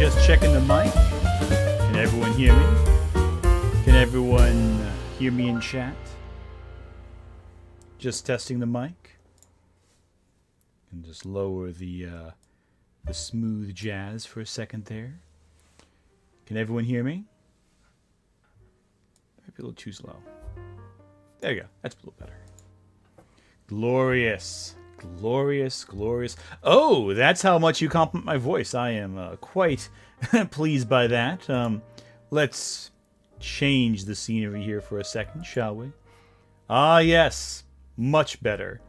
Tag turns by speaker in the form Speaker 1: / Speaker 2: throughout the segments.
Speaker 1: Just checking the mic. Can everyone hear me? Can everyone hear me in chat? Just testing the mic. And just lower the smooth jazz for a second there. Can everyone hear me? Maybe a little too slow. There you go. That's a little better. Glorious. Glorious, glorious. Oh, that's how much you compliment my voice. I am quite pleased by that. Let's change the scenery here for a second, shall we? Ah, yes. Much better.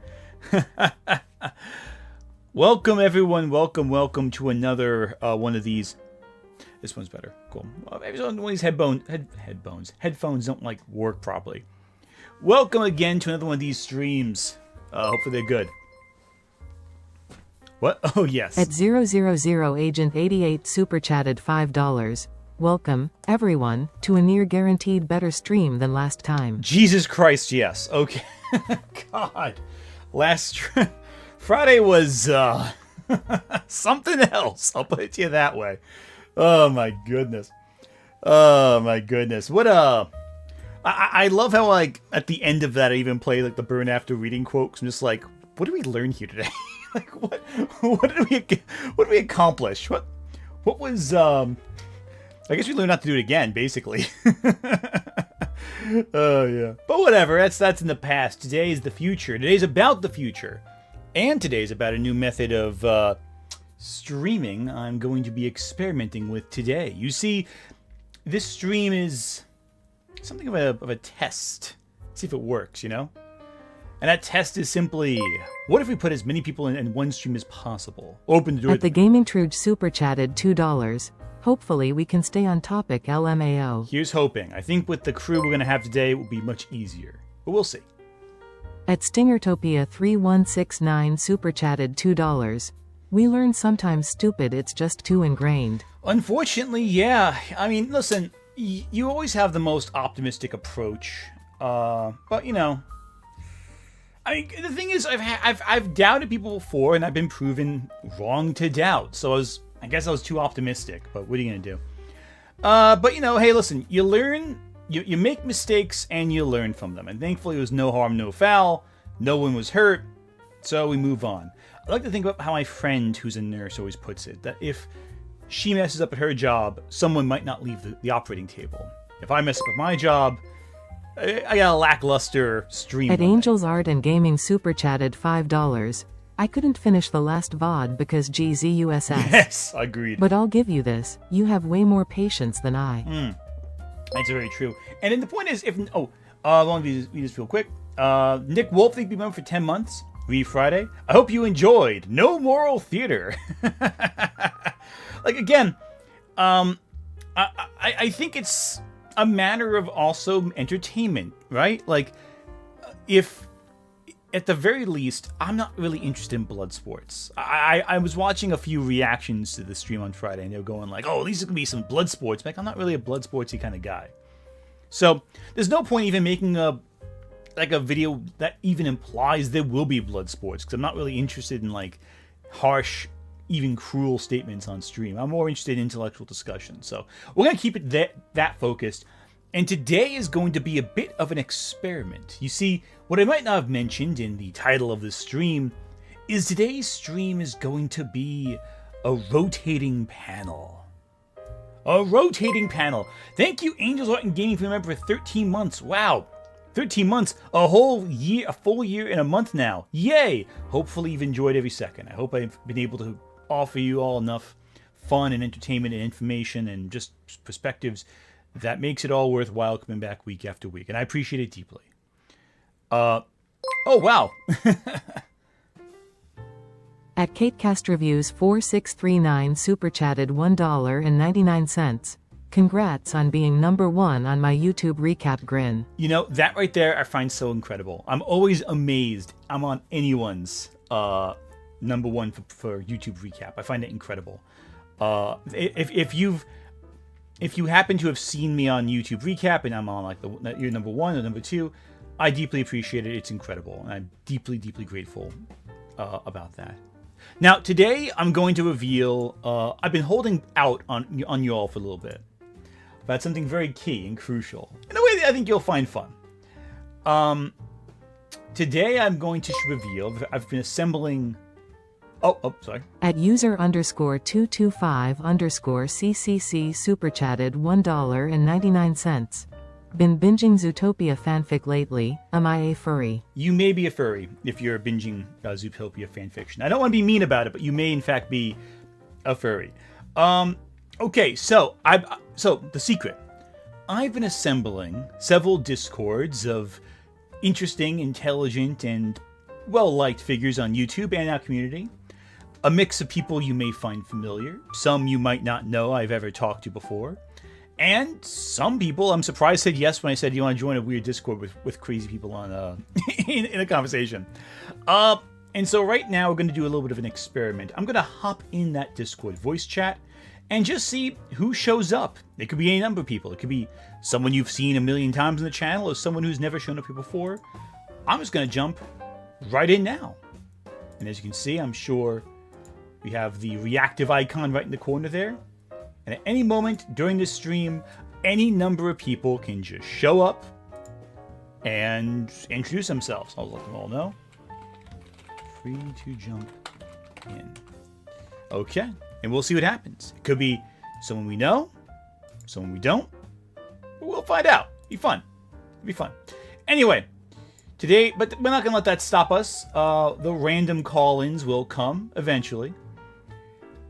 Speaker 1: Welcome, everyone. Welcome to another one of these. This one's better. Cool. Maybe one of these headphones don't like work properly. Welcome again to another one of these streams. Hopefully they're good. What? Oh, yes.
Speaker 2: At 000 Agent 88 super chatted $5. Welcome, everyone, to a near guaranteed better stream than last time.
Speaker 1: Jesus Christ, yes. Okay. God. Friday was something else. I'll put it to you that way. Oh, my goodness. Oh, my goodness. What I love how, like, at the end of that, I even play, like, the burn after reading quote. 'Cause I'm just like, what did we learn here today? Like, what did we accomplish? What was, I guess we learned not to do it again, basically. Oh, yeah. But whatever, that's in the past. Today is the future. Today's about the future. And today's about a new method of streaming I'm going to be experimenting with today. You see, this stream is something of a test. See if it works, you know? And that test is simply, what if we put as many people in one stream as possible? Open to do it.
Speaker 2: At the Gaming Truge super chatted $2. Hopefully we can stay on topic LMAO.
Speaker 1: Here's hoping. I think with the crew we're going to have today, it will be much easier. But we'll see.
Speaker 2: At Stingertopia 3169 super chatted $2. We learn sometimes stupid, it's just too ingrained.
Speaker 1: Unfortunately, yeah. I mean, listen, you always have the most optimistic approach. But, you know, I mean, the thing is, I've doubted people before, and I've been proven wrong to doubt. So I guess I was too optimistic. But what are you gonna do? But you know, hey, listen, you learn, you make mistakes, and you learn from them. And thankfully, it was no harm, no foul. No one was hurt, so we move on. I like to think about how my friend, who's a nurse, always puts it: that if she messes up at her job, someone might not leave the operating table. If I mess up at my job, I got a lackluster stream.
Speaker 2: At Angels Art and Gaming super chatted $5. I couldn't finish the last VOD because GZUSS.
Speaker 1: Yes, agreed.
Speaker 2: But I'll give you this. You have way more patience than I.
Speaker 1: That's very true. And then the point is, let me just real quick. Nick Wolf, think we went for 10 months. Read Friday. I hope you enjoyed. No moral theater. Like, again, I think it's a matter of also entertainment, right? Like, if at the very least, I'm not really interested in blood sports. I was watching a few reactions to the stream on Friday, and they were going like, "Oh, these are gonna be some blood sports." Like, I'm not really a blood sportsy kind of guy, so there's no point even making a video that even implies there will be blood sports, because I'm not really interested in like harsh, even cruel statements on stream. I'm more interested in intellectual discussion. So we're going to keep it that focused. And today is going to be a bit of an experiment. You see, what I might not have mentioned in the title of this stream is today's stream is going to be a rotating panel. A rotating panel. Thank you, Angels Art and Gaming, for the member for 13 months. Wow. 13 months, a whole year, a full year and a month now. Yay! Hopefully you've enjoyed every second. I hope I've been able to offer you all enough fun and entertainment and information and just perspectives that makes it all worthwhile coming back week after week. And I appreciate it deeply. Oh, wow.
Speaker 2: At KateCast Reviews 4639 super chatted $1.99. Congrats on being number one on my YouTube recap grin.
Speaker 1: You know, that right there I find so incredible. I'm always amazed I'm on anyone's number one for YouTube recap. I find it incredible. If you happen to have seen me on YouTube recap and I'm on like you're number one or number two, I deeply appreciate it. It's incredible, and I'm deeply, deeply grateful about that. Now, today I'm going to reveal. I've been holding out on you all for a little bit about something very key and crucial in a way that I think you'll find fun. Today I'm going to reveal that I've been assembling. Oh, sorry.
Speaker 2: At user_225_CCC super chatted $1.99. Been binging Zootopia fanfic lately. Am I a furry?
Speaker 1: You may be a furry if you're binging Zootopia fanfiction. I don't want to be mean about it, but you may in fact be a furry. Okay, so the secret. I've been assembling several discords of interesting, intelligent, and well-liked figures on YouTube and our community. A mix of people you may find familiar, some you might not know I've ever talked to before, and some people I'm surprised said yes when I said you want to join a weird Discord with crazy people on in a conversation. And so right now we're going to do a little bit of an experiment. I'm going to hop in that Discord voice chat and just see who shows up. It could be any number of people. It could be someone you've seen a million times on the channel or someone who's never shown up here before. I'm just going to jump right in now. And as you can see, I'm sure we have the reactive icon right in the corner there. And at any moment during this stream, any number of people can just show up and introduce themselves. I'll let them all know. Free to jump in. Okay. And we'll see what happens. It could be someone we know, someone we don't. But we'll find out. Be fun. It'll be fun. Anyway, today, but we're not going to let that stop us. The random call-ins will come eventually.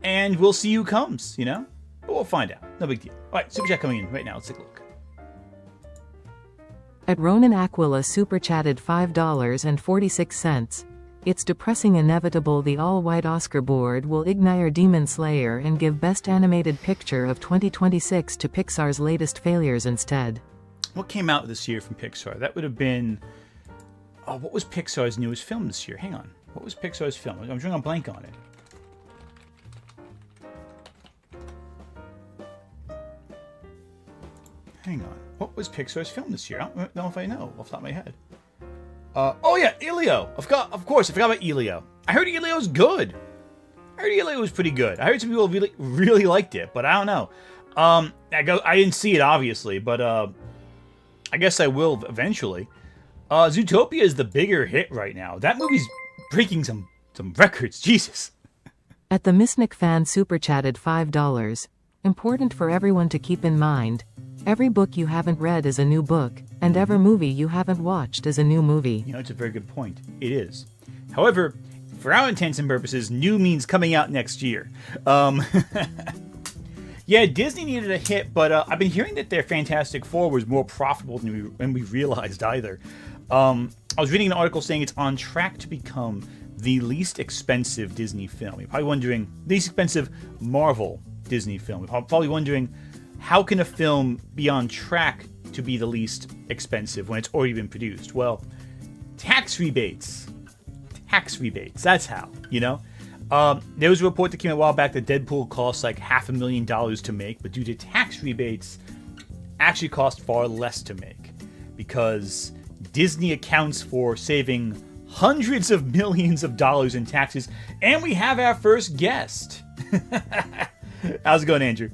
Speaker 1: And we'll see who comes, you know? But we'll find out. No big deal. All right, Super Chat coming in right now. Let's take a look.
Speaker 2: At Ronan Aquila super chatted $5.46. It's depressing inevitable the all-white Oscar board will ignire Demon Slayer and give Best Animated Picture of 2026 to Pixar's latest failures instead.
Speaker 1: What came out this year from Pixar? That would have been... Oh, what was Pixar's newest film this year? Hang on. What was Pixar's film? I'm drawing a blank on it. Hang on. What was Pixar's film this year? I don't know if I know off the top of my head. Oh yeah, Elio. Of course, I forgot about Elio. I heard Elio's good. I heard Elio was pretty good. I heard some people really liked it, but I don't know. I didn't see it obviously, but I guess I will eventually. Zootopia is the bigger hit right now. That movie's breaking some records. Jesus.
Speaker 2: At the Misnick fan super chatted $5. Important for everyone to keep in mind. Every book you haven't read is a new book, and every movie you haven't watched is a new movie.
Speaker 1: You know, it's a very good point. It is. However, for our intents and purposes, new means coming out next year. Yeah, Disney needed a hit, but I've been hearing that their Fantastic Four was more profitable than we realized either. I was reading an article saying it's on track to become the least expensive Disney film. You're probably wondering, least expensive Marvel Disney film. You're probably wondering, how can a film be on track to be the least expensive when it's already been produced? Well, tax rebates. Tax rebates. That's how, you know? There was a report that came out a while back that Deadpool cost like $500,000 to make, but due to tax rebates, actually cost far less to make because Disney accounts for saving hundreds of millions of dollars in taxes, and we have our first guest. How's it going, Andrew?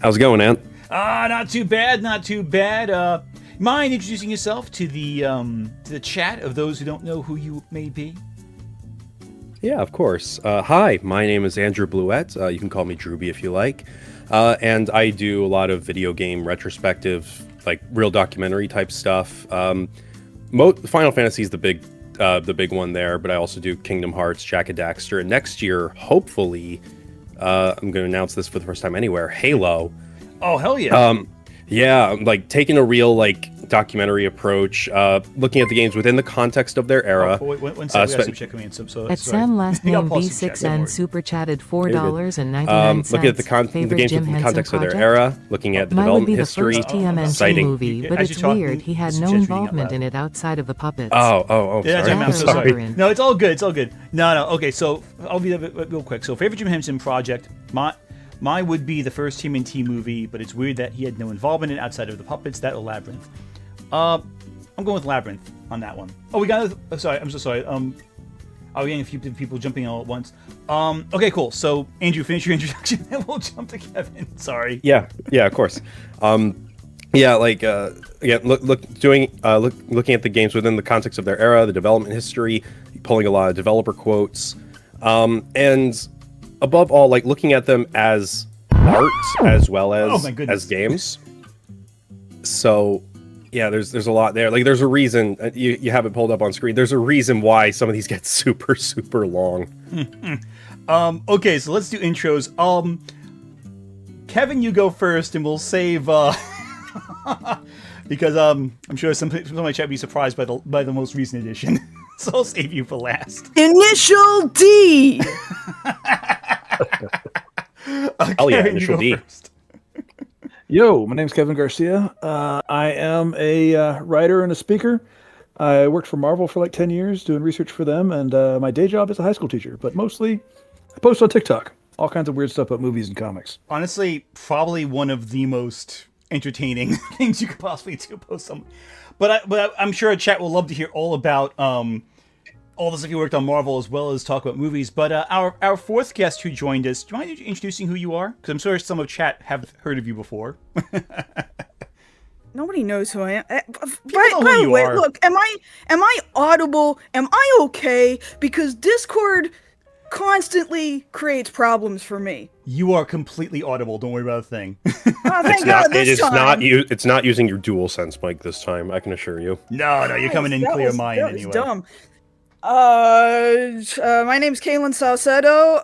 Speaker 3: How's it going, Ant?
Speaker 1: Not too bad, not too bad. Mind introducing yourself to the chat of those who don't know who you may be?
Speaker 3: Yeah, of course. Hi, my name is Andrew Bluette. You can call me Drewby if you like. And I do a lot of video game retrospective, like real documentary type stuff. Final Fantasy is the big one there, but I also do Kingdom Hearts, Jak and Daxter, and next year, hopefully, I'm going to announce this for the first time anywhere, Halo.
Speaker 1: Oh, hell yeah.
Speaker 3: Yeah, I'm like taking a real like documentary approach, looking at the games within the context of their era.
Speaker 1: Oh, wait, one second, we got some shit coming in.
Speaker 2: At Sam last name B6N super chatted $4.99.
Speaker 3: Looking at the games within the context of their era, looking at the development history,
Speaker 2: citing movie, but it's weird he had no involvement in it outside of the puppets.
Speaker 3: Oh,
Speaker 1: yeah,
Speaker 3: sorry.
Speaker 1: I'm sorry.
Speaker 2: Sorry.
Speaker 1: No, it's all good. It's all good. No. Okay, so I'll be real quick. So, favorite Jim Henson project. Mine would be the first TMNT movie, but it's weird that he had no involvement in it outside of the puppets. That or Labyrinth. I'm going with Labyrinth on that one. Oh, we got. Sorry, I'm so sorry. Oh, yeah, a few people jumping all at once. Okay, cool. So, Andrew, finish your introduction, and we'll jump to Kevin. Sorry.
Speaker 3: Yeah, of course. Yeah, like again, looking at the games within the context of their era, the development history, pulling a lot of developer quotes, and above all, like looking at them as art as well as games. So, yeah, there's a lot there. Like, there's a reason you have it pulled up on screen. There's a reason why some of these get super long.
Speaker 1: Okay, so let's do intros. Kevin, you go first, and we'll save because I'm sure some people in my chat will be surprised by the most recent edition. So I'll save you for last.
Speaker 4: Initial D.
Speaker 3: Oh yeah, Initial D.
Speaker 1: First.
Speaker 5: Yo, my name's Kevin Garcia. I am a writer and a speaker. I worked for Marvel for like 10 years doing research for them, and my day job is a high school teacher, but mostly I post on TikTok. All kinds of weird stuff about movies and comics.
Speaker 1: Honestly, probably one of the most entertaining things you could possibly do. Post some, but I'm sure a chat will love to hear all about all the stuff you worked on Marvel as well as talk about movies. But our fourth guest who joined us, do you mind introducing who you are? Because I'm sure some of chat have heard of you before.
Speaker 4: Nobody knows who I am. By
Speaker 1: who
Speaker 4: the
Speaker 1: you
Speaker 4: way,
Speaker 1: are.
Speaker 4: look, am I audible? Am I okay? Because Discord constantly creates problems for me.
Speaker 1: You are completely audible. Don't worry about a thing.
Speaker 4: Oh, thank God this time.
Speaker 3: It's not using your DualSense mic this time, I can assure you.
Speaker 1: No, you're coming in clear mind
Speaker 4: that was
Speaker 1: anyway.
Speaker 4: dumb. My name's Kaylin Salcedo.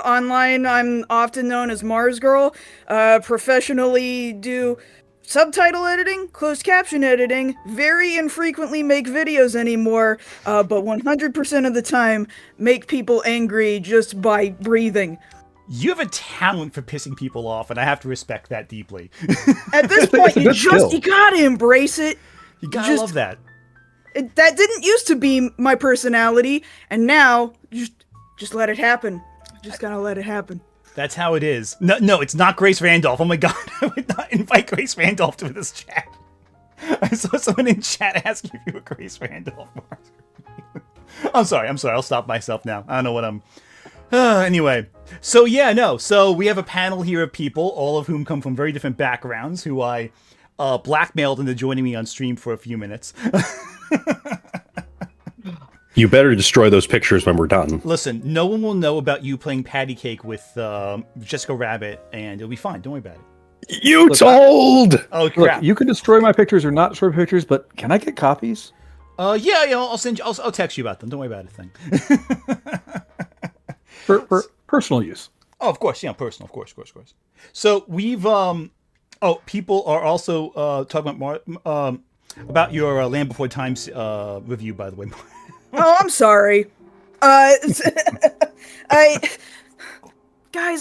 Speaker 4: Online, I'm often known as Mars Girl. Professionally do subtitle editing, closed caption editing, very infrequently make videos anymore, but 100% of the time make people angry just by breathing.
Speaker 1: You have a talent for pissing people off, and I have to respect that deeply.
Speaker 4: At this point, you gotta embrace it.
Speaker 1: You gotta love that.
Speaker 4: That didn't used to be my personality, and now, just let it happen. Just gotta let it happen.
Speaker 1: That's how it is. No, it's not Grace Randolph. Oh my god, I would not invite Grace Randolph to this chat. I saw someone in chat ask if you were Grace Randolph. I'm sorry. I'll stop myself now. I don't know what I'm... anyway, so yeah, no. So we have a panel here of people, all of whom come from very different backgrounds, who I blackmailed into joining me on stream for a few minutes.
Speaker 3: You better destroy those pictures when we're done.
Speaker 1: Listen, no one will know about you playing patty cake with Jessica Rabbit, and it'll be fine. Don't worry about it.
Speaker 3: You told!
Speaker 1: Oh crap!
Speaker 5: Look, you can destroy my pictures or not destroy pictures, but can I get copies?
Speaker 1: Yeah, I'll send you. I'll text you about them. Don't worry about it. Thing.
Speaker 5: For personal use.
Speaker 1: Oh, of course, yeah, personal, of course. So we've people are also talking about your Land Before Time's review, by the way.
Speaker 4: Oh, I'm sorry. Guys,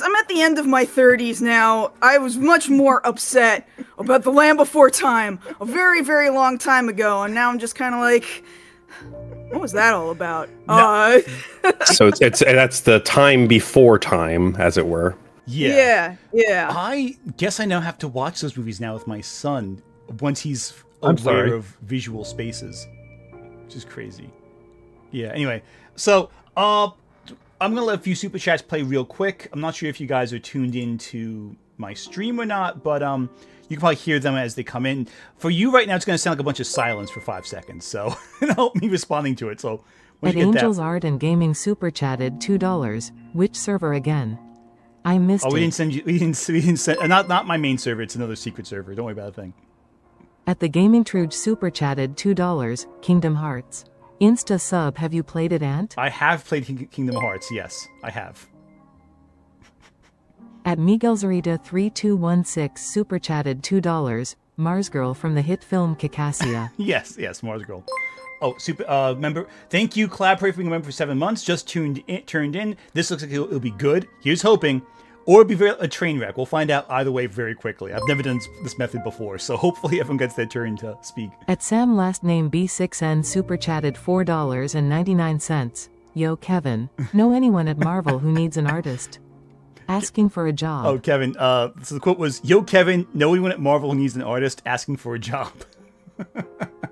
Speaker 4: I'm at the end of my 30s now. I was much more upset about The Land Before Time a very, very long time ago, and now I'm just kind of like, what was that all about?
Speaker 1: No.
Speaker 3: So that's the time before time, as it were.
Speaker 1: Yeah.
Speaker 4: I
Speaker 1: guess I now have to watch those movies now with my son once he's
Speaker 5: I'm
Speaker 1: aware
Speaker 5: sorry.
Speaker 1: of visual spaces, which is crazy. Yeah. Anyway, so I'm gonna let a few super chats play real quick. I'm not sure if you guys are tuned into my stream or not, but you can probably hear them as they come in. For you right now, it's gonna sound like a bunch of silence for 5 seconds, so it'll help me responding to it. So once
Speaker 2: At
Speaker 1: you get
Speaker 2: Angels
Speaker 1: that,
Speaker 2: Art and Gaming super chatted $2. Which server again? I missed
Speaker 1: we
Speaker 2: it.
Speaker 1: didn't send you. We didn't send. Not my main server. It's another secret server. Don't worry about a thing.
Speaker 2: At the Gaming Truge super chatted $2. Kingdom Hearts. Insta sub, have you played it, Ant?
Speaker 1: I have played Kingdom Hearts. Yes, I have.
Speaker 2: At Miguel Zarita 3216 super chatted $2. Mars Girl from the hit film Kikassia.
Speaker 1: Yes, Mars Girl. Oh, super member. Thank you, Collaborate, for being a member for 7 months. Just turned in. This looks like it'll be good. Here's hoping. Or it'll be a train wreck. We'll find out either way very quickly. I've never done this method before, so hopefully everyone gets their turn to speak.
Speaker 2: At Sam last name B6N super chatted $4.99. Yo, Kevin. Know anyone at Marvel who needs an artist? Asking for a job.
Speaker 1: Oh, Kevin. So the quote was, "Yo, Kevin. Know anyone at Marvel who needs an artist? Asking for a job."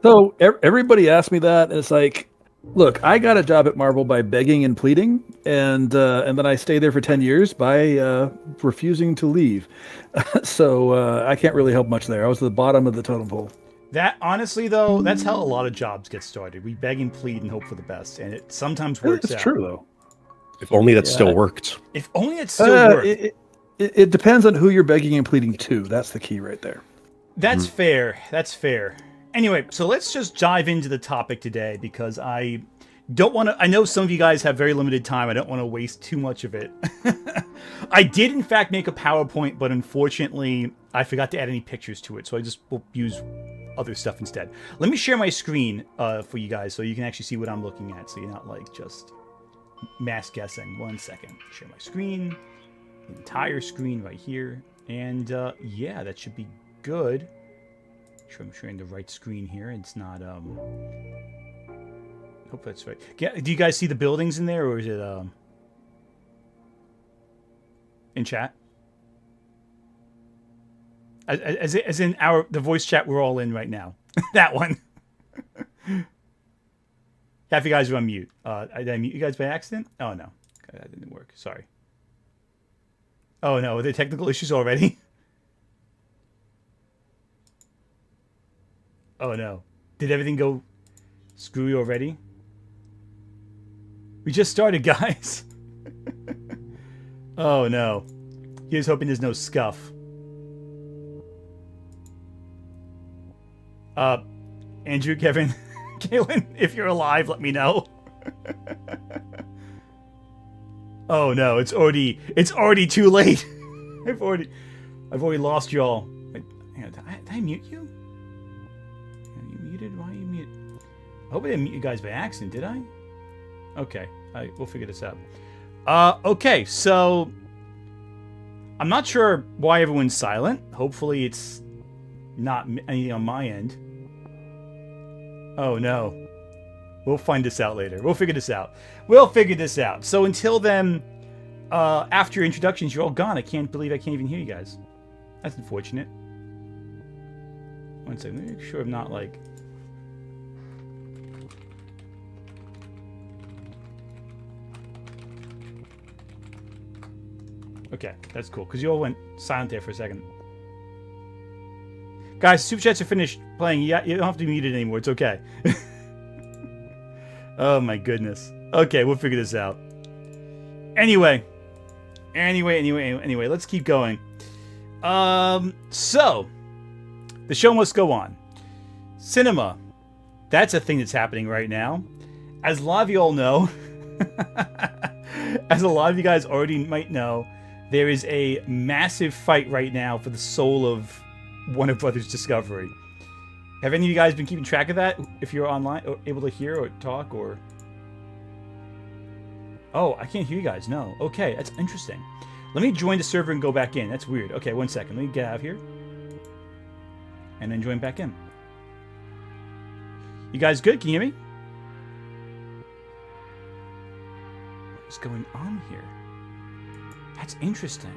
Speaker 5: So everybody asked me that, and it's like, Look, I got a job at Marvel by begging and pleading, and then I stayed there for 10 years by refusing to leave. So I can't really help much there. I was at the bottom of the totem pole.
Speaker 1: That honestly, though, that's how a lot of jobs get started. We beg and plead and hope for the best, and it sometimes works out.
Speaker 5: It's true, though.
Speaker 3: If only that still worked.
Speaker 1: If only it still worked.
Speaker 5: It depends on who you're begging and pleading to. That's the key right there.
Speaker 1: That's fair. That's fair. Anyway, so let's just dive into the topic today because I don't want to. I know some of you guys have very limited time. I don't want to waste too much of it. I did, in fact, make a PowerPoint, but unfortunately, I forgot to add any pictures to it. So I just will use other stuff instead. Let me share my screen for you guys so you can actually see what I'm looking at. So you're not like just mass guessing. 1 second. Share my screen. The entire screen right here. And yeah, that should be good. Sure, I'm sharing the right screen here. It's not hope that's right. Yeah, do you guys see the buildings in there, or is it in chat? As in the voice chat we're all in right now. That one. Half you guys are on mute. Did I mute you guys by accident? Oh no, okay, that didn't work. Sorry. Oh no, are there technical issues already? Oh no. Did everything go screwy already? We just started, guys. Oh no. Here's hoping there's no scuff. Andrew, Kevin, Kaylin, if you're alive, let me know. Oh no, it's already too late. I've already lost y'all. Wait, did I mute you? Are you muted? Why are you muted? I hope I didn't mute you guys by accident, did I? Okay, we'll figure this out. Okay, so I'm not sure why everyone's silent. Hopefully it's not anything on my end. Oh no. We'll find this out later. We'll figure this out. So until then, after your introductions, you're all gone. I can't believe I can't even hear you guys. That's unfortunate. 1 second. Let me make sure I'm not like... Okay, that's cool, because you all went silent there for a second. Guys, Super Chats are finished playing. Yeah, you don't have to be muted anymore. It's okay. Oh my goodness. Okay, we'll figure this out. Anyway, let's keep going. So, the show must go on. Cinema. That's a thing that's happening right now. As a lot of you all know, as a lot of you guys already might know, there is a massive fight right now for the soul of Warner Brothers Discovery. Have any of you guys been keeping track of that? If you're online, or able to hear or talk, or... Oh, I can't hear you guys. No. Okay, that's interesting. Let me join the server and go back in. That's weird. Okay, 1 second. Let me get out of here. And then join back in. You guys good? Can you hear me? What's going on here? That's interesting.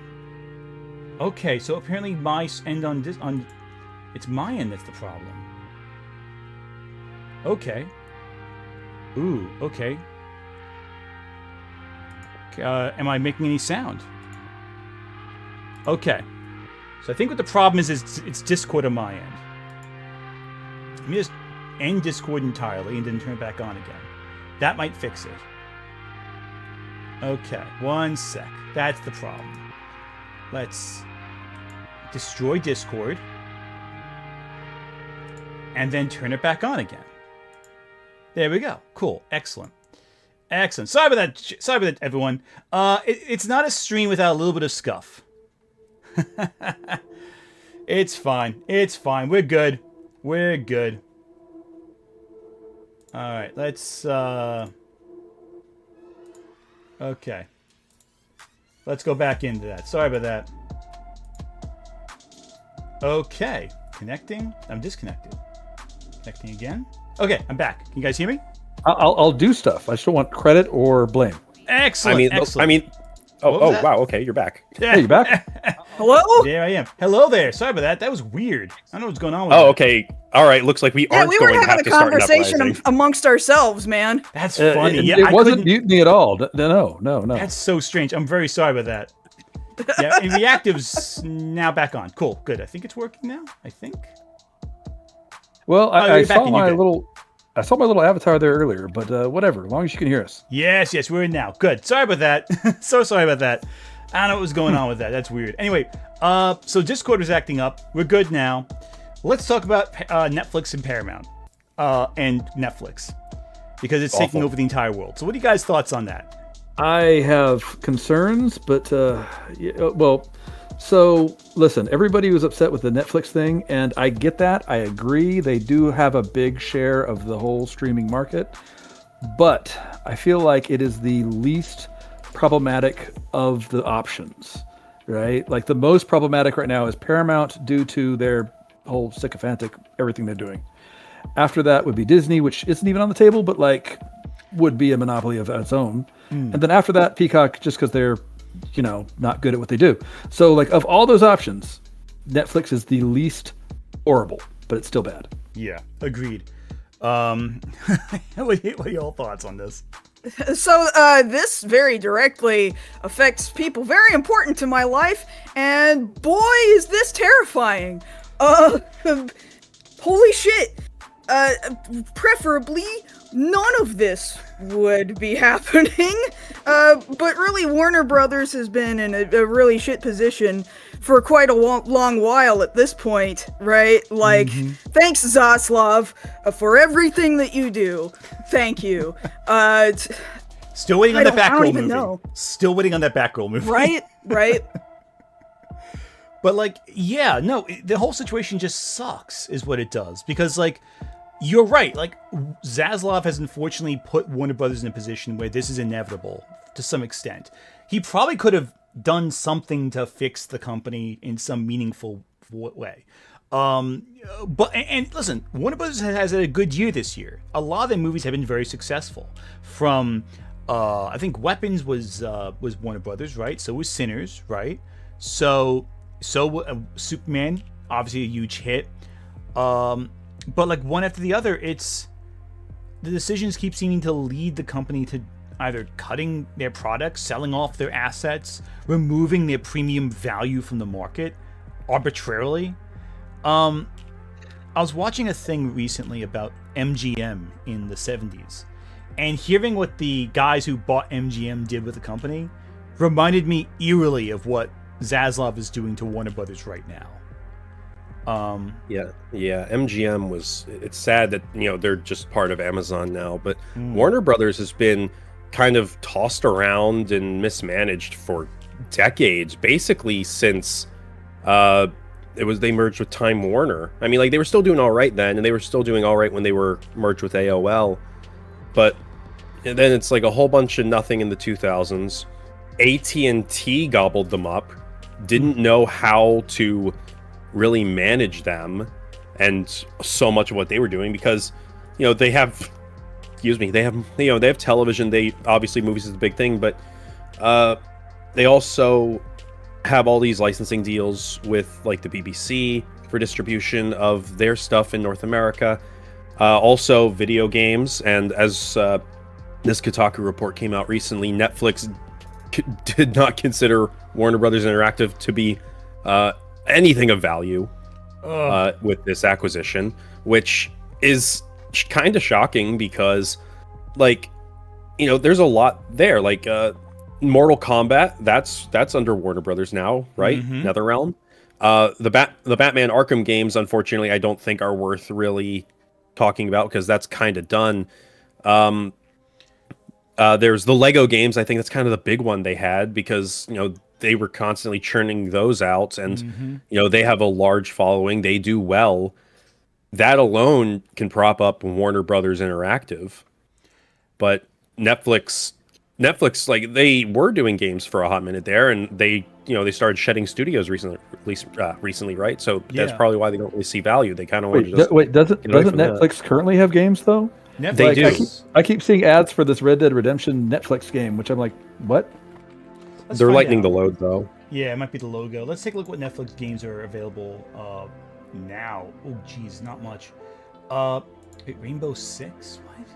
Speaker 1: Okay, so apparently my end on this... It's my end that's the problem. Okay. Ooh, okay. Am I making any sound? Okay. So I think what the problem is it's Discord on my end. Let me just end Discord entirely and then turn it back on again. That might fix it. Okay, 1 sec. That's the problem. Let's destroy Discord and then turn it back on again. There we go. Cool. Excellent. Sorry about that, everyone. It's not a stream without a little bit of scuff. It's fine. We're good. All right. Let's. Okay. Let's go back into that. Sorry about that. Okay. Connecting. I'm disconnected. Connecting again. Okay, I'm back. Can you guys hear me?
Speaker 5: I'll do stuff. I just don't want credit or blame.
Speaker 1: Excellent.
Speaker 3: Wow. Okay, you're back.
Speaker 5: Yeah, you're back.
Speaker 4: Hello?
Speaker 1: There I am. Hello there. Sorry about that. That was weird. I don't know what's going on with
Speaker 3: Oh,
Speaker 1: that.
Speaker 3: okay. All right. Looks like we
Speaker 4: Yeah,
Speaker 3: aren't
Speaker 4: we were
Speaker 3: going to have
Speaker 4: having
Speaker 3: to
Speaker 4: a
Speaker 3: start an
Speaker 4: conversation
Speaker 3: uprising.
Speaker 4: amongst ourselves, man.
Speaker 1: That's funny. Yeah,
Speaker 5: It
Speaker 1: I
Speaker 5: wasn't
Speaker 1: couldn't.
Speaker 5: mutiny at all. No.
Speaker 1: That's so strange. I'm very sorry about that. Yeah, and reactive's now back on. Cool. Good. I think it's working now. I think.
Speaker 5: Well,
Speaker 1: you're
Speaker 5: I
Speaker 1: back
Speaker 5: saw
Speaker 1: in,
Speaker 5: my
Speaker 1: you're good.
Speaker 5: I saw my little avatar there earlier, but whatever. As long as you can hear us.
Speaker 1: Yes, we're in now. Good. Sorry about that. So sorry about that. I don't know what was going on with that. That's weird. Anyway, so Discord is acting up. We're good now. Let's talk about Netflix and Paramount and Netflix because it's taking over the entire world. So what are you guys' thoughts on that?
Speaker 5: I have concerns, but so listen, everybody was upset with the Netflix thing, and I get that. I agree. They do have a big share of the whole streaming market, but I feel like it is the least problematic of the options, right? Like the most problematic right now is Paramount due to their whole sycophantic everything they're doing. After that would be Disney, which isn't even on the table, but like would be a monopoly of its own. And then after that, Peacock, just because they're, not good at what they do. So like of all those options, Netflix is the least horrible, but it's still bad.
Speaker 1: Yeah, agreed. What are your thoughts on this?
Speaker 4: So, this very directly affects people very important to my life, and boy, is this terrifying. Holy shit. Preferably, none of this would be happening. But really, Warner Brothers has been in a really shit position for quite a long while at this point, right? Like, thanks, Zaslav, for everything that you do. Thank you.
Speaker 1: Still waiting on that
Speaker 4: I don't
Speaker 1: Batgirl
Speaker 4: even
Speaker 1: movie.
Speaker 4: know.
Speaker 1: Still waiting on that Batgirl movie.
Speaker 4: Right.
Speaker 1: But the whole situation just sucks is what it does. Because you're right. Zaslav has unfortunately put Warner Brothers in a position where this is inevitable to some extent. He probably could have done something to fix the company in some meaningful way. But listen, Warner Brothers has had a good year this year. A lot of their movies have been very successful. From I think Weapons was Warner Brothers, right? So was Sinners, right? So Superman, obviously a huge hit. But one after the other, the decisions keep seeming to lead the company to either cutting their products, selling off their assets, removing their premium value from the market arbitrarily. I was watching a thing recently about MGM in the 70s, and hearing what the guys who bought MGM did with the company reminded me eerily of what Zaslav is doing to Warner Brothers right now.
Speaker 3: Yeah. MGM it's sad that, they're just part of Amazon now, but Warner Brothers has been kind of tossed around and mismanaged for decades, basically since they merged with Time Warner. I mean, they were still doing all right then, and they were still doing all right when they were merged with AOL, but then it's a whole bunch of nothing in the 2000s. AT&T gobbled them up, didn't know how to really manage them and so much of what they were doing, because they have television. They obviously, movies is the big thing, but they also have all these licensing deals with the BBC for distribution of their stuff in North America, also video games. And as this Kotaku report came out recently, Netflix did not consider Warner Brothers Interactive to be anything of value with this acquisition, which is kind of shocking because there's a lot there. Mortal Kombat, that's under Warner Brothers now, right? NetherRealm. The Batman Arkham games, unfortunately, I don't think are worth really talking about because that's kind of done. There's the Lego games. I think that's kind of the big one they had because they were constantly churning those out, and they have a large following. They do well. That alone can prop up Warner Brothers Interactive. But Netflix, they were doing games for a hot minute there, and they started shedding studios recently, right? So that's probably why they don't really see value. They kind of want to just
Speaker 5: doesn't Netflix currently have games though?
Speaker 1: Netflix,
Speaker 3: they do.
Speaker 5: I keep seeing ads for this Red Dead Redemption Netflix game, which I'm like, what?
Speaker 3: They're lightening the load though.
Speaker 1: Yeah, it might be the logo. Let's take a look what Netflix games are available now. Oh, geez, not much. Rainbow Six? What?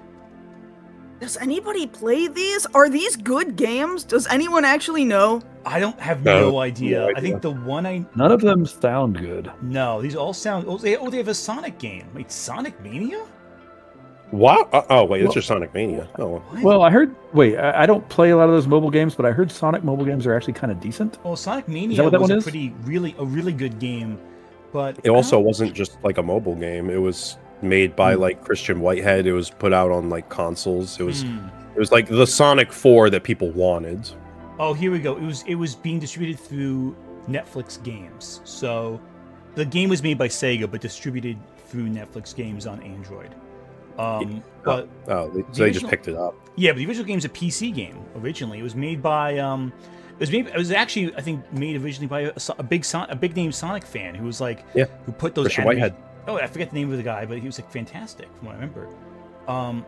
Speaker 4: Does anybody play these? Are these good games? Does anyone actually know?
Speaker 1: I don't have no idea.
Speaker 3: no idea.
Speaker 1: I think the one I...
Speaker 5: None of them sound good.
Speaker 1: No, these all sound... Oh, they have a Sonic game. Wait, Sonic Mania?
Speaker 3: What? Oh, wait, it's just Sonic Mania. Oh,
Speaker 1: What?
Speaker 5: Well, I heard. Wait, I don't play a lot of those mobile games, but I heard Sonic mobile games are actually kind of decent.
Speaker 1: Well, Sonic Mania
Speaker 5: that what that
Speaker 1: was
Speaker 5: one
Speaker 1: a
Speaker 5: is?
Speaker 1: really good game, but...
Speaker 3: it also wasn't just like a mobile game. It was made by like Christian Whitehead. It was put out on like consoles. It was like the Sonic 4 that people wanted.
Speaker 1: Oh, here we go. It was being distributed through Netflix games. So the game was made by Sega, but distributed through Netflix games on Android. But
Speaker 3: so they just picked it up.
Speaker 1: yeah, but the original game's a PC game. Originally, it was made by it was actually I think made originally by a big name Sonic fan who was like who put those
Speaker 3: Christian Whitehead.
Speaker 1: Oh, I forget the name of the guy, but he was like fantastic from what I remember.
Speaker 4: And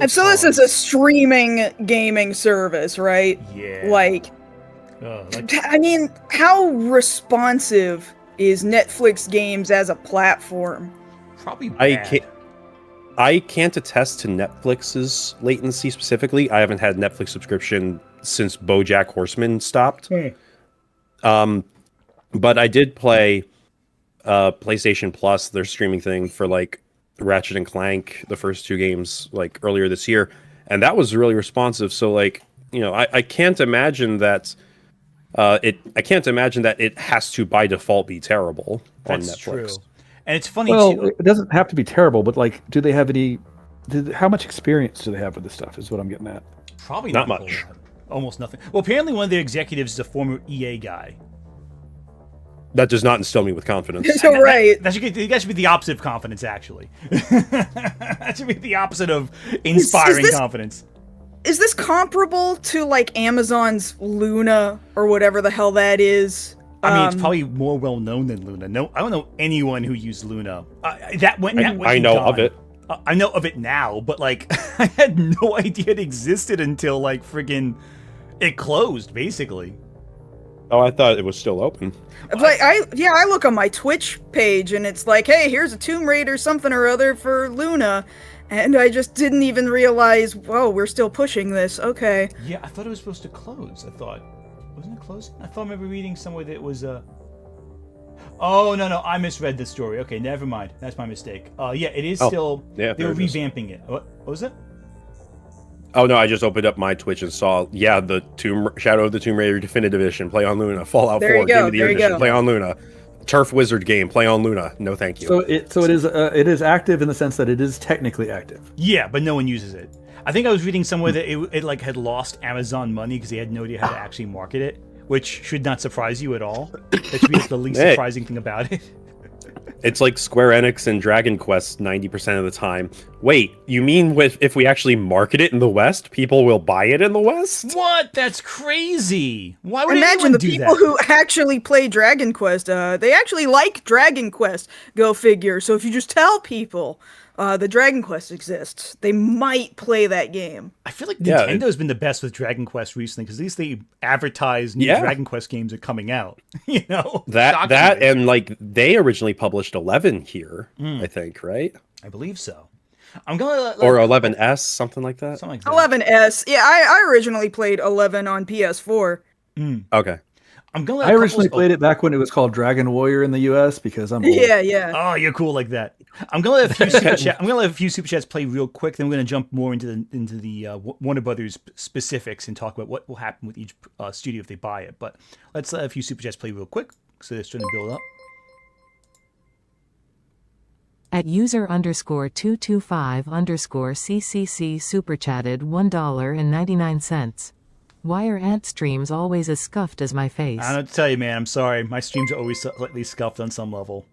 Speaker 4: so this is a streaming gaming service, right?
Speaker 1: Yeah.
Speaker 4: Like, I mean, how responsive is Netflix games as a platform?
Speaker 1: Probably bad.
Speaker 3: I can't attest to Netflix's latency specifically. I haven't had Netflix subscription since BoJack Horseman stopped. But I did play PlayStation Plus, their streaming thing for like Ratchet and Clank, the first two games, like earlier this year, and that was really responsive. So like, you know, I can't imagine that I can't imagine that it has to by default be terrible on
Speaker 1: That's
Speaker 3: Netflix.
Speaker 1: true. And it's funny
Speaker 5: Well,
Speaker 1: too.
Speaker 5: it doesn't have to be terrible, but like, do they have any? How much experience do they have with this stuff? Is what I'm getting at.
Speaker 1: Probably
Speaker 3: Not
Speaker 1: not a whole
Speaker 3: much.
Speaker 1: lot. Almost nothing. Well, apparently one of their executives is a former EA guy.
Speaker 3: That does not instill me with confidence.
Speaker 4: So right.
Speaker 1: That should be the opposite of confidence, actually. That should be the opposite of inspiring confidence.
Speaker 4: Is this comparable to like Amazon's Luna or whatever the hell that is?
Speaker 1: I mean, it's probably more well known than Luna. No, I don't know anyone who used Luna.
Speaker 3: I know of it.
Speaker 1: I know of it now, but like I had no idea it existed until like friggin' it closed, basically.
Speaker 3: Oh, I thought it was still open.
Speaker 4: Like I look on my Twitch page and it's like, hey, here's a Tomb Raider something or other for Luna, and I just didn't even realize, whoa, we're still pushing this. Okay.
Speaker 1: Yeah, I thought it was supposed to close. Wasn't it closing? I thought I remember reading somewhere that it was Oh no, I misread the story. Okay, never mind. That's my mistake. Yeah, it is still.
Speaker 3: Yeah,
Speaker 1: they were
Speaker 3: there it is.
Speaker 1: revamping it. What was it?
Speaker 3: Oh no, I just opened up my Twitch and saw, the Shadow of the Tomb Raider Definitive Edition, play on Luna. Fallout
Speaker 4: There
Speaker 3: 4
Speaker 4: you go,
Speaker 3: Game of the Year
Speaker 4: there you
Speaker 3: Edition,
Speaker 4: go.
Speaker 3: play on Luna. Turf Wizard game, play on Luna. No, thank you.
Speaker 5: So it is active in the sense that it is technically active.
Speaker 1: Yeah, but no one uses it. I think I was reading somewhere that it like had lost Amazon money because they had no idea how to actually market it, which should not surprise you at all. That should be like the least
Speaker 3: Hey.
Speaker 1: surprising thing about it.
Speaker 3: It's like Square Enix and Dragon Quest 90% of the time. Wait, you mean if we actually market it in the West, people will buy it in the West?
Speaker 1: What? That's crazy. Why would
Speaker 4: Imagine
Speaker 1: anyone
Speaker 4: the
Speaker 1: do
Speaker 4: people
Speaker 1: that?
Speaker 4: who actually play Dragon Quest. They actually like Dragon Quest. Go figure. So if you just tell people the Dragon Quest exists, they might play that game.
Speaker 1: I feel like
Speaker 3: Yeah,
Speaker 1: Nintendo's been the best with Dragon Quest recently because at least they advertise new
Speaker 3: Yeah.
Speaker 1: Dragon Quest games are coming out. You know,
Speaker 3: That
Speaker 1: Shockingly.
Speaker 3: and like they originally published 11 here, I think, right?
Speaker 1: I believe so. I'm gonna
Speaker 3: Or 11S, something like that.
Speaker 1: something like that.
Speaker 4: 11S. Yeah, I originally played 11 on PS4.
Speaker 3: Okay.
Speaker 1: I'm gonna.
Speaker 5: I originally played it back when it was called Dragon Warrior in the U.S. because I'm old.
Speaker 4: Yeah.
Speaker 1: Oh, you're cool like that. I'm gonna let a few super chat. I'm gonna let a few super chats play real quick. Then we're gonna jump more into the Warner Brothers specifics and talk about what will happen with each studio if they buy it. But let's let a few super chats play real quick so they're starting to build up.
Speaker 2: At user_225_CCC super chatted $1.99. Why are ant streams always as scuffed as my face?
Speaker 1: I don't know what to tell you, man. I'm sorry. My streams are always slightly scuffed on some level.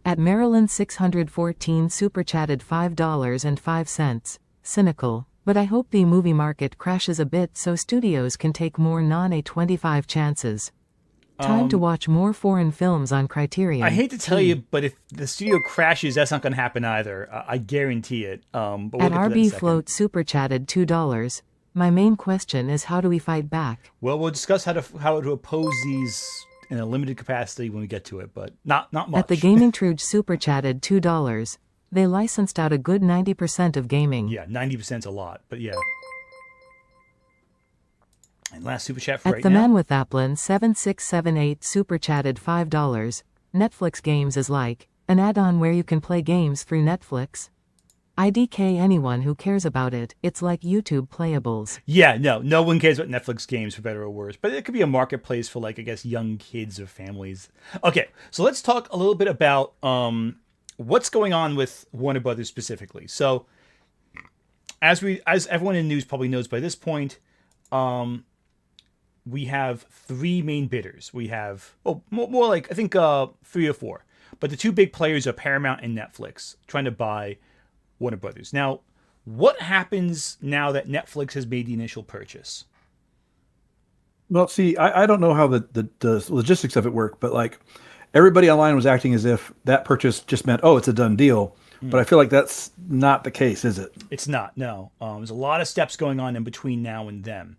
Speaker 2: At Maryland 614 super chatted $5.05. Cynical, but I hope the movie market crashes a bit so studios can take more non-A25 chances. Time to watch more foreign films on Criterion.
Speaker 1: I hate to tell you, but if the studio crashes, that's not going to happen either. I guarantee it. But we'll
Speaker 2: At
Speaker 1: get to that in a
Speaker 2: RB
Speaker 1: second.
Speaker 2: Float super chatted $2. My main question is, how do we fight back?
Speaker 1: Well, we'll discuss how to oppose these in a limited capacity when we get to it, but not much.
Speaker 2: At the Gaming Truge super chatted $2. They licensed out a good 90% of gaming.
Speaker 1: Yeah, 90%'s a lot, but yeah. And last super chat for
Speaker 2: At
Speaker 1: right
Speaker 2: the
Speaker 1: now.
Speaker 2: Man with Applin 7678 super chatted $5. Netflix games is like an add-on where you can play games through Netflix. IDK anyone who cares about it. It's like YouTube playables.
Speaker 1: Yeah, no one cares about Netflix games, for better or worse. But it could be a marketplace for, like, I guess, young kids or families. Okay, so let's talk a little bit about what's going on with Warner Brothers specifically. So, as everyone in the news probably knows by this point, we have three main bidders. We have, more like, I think 3 or 4. But the two big players are Paramount and Netflix, trying to buy Warner Brothers. Now, what happens now that Netflix has made the initial purchase?
Speaker 5: Well, see, I don't know how the logistics of it work, but like everybody online was acting as if that purchase just meant, oh, it's a done deal. But I feel like that's not the case, is it?
Speaker 1: It's not, no. There's a lot of steps going on in between now and then.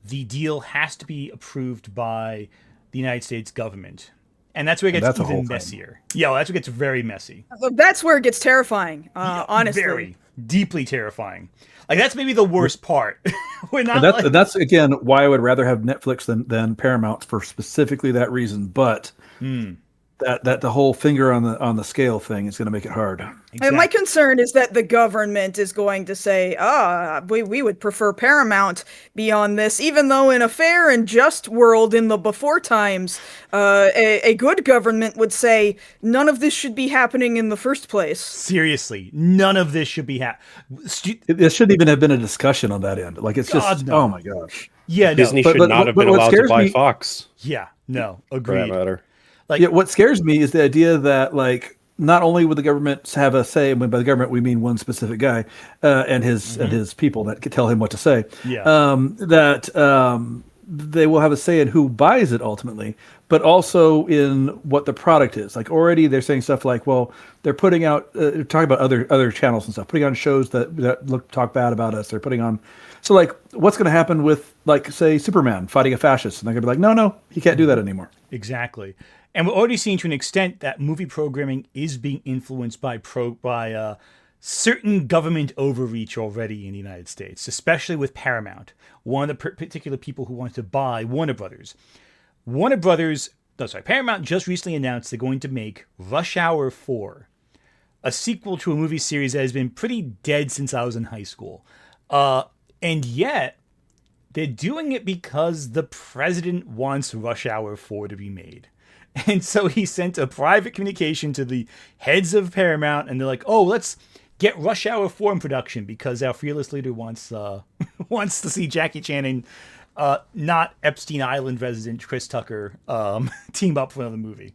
Speaker 1: The deal has to be approved by the United States government. And that's where it gets even messier. Yeah, well, that's where it gets very messy.
Speaker 4: That's where it gets terrifying, honestly.
Speaker 1: Very deeply terrifying. Like, that's maybe the worst part. We're not
Speaker 5: that's again why I would rather have Netflix than Paramount for specifically that reason. But that the whole finger on the scale thing is going to make it hard.
Speaker 1: Exactly.
Speaker 4: And my concern is that the government is going to say, we would prefer Paramount beyond this, even though in a fair and just world in the before times, a good government would say none of this should be happening in the first place.
Speaker 1: Seriously, none of this should be happening.
Speaker 5: There shouldn't even have been a discussion on that end. Like, it's just,
Speaker 1: no.
Speaker 5: oh my gosh.
Speaker 1: Yeah, no.
Speaker 3: Disney should not have been allowed to buy Fox.
Speaker 1: Yeah, no,
Speaker 3: For
Speaker 1: agreed.
Speaker 3: that matter.
Speaker 5: Yeah, what scares me is the idea that, like, not only would the government have a say, and by the government we mean one specific guy and his people that could tell him what to say.
Speaker 1: Yeah.
Speaker 5: They will have a say in who buys it ultimately, but also in what the product is. Like, already they're saying stuff like, well, they're putting out talking about other channels and stuff, putting on shows that talk bad about us. They're putting on. So, like, what's going to happen with, like, say, Superman fighting a fascist? And they're going to be like, no, he can't do that anymore.
Speaker 1: Exactly. And we're already seeing to an extent that movie programming is being influenced by certain government overreach already in the United States, especially with Paramount, one of the particular people who wanted to buy Warner Brothers. Paramount just recently announced they're going to make Rush Hour 4, a sequel to a movie series that has been pretty dead since I was in high school. And yet, they're doing it because the president wants Rush Hour 4 to be made. And so he sent a private communication to the heads of Paramount, and they're like, oh, let's get Rush Hour 4 in production because our fearless leader wants to see Jackie Chan and not Epstein Island resident Chris Tucker team up for another movie.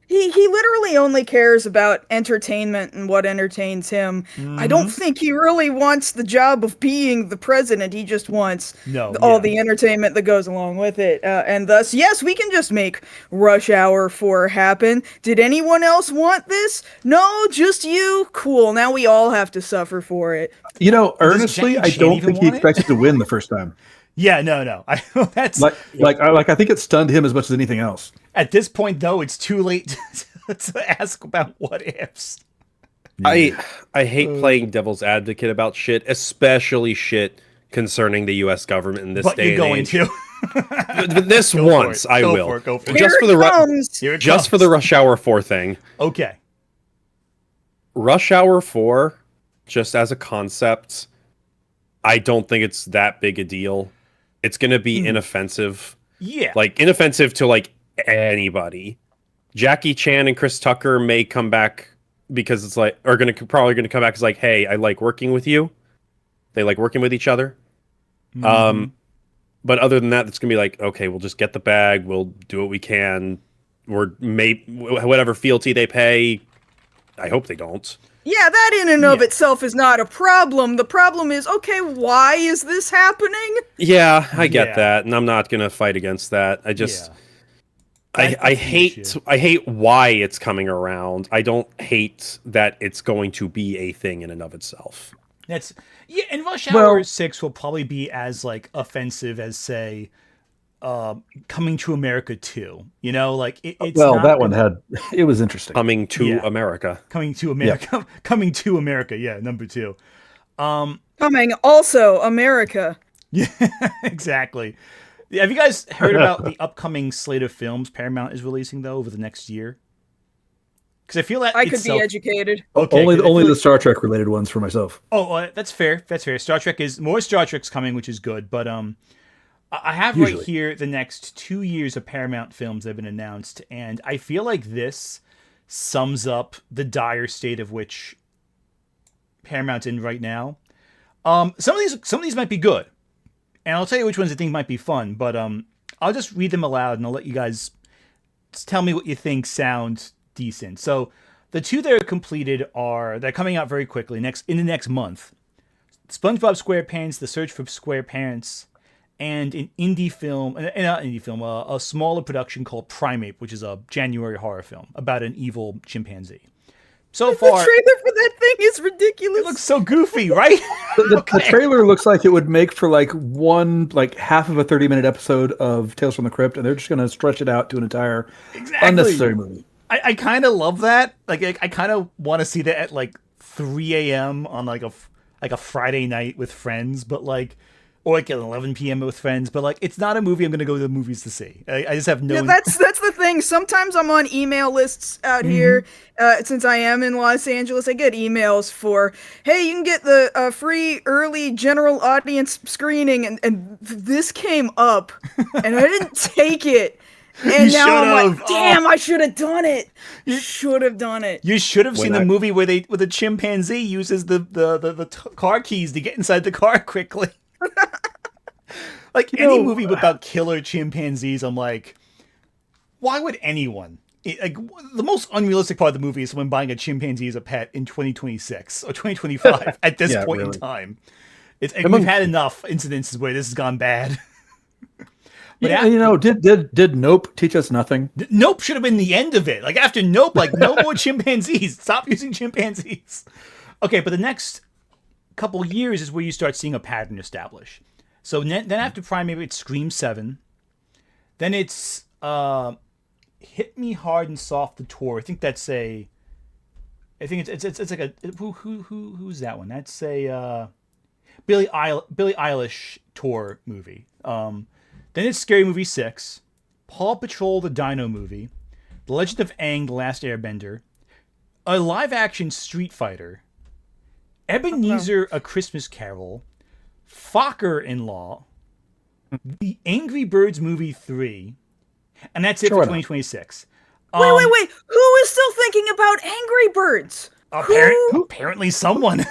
Speaker 4: He literally only cares about entertainment and what entertains him. I don't think he really wants the job of being the president. He just wants all the entertainment that goes along with it. And thus, yes, we can just make Rush Hour 4 happen. Did anyone else want this? No, just you? Cool. Now we all have to suffer for it.
Speaker 5: You know, earnestly, I don't think he expected to win the first time.
Speaker 1: Yeah, no. That's
Speaker 5: I think it stunned him as much as anything else.
Speaker 1: At this point, though, it's too late to ask about what ifs.
Speaker 3: I hate playing devil's advocate about shit, especially shit concerning the U.S. government in this day and age.
Speaker 1: But you're going to.
Speaker 3: This once, I will.
Speaker 1: Go for it.
Speaker 3: Just for the Rush Hour 4 thing.
Speaker 1: Okay.
Speaker 3: Rush Hour 4, just as a concept, I don't think it's that big a deal. It's going to be inoffensive.
Speaker 1: Yeah.
Speaker 3: Like, inoffensive to, like, anybody. Jackie Chan and Chris Tucker may come back because it's like, are probably going to come back as like, hey, I like working with you. They like working with each other. But other than that, it's going to be like, okay, we'll just get the bag. We'll do what we can. Whatever fealty they pay. I hope they don't.
Speaker 4: Yeah, that in and of itself is not a problem. The problem is, okay, why is this happening?
Speaker 3: Yeah, I get that, and I'm not gonna fight against that. I just, I hate why it's coming around. I don't hate that it's going to be a thing in and of itself.
Speaker 1: That's and Rush Hour
Speaker 5: Well-
Speaker 1: 6 will probably be as like offensive as say Coming to America 2. You know, like it's
Speaker 5: Well,
Speaker 1: not
Speaker 5: that one it was interesting.
Speaker 3: Coming to
Speaker 1: Yeah.
Speaker 3: America.
Speaker 1: Coming to America. Coming to America, yeah, number 2.
Speaker 4: Coming also America.
Speaker 1: Yeah, exactly. Have you guys heard about the upcoming slate of films Paramount is releasing though over the next year? Because I feel that
Speaker 4: I could be educated.
Speaker 1: Okay,
Speaker 5: only
Speaker 1: 'cause I
Speaker 5: only
Speaker 1: feel
Speaker 5: the Star Trek related ones for myself.
Speaker 1: that's fair. That's fair. More Star Trek's coming, which is good. But I have
Speaker 5: Usually.
Speaker 1: right here the next 2 years of Paramount films that have been announced, and I feel like this sums up the dire state of which Paramount's in right now. Some of these might be good, and I'll tell you which ones I think might be fun. But I'll just read them aloud, and I'll let you guys tell me what you think sound decent. So the 2 that are completed they're coming out very quickly in the next month. SpongeBob SquarePants: The Search for SquarePants, and an indie film, a smaller production called Primate, which is a January horror film about an evil chimpanzee. So
Speaker 4: The
Speaker 1: far,
Speaker 4: trailer for that thing is ridiculous.
Speaker 1: it looks so goofy, right?
Speaker 5: The trailer looks like it would make for like half of a 30-minute episode of Tales from the Crypt, and they're just going to stretch it out to an entire unnecessary movie.
Speaker 1: I kind of love that. Like, I kind of want to see that at like 3 a.m. on like a Friday night with friends, but like, or like at 11 p.m. with friends. But like, it's not a movie I'm going to go to the movies to see. I just have no.
Speaker 4: Yeah, that's the thing. Sometimes I'm on email lists out here. Since I am in Los Angeles, I get emails for, hey, you can get the free early general audience screening, and this came up, and I didn't take it. And
Speaker 1: You
Speaker 4: now I'm
Speaker 1: should've.
Speaker 4: like, damn, I should have done it. Should have done it.
Speaker 1: You should have seen
Speaker 3: When
Speaker 1: the movie where the chimpanzee uses the car keys to get inside the car quickly. Like any movie about killer chimpanzees, I'm like, why would anyone? Like the most unrealistic part of the movie is someone buying a chimpanzee as a pet in 2026 or 2025 at this
Speaker 5: Yeah,
Speaker 1: point in
Speaker 5: really.
Speaker 1: time. We've had enough incidences where this has gone bad. But
Speaker 5: Yeah, did Nope teach us nothing?
Speaker 1: Nope should have been the end of it. Like after Nope, like no more chimpanzees. Stop using chimpanzees. Okay, but the next couple years is where you start seeing a pattern establish. So then after Primate, it's Scream 7. Then it's Hit Me Hard and Soft the Tour. I think that's a. I think it's like a who's that one? That's a Billie Eilish tour movie. Then it's Scary Movie 6, Paw Patrol the Dino Movie, The Legend of Aang the Last Airbender, a live-action Street Fighter, Ebenezer A Christmas Carol, Focker-in-Law, The Angry Birds Movie 3, and that's it for 2026.
Speaker 4: Wait. Who is still thinking about Angry Birds?
Speaker 1: Apparently someone.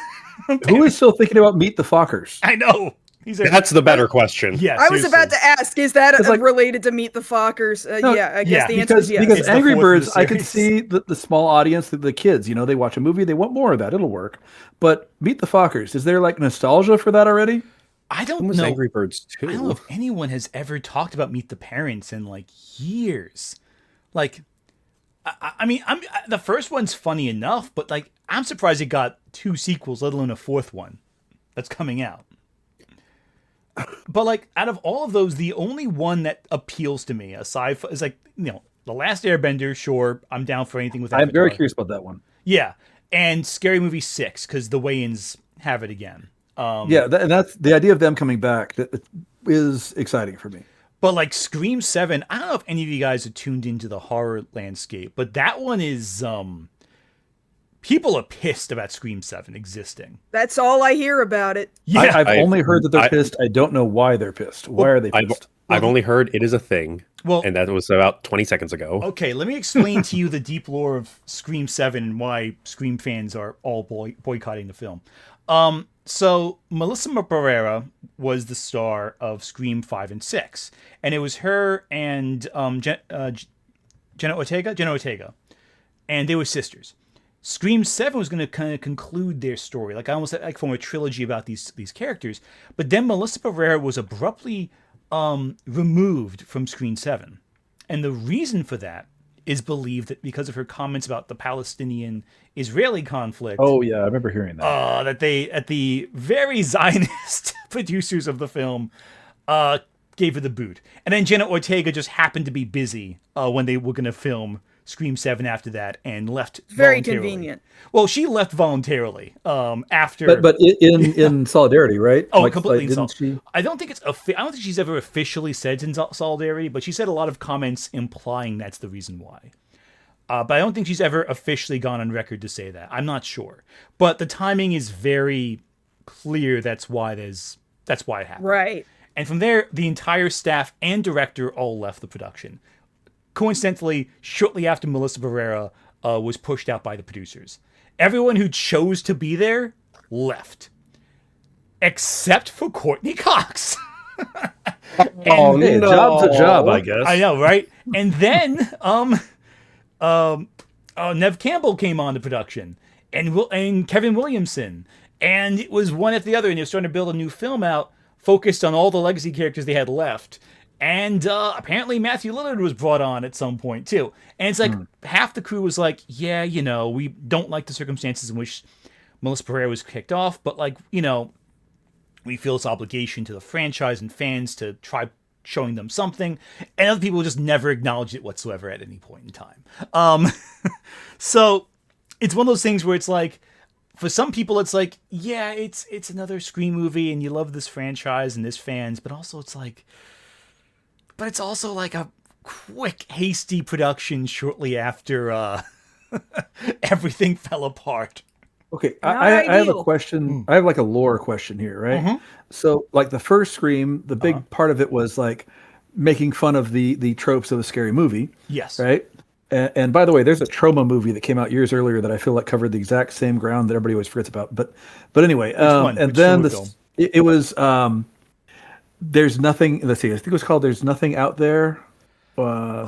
Speaker 5: Who is still thinking about Meet the Fockers?
Speaker 1: I know.
Speaker 3: That's the better question.
Speaker 1: Yeah,
Speaker 4: I was about to ask, is that
Speaker 5: like-
Speaker 4: related to Meet the Fockers?
Speaker 5: No,
Speaker 4: Yeah, I guess
Speaker 1: yeah,
Speaker 4: the answer is yes.
Speaker 5: Because
Speaker 1: It's the
Speaker 5: Angry
Speaker 1: fourth in the
Speaker 5: Birds, I could
Speaker 1: series.
Speaker 5: see the small audience, the kids, they watch a movie, they want more of that, it'll work. But Meet the Fockers, is there like nostalgia for that already?
Speaker 1: I don't
Speaker 3: When was
Speaker 1: know.
Speaker 3: Angry Birds 2?
Speaker 1: I don't know if anyone has ever talked about Meet the Parents in like years. Like, I mean, the first one's funny enough, but like, I'm surprised it got 2 sequels, let alone a 4th one that's coming out. But like, out of all of those, the only one that appeals to me, aside from, is like, The Last Airbender. Sure, I'm down for anything with Avatar.
Speaker 5: I'm very curious about that one.
Speaker 1: Yeah, and Scary Movie 6 because the Wayans have it again.
Speaker 5: Yeah, and that's the idea of them coming back. That is exciting for me.
Speaker 1: But like Scream 7, I don't know if any of you guys are tuned into the horror landscape, but that one is people are pissed about Scream 7 existing.
Speaker 4: That's all I hear about it.
Speaker 1: Yeah.
Speaker 5: I've only heard that they're pissed. I don't know why they're pissed. Why are they pissed?
Speaker 3: I've only heard it is a thing,
Speaker 1: Well,
Speaker 3: and that was about 20 seconds ago.
Speaker 1: okay, let me explain to you the deep lore of Scream 7 and why Scream fans are all boycotting the film. So Melissa Barrera was the star of Scream 5 and 6, and it was her and Jenna Ortega, and they were sisters. Scream 7 was going to kind of conclude their story, like almost like from a trilogy about these characters. But then Melissa Barrera was abruptly removed from Scream 7, and the reason for that is believed that because of her comments about the Palestinian-Israeli conflict,
Speaker 5: Oh yeah, I remember hearing that.
Speaker 1: that they, at the very Zionist producers of the film, gave her the boot. And then Jenna Ortega just happened to be busy when they were going to film Scream 7 after that and left
Speaker 4: Very
Speaker 1: voluntarily.
Speaker 4: convenient.
Speaker 1: Well, she left voluntarily after.
Speaker 5: But in solidarity, right?
Speaker 1: Completely
Speaker 5: didn't she?
Speaker 1: I don't think I don't think she's ever officially said in solidarity, but she said a lot of comments implying that's the reason why. But I don't think she's ever officially gone on record to say that. I'm not sure, but the timing is very clear. That's why it happened.
Speaker 4: Right.
Speaker 1: And from there, the entire staff and director all left the production. Coincidentally, shortly after Melissa Barrera was pushed out by the producers. Everyone who chose to be there left. Except for Courtney Cox.
Speaker 5: Job's a job, I guess.
Speaker 1: I know, right? And then Nev Campbell came on the production. And Kevin Williamson. And it was one after the other. And they're starting to build a new film out focused on all the legacy characters they had left. And apparently Matthew Lillard was brought on at some point, too. And it's like half the crew was like, yeah, we don't like the circumstances in which Melissa Barrera was kicked off, but we feel this obligation to the franchise and fans to try showing them something. And other people just never acknowledged it whatsoever at any point in time. So it's one of those things where it's like, for some people, it's like, yeah, it's another Scream movie and you love this franchise and this fans, but also it's like, but it's also like a quick, hasty production shortly after everything fell apart.
Speaker 5: Okay, I have a question. I have like a lore question here, right?
Speaker 1: Mm-hmm.
Speaker 5: So, like the first Scream, the big part of it was like making fun of the tropes of a scary movie.
Speaker 1: Yes.
Speaker 5: Right? And by the way, there's a Trauma movie that came out years earlier that I feel like covered the exact same ground that everybody always forgets about. But anyway, and then it was There's Nothing. Let's see. I think it was called "There's Nothing Out There." I'll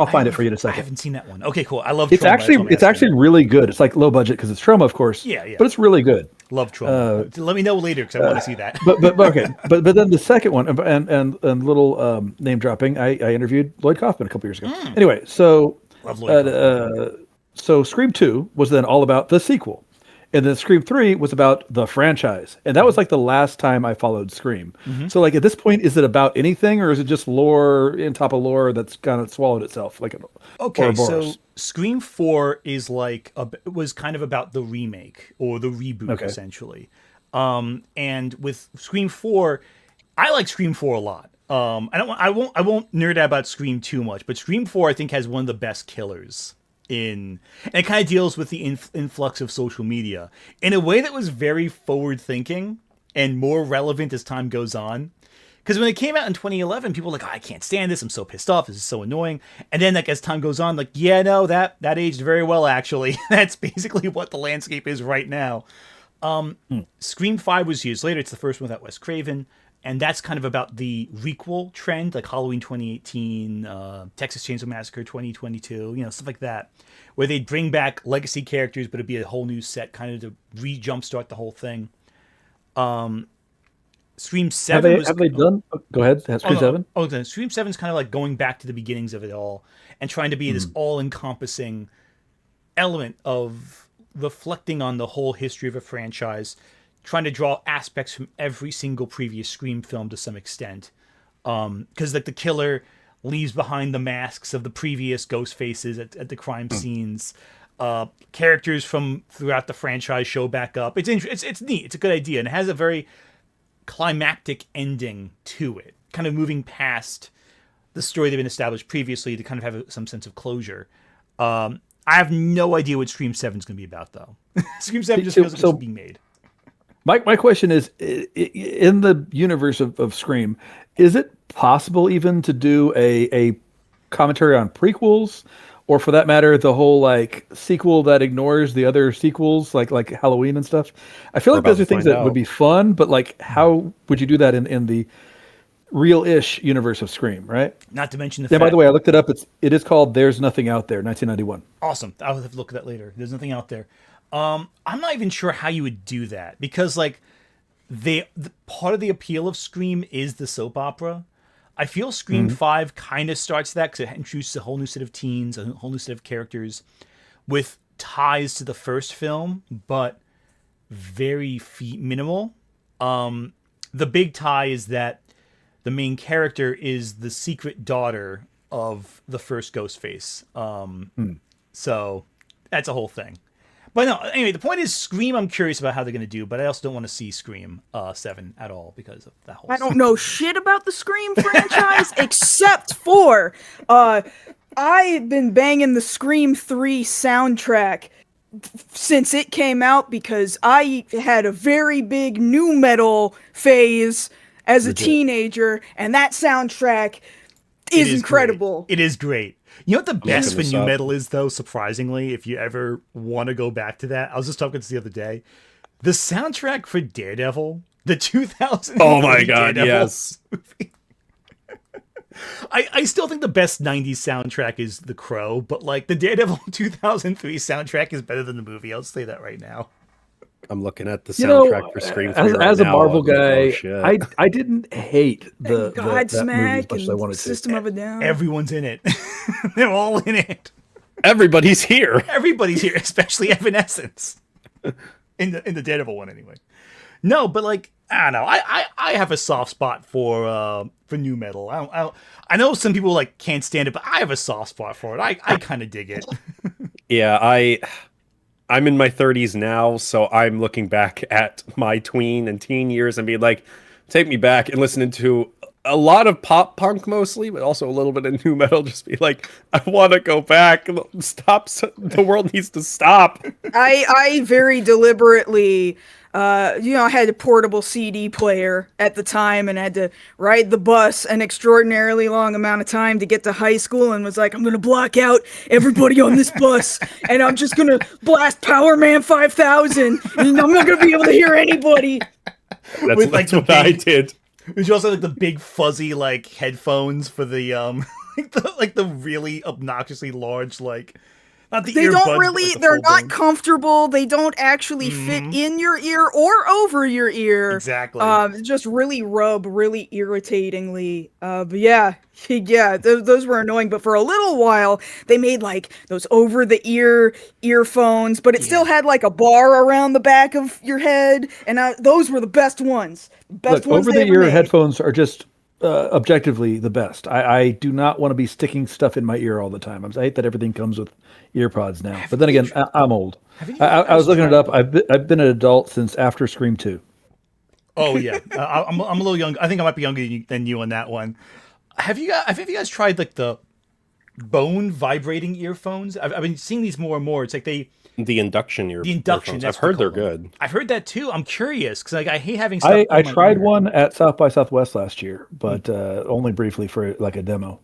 Speaker 5: find it for you in a second.
Speaker 1: I haven't seen that one. Okay, cool. I love.
Speaker 5: It's
Speaker 1: Trauma.
Speaker 5: it's actually really good. It's like low budget because it's Trauma, of course.
Speaker 1: Yeah.
Speaker 5: But it's really good.
Speaker 1: Love Trauma. Let me know later because I want to see that.
Speaker 5: But okay. But then the second one and little name dropping. I interviewed Lloyd Kaufman a couple years ago. Anyway, so
Speaker 1: Love Lloyd Kaufman.
Speaker 5: So Scream 2 was then all about the sequel. And then Scream 3 was about the franchise. And that was like the last time I followed Scream. Mm-hmm. So like at this point, is it about anything or is it just lore in top of lore that's kind of swallowed itself?
Speaker 1: So Scream 4 is was kind of about the remake or the reboot, essentially. And with Scream 4, I like Scream 4 a lot. I won't nerd out about Scream too much, but Scream 4 I think has one of the best killers and it kind of deals with the influx of social media in a way that was very forward thinking and more relevant as time goes on. Because when it came out in 2011, people were like, I can't stand this. I'm so pissed off. This is so annoying. And then as time goes on, that aged very well, actually. That's basically what the landscape is right now. Scream 5 was years later. It's the first one without Wes Craven. And that's kind of about the requel trend, like Halloween 2018, Texas Chainsaw Massacre 2022, stuff like that, where they'd bring back legacy characters, but it'd be a whole new set, kind of to re-jumpstart the whole thing. Scream 7
Speaker 5: have they done? Go ahead. Scream 7?
Speaker 1: Scream 7 is kind of like going back to the beginnings of it all and trying to be this all-encompassing element of reflecting on the whole history of a franchise, trying to draw aspects from every single previous Scream film to some extent. Because the killer leaves behind the masks of the previous ghost faces at the crime scenes. Characters from throughout the franchise show back up. It's neat. It's a good idea. And it has a very climactic ending to it. Kind of moving past the story that had been established previously to kind of have some sense of closure. I have no idea what Scream 7 is going to be about, though. Scream 7 just feels like it's being made.
Speaker 5: My question is, in the universe of Scream, is it possible even to do a commentary on prequels, or for that matter, the whole sequel that ignores the other sequels, like Halloween and stuff? I feel like those are things that would be fun, but how would you do that in the real-ish universe of Scream, right?
Speaker 1: Not to mention
Speaker 5: by the way, I looked it up. It is called "There's Nothing Out There," 1991.
Speaker 1: Awesome. I'll have to look at that later. There's Nothing Out There. I'm not even sure how you would do that because the part of the appeal of Scream is the soap opera. I feel Scream 5 kind of starts that because it introduces a whole new set of teens, a whole new set of characters with ties to the first film, but very minimal. The big tie is that the main character is the secret daughter of the first Ghostface. So that's a whole thing. But no, anyway, the point is Scream I'm curious about how they're going to do, but I also don't want to see Scream 7 at all because of that whole
Speaker 4: I don't know shit about the Scream franchise except for I've been banging the Scream 3 soundtrack since it came out because I had a very big nu metal phase as a teenager, and that soundtrack is incredible.
Speaker 1: Great. It is great. You know what the best for
Speaker 3: this
Speaker 1: nu
Speaker 3: up.
Speaker 1: metal is, though, surprisingly, if you ever want to go back to that? I was just talking to this the other day. The soundtrack for Daredevil, the 2000
Speaker 3: Oh my God,
Speaker 1: Daredevil
Speaker 3: yes.
Speaker 1: movie. I still think the best 90s soundtrack is The Crow, but like the Daredevil 2003 soundtrack is better than the movie. I'll say that right now.
Speaker 3: I'm looking at the soundtrack for Scream 3 right
Speaker 5: as a
Speaker 3: now.
Speaker 5: Marvel
Speaker 3: I'm like,
Speaker 5: guy,
Speaker 3: oh, shit.
Speaker 5: I didn't hate that movie as
Speaker 4: Godsmack
Speaker 5: much as I wanted
Speaker 4: and
Speaker 5: to.
Speaker 4: System of a Down.
Speaker 1: Everyone's in it. They're all in it.
Speaker 3: Everybody's here.
Speaker 1: Everybody's here, especially Evanescence. In the Daredevil one, anyway. No, but like I don't know. I have a soft spot for nu metal. I know some people like can't stand it, but I have a soft spot for it. I kind of dig it.
Speaker 3: Yeah, I'm in my 30s now, so I'm looking back at my tween and teen years and being like, take me back and listening to a lot of pop punk mostly, but also a little bit of nu metal. Just be like, I want to go back. Stop. The world needs to stop.
Speaker 4: I very deliberately, I had a portable CD player at the time and had to ride the bus an extraordinarily long amount of time to get to high school and was like, I'm going to block out everybody on this bus and I'm just going to blast Power Man 5000 and I'm not going to be able to hear anybody.
Speaker 3: That's what I did.
Speaker 1: Did you also have, like the big fuzzy like headphones for the like the really obnoxiously large like not the
Speaker 4: They
Speaker 1: earbuds,
Speaker 4: don't
Speaker 1: but,
Speaker 4: really,
Speaker 1: like, the
Speaker 4: they're not
Speaker 1: full-blown-
Speaker 4: comfortable. They don't actually fit in your ear or over your ear.
Speaker 1: Exactly.
Speaker 4: Just really rub really irritatingly. But yeah, those were annoying. But for a little while, they made like those over the ear earphones, but it still had like a bar around the back of your head. And those were the best ones. Best
Speaker 5: Look,
Speaker 4: ones
Speaker 5: over
Speaker 4: they
Speaker 5: the
Speaker 4: ever
Speaker 5: ear
Speaker 4: made.
Speaker 5: headphones are just objectively the best. I do not want to be sticking stuff in my ear all the time. I hate that everything comes with ear pods now. But then again, I'm old. I was looking it up. I've been an adult since after Scream 2.
Speaker 1: Oh yeah, I'm a little young. I think I might be younger than you on that one. Have you guys tried like the bone vibrating earphones? I've been seeing these more and more. It's like the induction.
Speaker 3: Earphones.
Speaker 1: That's
Speaker 3: I've heard
Speaker 1: what
Speaker 3: they're
Speaker 1: they call them.
Speaker 3: good.
Speaker 1: I've heard that too. I'm curious because like I hate having stuff.
Speaker 5: I
Speaker 1: in my
Speaker 5: tried
Speaker 1: ear.
Speaker 5: one at South by Southwest last year, but only briefly for like a demo.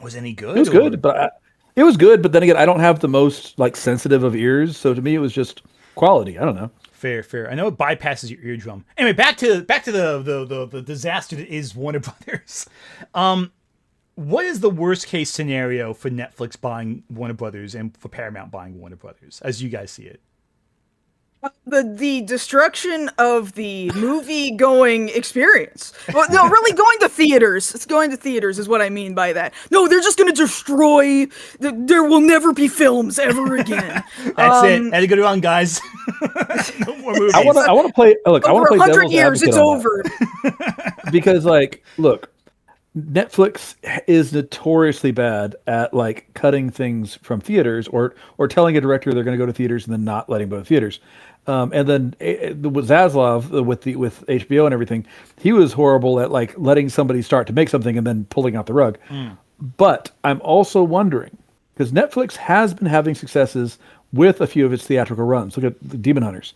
Speaker 1: Was any good?
Speaker 5: It was good, but it was good. But then again, I don't have the most like sensitive of ears, so to me, it was just quality. I don't know.
Speaker 1: Fair. I know it bypasses your eardrum. Anyway, back to the disaster that is Warner Brothers. What is the worst case scenario for Netflix buying Warner Brothers and for Paramount buying Warner Brothers, as you guys see it?
Speaker 4: The destruction of the movie-going experience. Well, no, really going to theaters. It's going to theaters is what I mean by that. No, they're just going to destroy. There will never be films ever again.
Speaker 1: That's it. Had to go on, guys. No more movies.
Speaker 5: I want to play. Look, I want to play
Speaker 4: 100
Speaker 5: devil's
Speaker 4: years,
Speaker 5: advocate
Speaker 4: it's
Speaker 5: on
Speaker 4: over.
Speaker 5: that. Because, like, look, Netflix is notoriously bad at like cutting things from theaters or telling a director they're going to go to theaters and then not letting them go to theaters. And then with Zaslav with HBO and everything, he was horrible at like letting somebody start to make something and then pulling out the rug. But I'm also wondering because Netflix has been having successes with a few of its theatrical runs. Look at the Demon Hunters.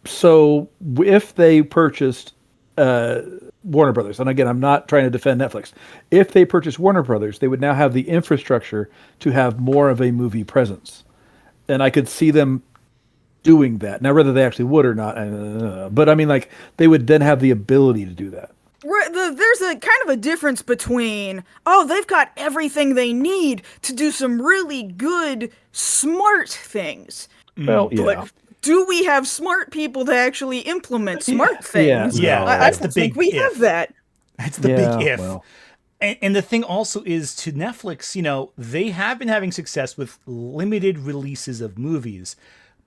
Speaker 5: So if they purchased Warner Brothers, and again, I'm not trying to defend Netflix. If they purchased Warner Brothers, they would now have the infrastructure to have more of a movie presence. And I could see them doing that. Now, whether they actually would or not, but I mean, like, they would then have the ability to do that.
Speaker 4: There's a kind of a difference between, they've got everything they need to do some really good, smart things.
Speaker 5: Well, yeah.
Speaker 4: But do we have smart people to actually implement smart things?
Speaker 1: Yeah,
Speaker 4: I
Speaker 1: that's
Speaker 4: don't
Speaker 1: the big
Speaker 4: think we
Speaker 1: if.
Speaker 4: have that.
Speaker 1: That's the
Speaker 5: Yeah,
Speaker 1: big if.
Speaker 5: well.
Speaker 1: And the thing also is to Netflix, they have been having success with limited releases of movies,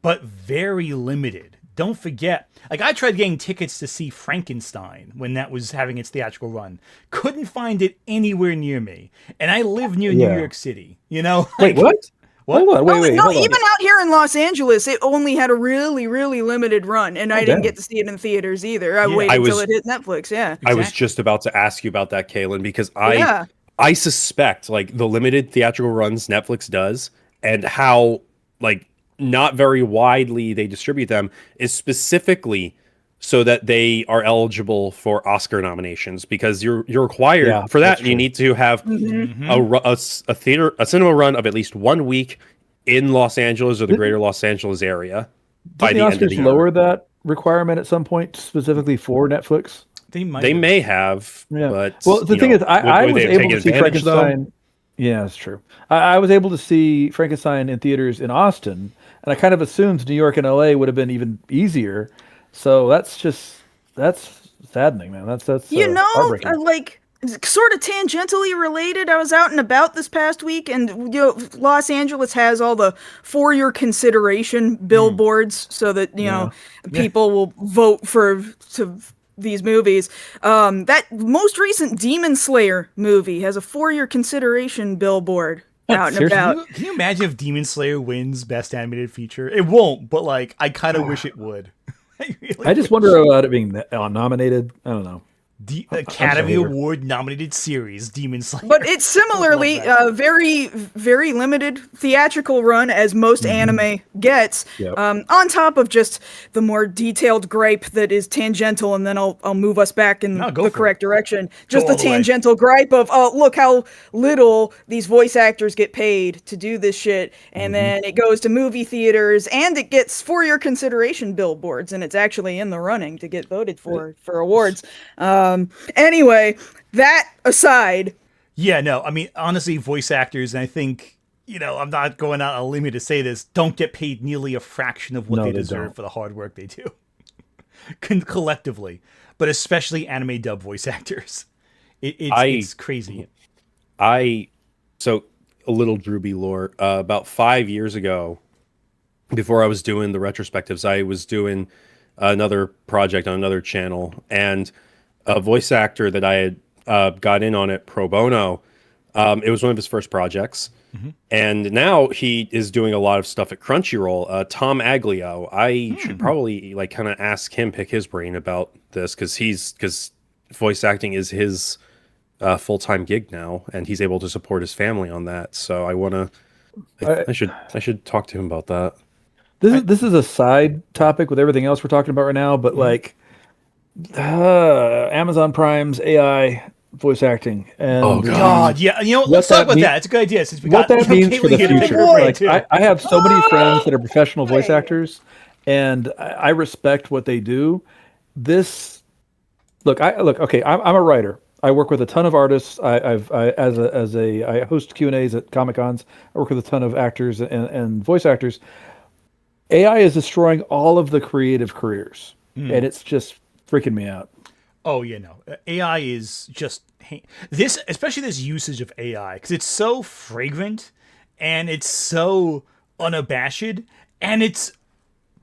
Speaker 1: but very limited. Don't forget, like I tried getting tickets to see Frankenstein when that was having its theatrical run. Couldn't find it anywhere near me. And I live near New
Speaker 5: Yeah.
Speaker 1: York City, Like,
Speaker 5: Wait, what?
Speaker 1: What?
Speaker 5: Hold on, wait,
Speaker 4: No,
Speaker 5: hold on.
Speaker 4: even out here in Los Angeles, it only had a really, really limited run, and I didn't
Speaker 5: damn.
Speaker 4: get to see it in theaters either. I
Speaker 1: Yeah.
Speaker 4: waited
Speaker 3: I
Speaker 4: until
Speaker 3: was-
Speaker 4: it hit Netflix. Yeah.
Speaker 3: I was
Speaker 1: Exactly.
Speaker 3: just about to ask you about that, Kaylin, because
Speaker 4: Yeah.
Speaker 3: I suspect like the limited theatrical runs Netflix does and how like not very widely they distribute them is specifically so that they are eligible for Oscar nominations, because you're required
Speaker 5: Yeah,
Speaker 3: for that.
Speaker 5: that's
Speaker 3: You
Speaker 5: true.
Speaker 3: need to have a cinema run of at least 1 week in Los Angeles or the greater Los Angeles area by
Speaker 5: Did
Speaker 3: the
Speaker 5: the
Speaker 3: end of the
Speaker 5: Oscars
Speaker 3: year.
Speaker 5: lower that requirement at some point specifically for Netflix?
Speaker 1: They might.
Speaker 3: They
Speaker 1: have.
Speaker 3: may have,
Speaker 5: Yeah.
Speaker 3: but
Speaker 5: Well, the
Speaker 3: you
Speaker 5: thing
Speaker 3: know,
Speaker 5: is, I
Speaker 3: would
Speaker 5: was
Speaker 3: they have
Speaker 5: able to
Speaker 3: taken
Speaker 5: see
Speaker 3: advantage, though?
Speaker 5: Frankenstein. Yeah, that's true. I was able to see Frankenstein in theaters in Austin, and I kind of assumed New York and LA would have been even easier. So that's saddening, man. That's heartbreaking.
Speaker 4: Like sort of tangentially related. I was out and about this past week, and Los Angeles has all the for your consideration billboards, so that people will vote for these movies. That most recent Demon Slayer movie has a for your consideration billboard out and
Speaker 5: Seriously?
Speaker 4: about.
Speaker 1: Can you imagine if Demon Slayer wins Best Animated Feature? It won't, but like I kind of wish it would.
Speaker 5: I just wonder about it being nominated. I don't know.
Speaker 1: Academy
Speaker 5: hater.
Speaker 1: Award nominated series, Demon Slayer.
Speaker 4: But it's similarly very, very limited theatrical run as most anime gets.
Speaker 5: Yep.
Speaker 4: On top of just the more detailed gripe that is tangential, and then I'll move us back in
Speaker 1: No, go
Speaker 4: the
Speaker 1: for
Speaker 4: correct direction. Just
Speaker 1: all
Speaker 4: the
Speaker 1: the way.
Speaker 4: tangential gripe of, oh, look how little these voice actors get paid to do this shit, and then it goes to movie theaters, and it gets for your consideration billboards, and it's actually in the running to get voted for awards. Anyway, that aside,
Speaker 1: Yeah, no, I mean, honestly, voice actors, and I think, I'm not going out on a limb to say this, don't get paid nearly a fraction of what
Speaker 5: No,
Speaker 1: they
Speaker 5: they
Speaker 1: deserve
Speaker 5: don't.
Speaker 1: for the hard work they do. Collectively. But especially anime dub voice actors. It's crazy.
Speaker 3: So a little Drewby lore. About 5 years ago, before I was doing the retrospectives, I was doing another project on another channel, and a voice actor that I had got in on it pro bono. It was one of his first projects, and now he is doing a lot of stuff at Crunchyroll. Tom Aglio. I should probably kind of ask him, pick his brain about this, because voice acting is his full-time gig now, and he's able to support his family on that. So I want to. I should talk to him about that.
Speaker 5: This is a side topic with everything else we're talking about right now, but Amazon Prime's AI voice acting and
Speaker 3: Oh, God.
Speaker 1: God, yeah, let's talk about that. It's a good idea since we got
Speaker 5: what that means for
Speaker 1: Caitlin
Speaker 5: the
Speaker 1: here to pick
Speaker 5: future.
Speaker 1: her brain,
Speaker 5: Like,
Speaker 1: too.
Speaker 5: I have so many friends that are professional voice actors, and I respect what they do. Okay, I'm a writer. I work with a ton of artists. I host Q&As at Comic Cons. I work with a ton of actors and voice actors. AI is destroying all of the creative careers, and it's just freaking me out.
Speaker 1: Oh yeah, no. AI is just this, especially this usage of AI, because it's so fragrant and it's so unabashed, and it's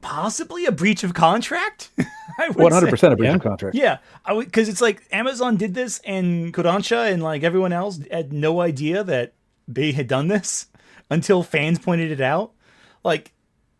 Speaker 1: possibly a breach of contract. I would
Speaker 5: 100%
Speaker 1: say.
Speaker 5: a breach of contract.
Speaker 1: Yeah, because it's like Amazon did this, and Kodansha and like everyone else had no idea that they had done this until fans pointed it out. Like.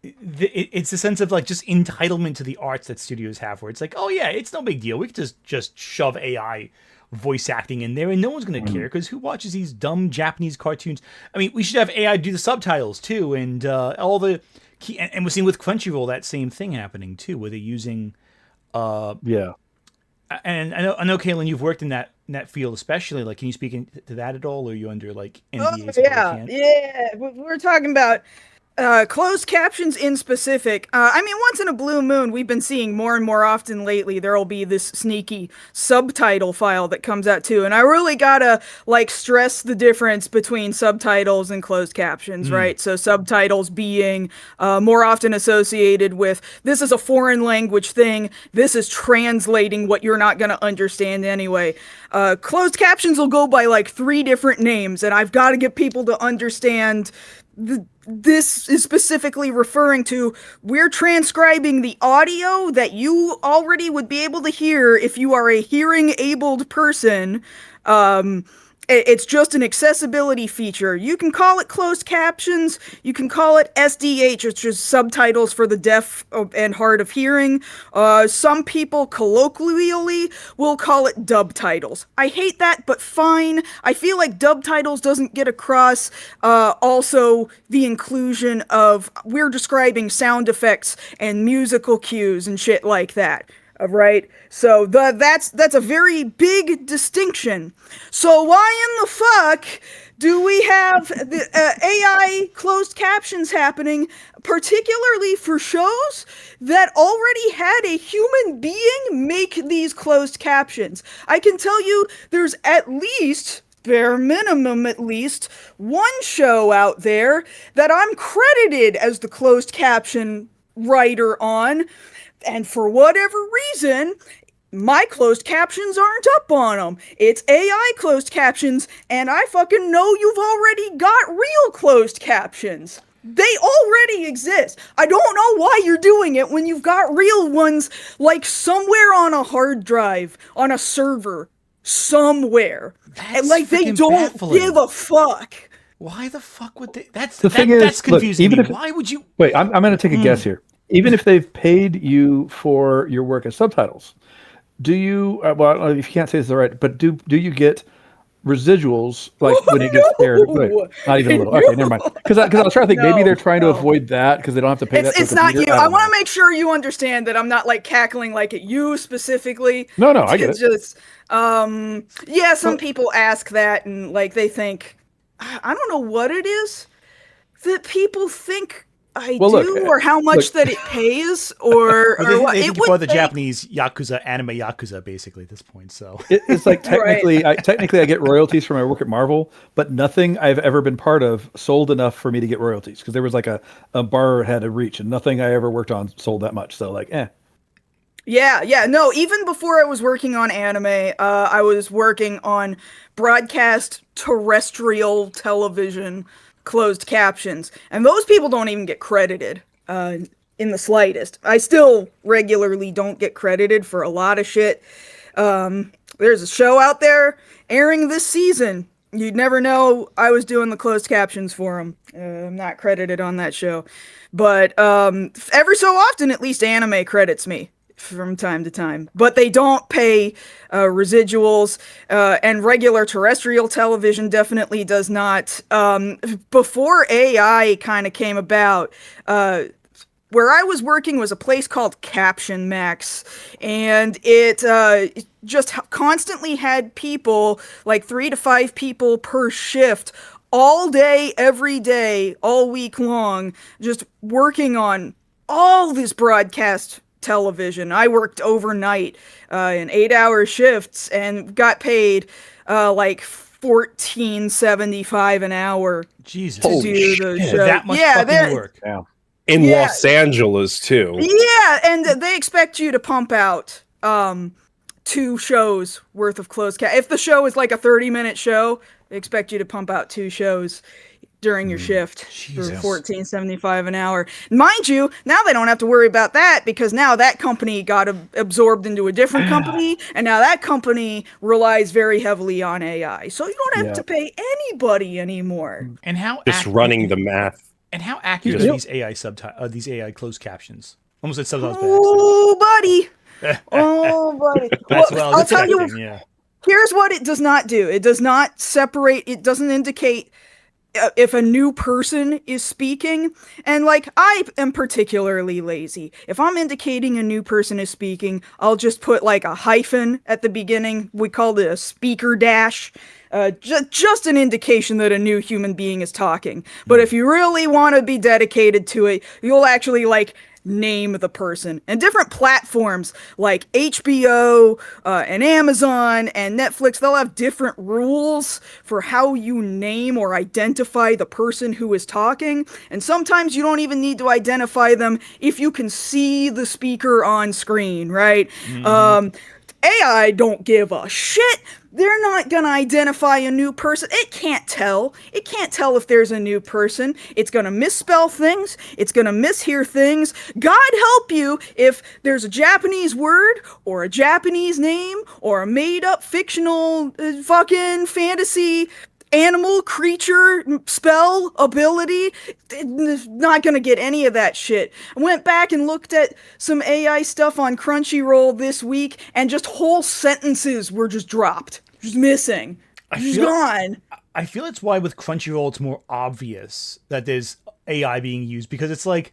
Speaker 1: It's a sense of like just entitlement to the arts that studios have, where it's like, oh yeah, it's no big deal. We could just shove AI voice acting in there, and no one's going to care, because who watches these dumb Japanese cartoons? I mean, we should have AI do the subtitles too, and all the key. And we're seeing with Crunchyroll that same thing happening too, where they're using.
Speaker 5: Yeah.
Speaker 1: And I know, Kaylin, you've worked in that field, especially. Like, can you speak to that at all, or are you under like NDA?
Speaker 4: yeah. We're talking about Closed captions in specific. I mean, once in a blue moon, we've been seeing more and more often lately, there'll be this sneaky subtitle file that comes out too. And I really gotta, like, stress the difference between subtitles and closed captions, right? So subtitles being more often associated with, this is a foreign language thing, this is translating what you're not gonna understand anyway. Closed captions will go by, like, 3 different names, and I've gotta get people to understand this is specifically referring to, we're transcribing the audio that you already would be able to hear if you are a hearing-abled person. It's just an accessibility feature. You can call it closed captions. You can call it SDH, which is subtitles for the deaf and hard of hearing. Some people colloquially will call it dub titles. I hate that, but fine. I feel like dub titles doesn't get across also the inclusion of, we're describing sound effects and musical cues and shit like that. Right? So that's a very big distinction. So why in the fuck do we have the AI closed captions happening, particularly for shows that already had a human being make these closed captions? I can tell you there's at least, bare minimum at least, one show out there that I'm credited as the closed caption writer on. And for whatever reason, my closed captions aren't up on them. It's AI closed captions, and I fucking know you've already got real closed captions. They already exist. I don't know why you're doing it when you've got real ones, like, somewhere on a hard drive, on a server, somewhere. And, like, they don't give a fuck.
Speaker 1: Why the fuck would they?
Speaker 5: The thing is,
Speaker 1: that's confusing.
Speaker 5: look,
Speaker 1: me. Why would you?
Speaker 5: Wait, I'm going to take a guess here. Even if they've paid you for your work as subtitles, do you? Well, if you can't say this right, but do you get residuals, like, when it gets aired? Wait, not even a little. Okay, never mind. Because I was trying to think, maybe they're trying to avoid that because they don't have to pay that.
Speaker 4: It's not you. I want to make sure you understand that I'm not, like, cackling like at you specifically.
Speaker 5: No, I get it.
Speaker 4: Just yeah, some people ask that, and, like, they think, I don't know what it is that people think or how much that it pays, or
Speaker 1: what. They think you are the
Speaker 4: take...
Speaker 1: Japanese Yakuza, anime Yakuza, basically, at this point. So
Speaker 5: it's like, technically, I get royalties for my work at Marvel, but nothing I've ever been part of sold enough for me to get royalties, because there was, like, a bar had to reach, and nothing I ever worked on sold that much. So, like,
Speaker 4: Yeah, no, even before I was working on anime, I was working on broadcast terrestrial television closed captions, and those people don't even get credited in the slightest. I still regularly don't get credited for a lot of shit. There's a show out there airing this season. You'd never know I was doing the closed captions for them. I'm not credited on that show. But every so often, at least anime credits me from time to time, but they don't pay residuals, and regular terrestrial television definitely does not. Before AI kind of came about, where I was working was a place called Caption Max, and it just constantly had people, like 3 to 5 people per shift, all day, every day, all week long, just working on all this broadcast television. I worked overnight in 8-hour shifts and got paid like $14.75 an hour.
Speaker 1: Jesus,
Speaker 4: to do the show.
Speaker 1: That much fucking work.
Speaker 3: Yeah. In Los Angeles too.
Speaker 4: Yeah, and they expect you to pump out 2 shows worth of closed cap. If the show is like a 30-minute show, they expect you to pump out 2 shows during your shift for $14.75 an hour. Mind you, now they don't have to worry about that, because now that company got absorbed into a different company, and now that company relies very heavily on AI. So you don't have to pay anybody anymore.
Speaker 1: And how
Speaker 3: just running the math.
Speaker 1: And how accurate are these AI these AI closed captions? Almost said subtitles.
Speaker 4: Oh, buddy. Oh, buddy.
Speaker 1: Well,
Speaker 4: I'll tell you. Here's what it does not do. It does not separate. It doesn't indicate if a new person is speaking, and like I am particularly lazy. If I'm indicating a new person is speaking, I'll just put like a hyphen at the beginning. We call it a speaker dash. Just an indication that a new human being is talking. But if you really want to be dedicated to it, you'll actually like name the person. And different platforms like HBO and Amazon and Netflix, they'll have different rules for how you name or identify the person who is talking. And sometimes you don't even need to identify them if you can see the speaker on screen, right? AI don't give a shit. They're not gonna identify a new person. It can't tell. It can't tell if there's a new person. It's gonna misspell things. It's gonna mishear things. God help you if there's a Japanese word or a Japanese name or a made-up fictional fucking fantasy animal, creature, spell, ability. Not gonna get any of that shit. I went back and looked at some AI stuff on Crunchyroll this week, and just whole sentences were just dropped. Just missing. Just gone.
Speaker 1: I feel it's why with Crunchyroll it's more obvious that there's AI being used, because it's like,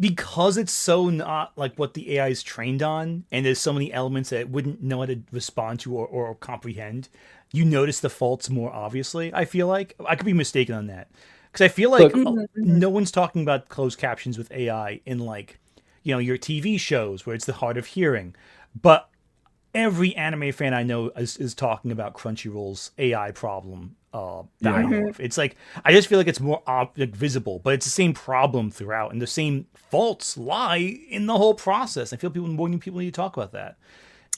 Speaker 1: because it's so not like what the AI is trained on, and there's so many elements that it wouldn't know how to respond to or comprehend, you notice the faults more obviously. I feel like I could be mistaken on that, because I feel like no one's talking about closed captions with AI in like, you know, your TV shows where it's the hard of hearing, but every anime fan I know is talking about Crunchyroll's AI problem. That I know of. It's like, I just feel like it's more visible, but it's the same problem throughout, and the same faults lie in the whole process. I feel more people need to talk about that.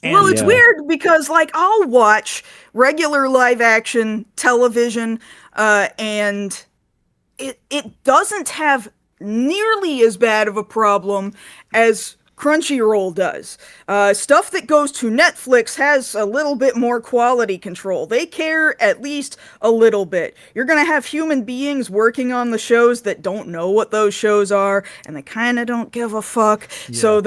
Speaker 1: And,
Speaker 4: well, it's weird because like I'll watch regular live action television, and it doesn't have nearly as bad of a problem as Crunchyroll does. Stuff that goes to Netflix has a little bit more quality control. They care at least a little bit. You're gonna have human beings working on the shows that don't know what those shows are, and they kind of don't give a fuck. Yeah. So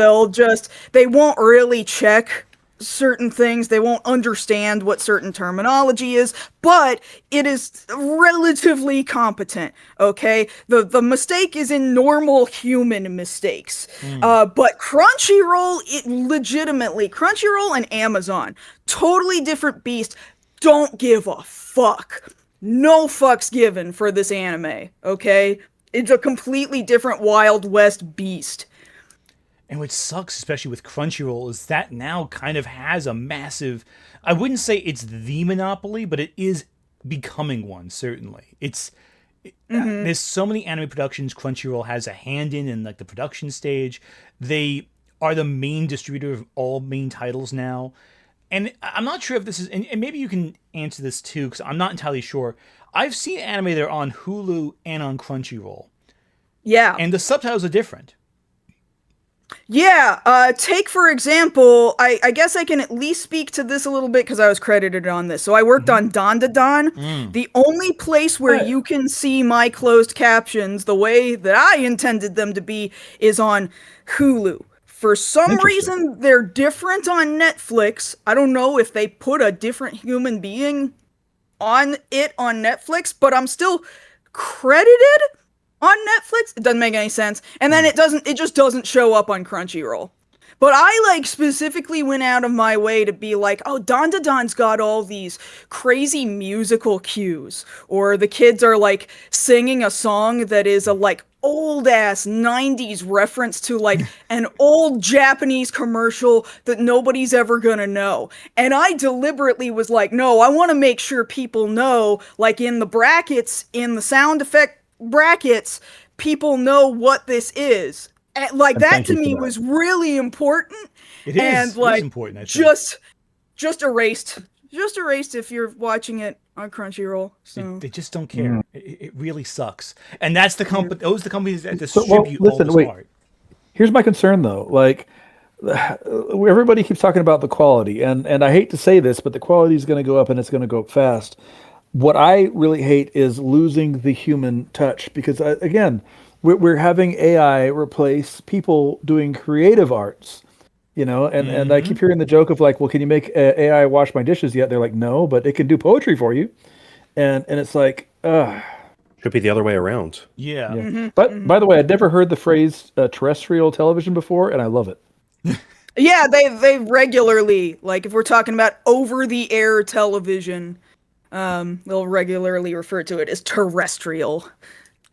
Speaker 4: they won't really check certain things. They won't understand what certain terminology is, but it is relatively competent, okay? The mistake is in normal human mistakes. But Crunchyroll, Crunchyroll and Amazon, totally different beast, don't give a fuck. No fucks given for this anime, okay? It's a completely different Wild West beast.
Speaker 1: And what sucks, especially with Crunchyroll, is that now kind of has a massive, I wouldn't say it's the monopoly, but it is becoming one, certainly. There's so many anime productions Crunchyroll has a hand in like the production stage. They are the main distributor of all main titles now. And I'm not sure if this is, and maybe you can answer this too, because I'm not entirely sure. I've seen anime that are on Hulu and on Crunchyroll.
Speaker 4: Yeah.
Speaker 1: And the subtitles are different.
Speaker 4: Yeah, take for example, I guess I can at least speak to this a little bit because I was credited on this. So I worked on Dandadan. The only place where you can see my closed captions the way that I intended them to be is on Hulu. For some reason, they're different on Netflix. I don't know if they put a different human being on Netflix, but I'm still credited on Netflix. It doesn't make any sense. And then it just doesn't show up on Crunchyroll. But I like specifically went out of my way to be like, oh, Dandadan's got all these crazy musical cues, or the kids are like singing a song that is a like old ass 90s reference to like an old Japanese commercial that nobody's ever gonna know. And I deliberately was like, no, I want to make sure people know, like in the brackets, in the sound effect brackets, people know what this is. And like that to me was really important.
Speaker 1: It is.
Speaker 4: And like,
Speaker 1: it is important, I think.
Speaker 4: just erased if you're watching it on Crunchyroll. So
Speaker 1: they just don't care. It really sucks. And that's the those are the companies that distribute all this art.
Speaker 5: Here's my concern though. Like everybody keeps talking about the quality, and I hate to say this, but the quality is going to go up, and it's going to go up fast. What I really hate is losing the human touch, because again, we're having AI replace people doing creative arts, you know, and I keep hearing the joke of like, well, can you make AI wash my dishes yet? They're like, no, but it can do poetry for you. And it's like,
Speaker 3: Should be the other way around.
Speaker 1: Yeah.
Speaker 5: Yeah. But by the way, I'd never heard the phrase terrestrial television before, and I love it.
Speaker 4: Yeah, they regularly, like if we're talking about over-the-air television, they'll regularly refer to it as terrestrial.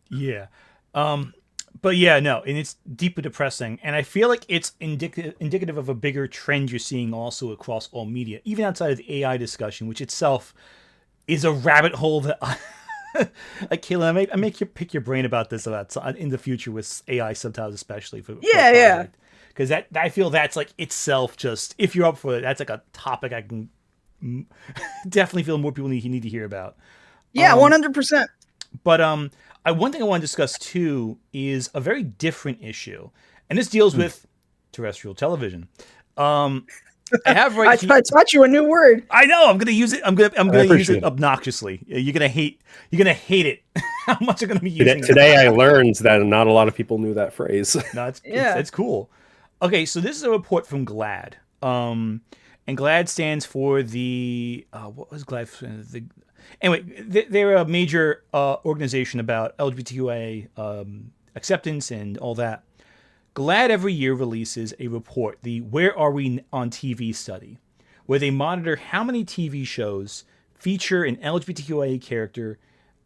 Speaker 1: Yeah. But yeah, no, and it's deeply depressing. And I feel like it's indicative of a bigger trend you're seeing also across all media, even outside of the AI discussion, which itself is a rabbit hole that like Kayla, I make you pick your brain about this in the future with AI subtitles, especially for
Speaker 4: Yeah.
Speaker 1: Because that I feel that's like itself just, if you're up for it, that's like a topic I can definitely feel more people need to hear about.
Speaker 4: Yeah, 100%.
Speaker 1: But one thing I want to discuss too is a very different issue, and this deals with terrestrial television. I have
Speaker 4: I taught you a new word.
Speaker 1: I know. I'm gonna use it. I'm gonna use it obnoxiously. You're gonna hate it. How much I'm gonna be using
Speaker 3: Today I learned that not a lot of people knew that phrase.
Speaker 1: No, it's cool. Okay, so this is a report from GLAAD. And GLAAD stands for the what was GLAAD? Anyway, they're a major organization about LGBTQIA acceptance and all that. GLAAD every year releases a report, the Where Are We on TV study, where they monitor how many TV shows feature an LGBTQIA character,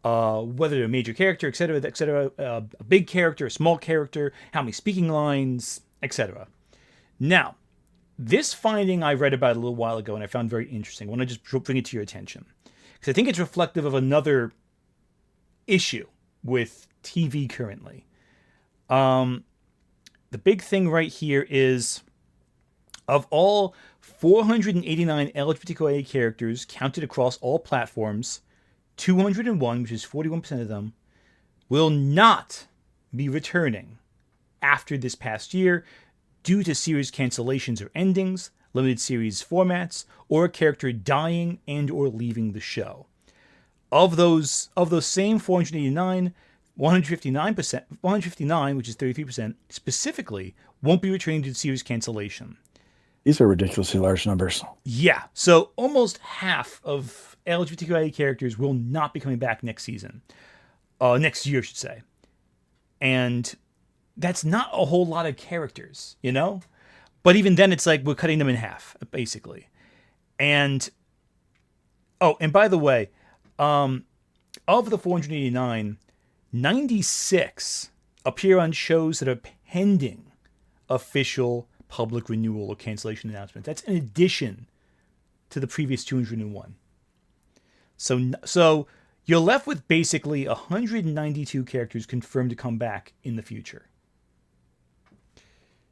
Speaker 1: whether they're a major character, etc., a big character, a small character, how many speaking lines, etc. Now, this finding I read about a little while ago and I found very interesting. I want to just bring it to your attention, because I think it's reflective of another issue with TV currently. The big thing right here is, of all 489 LGBTQIA characters counted across all platforms, 201, which is 41% of them, will not be returning after this past year due to series cancellations or endings, limited series formats, or a character dying and or leaving the show. Of those same 489, 159, which is 33%, specifically won't be returning to series cancellation.
Speaker 5: These are ridiculously large numbers.
Speaker 1: Yeah, so almost half of LGBTQIA characters will not be coming back next season. Next year, I should say. And that's not a whole lot of characters, you know? But even then, it's like we're cutting them in half, basically. And, and by the way, of the 489, 96 appear on shows that are pending official public renewal or cancellation announcements. That's in addition to the previous 201. So you're left with basically 192 characters confirmed to come back in the future.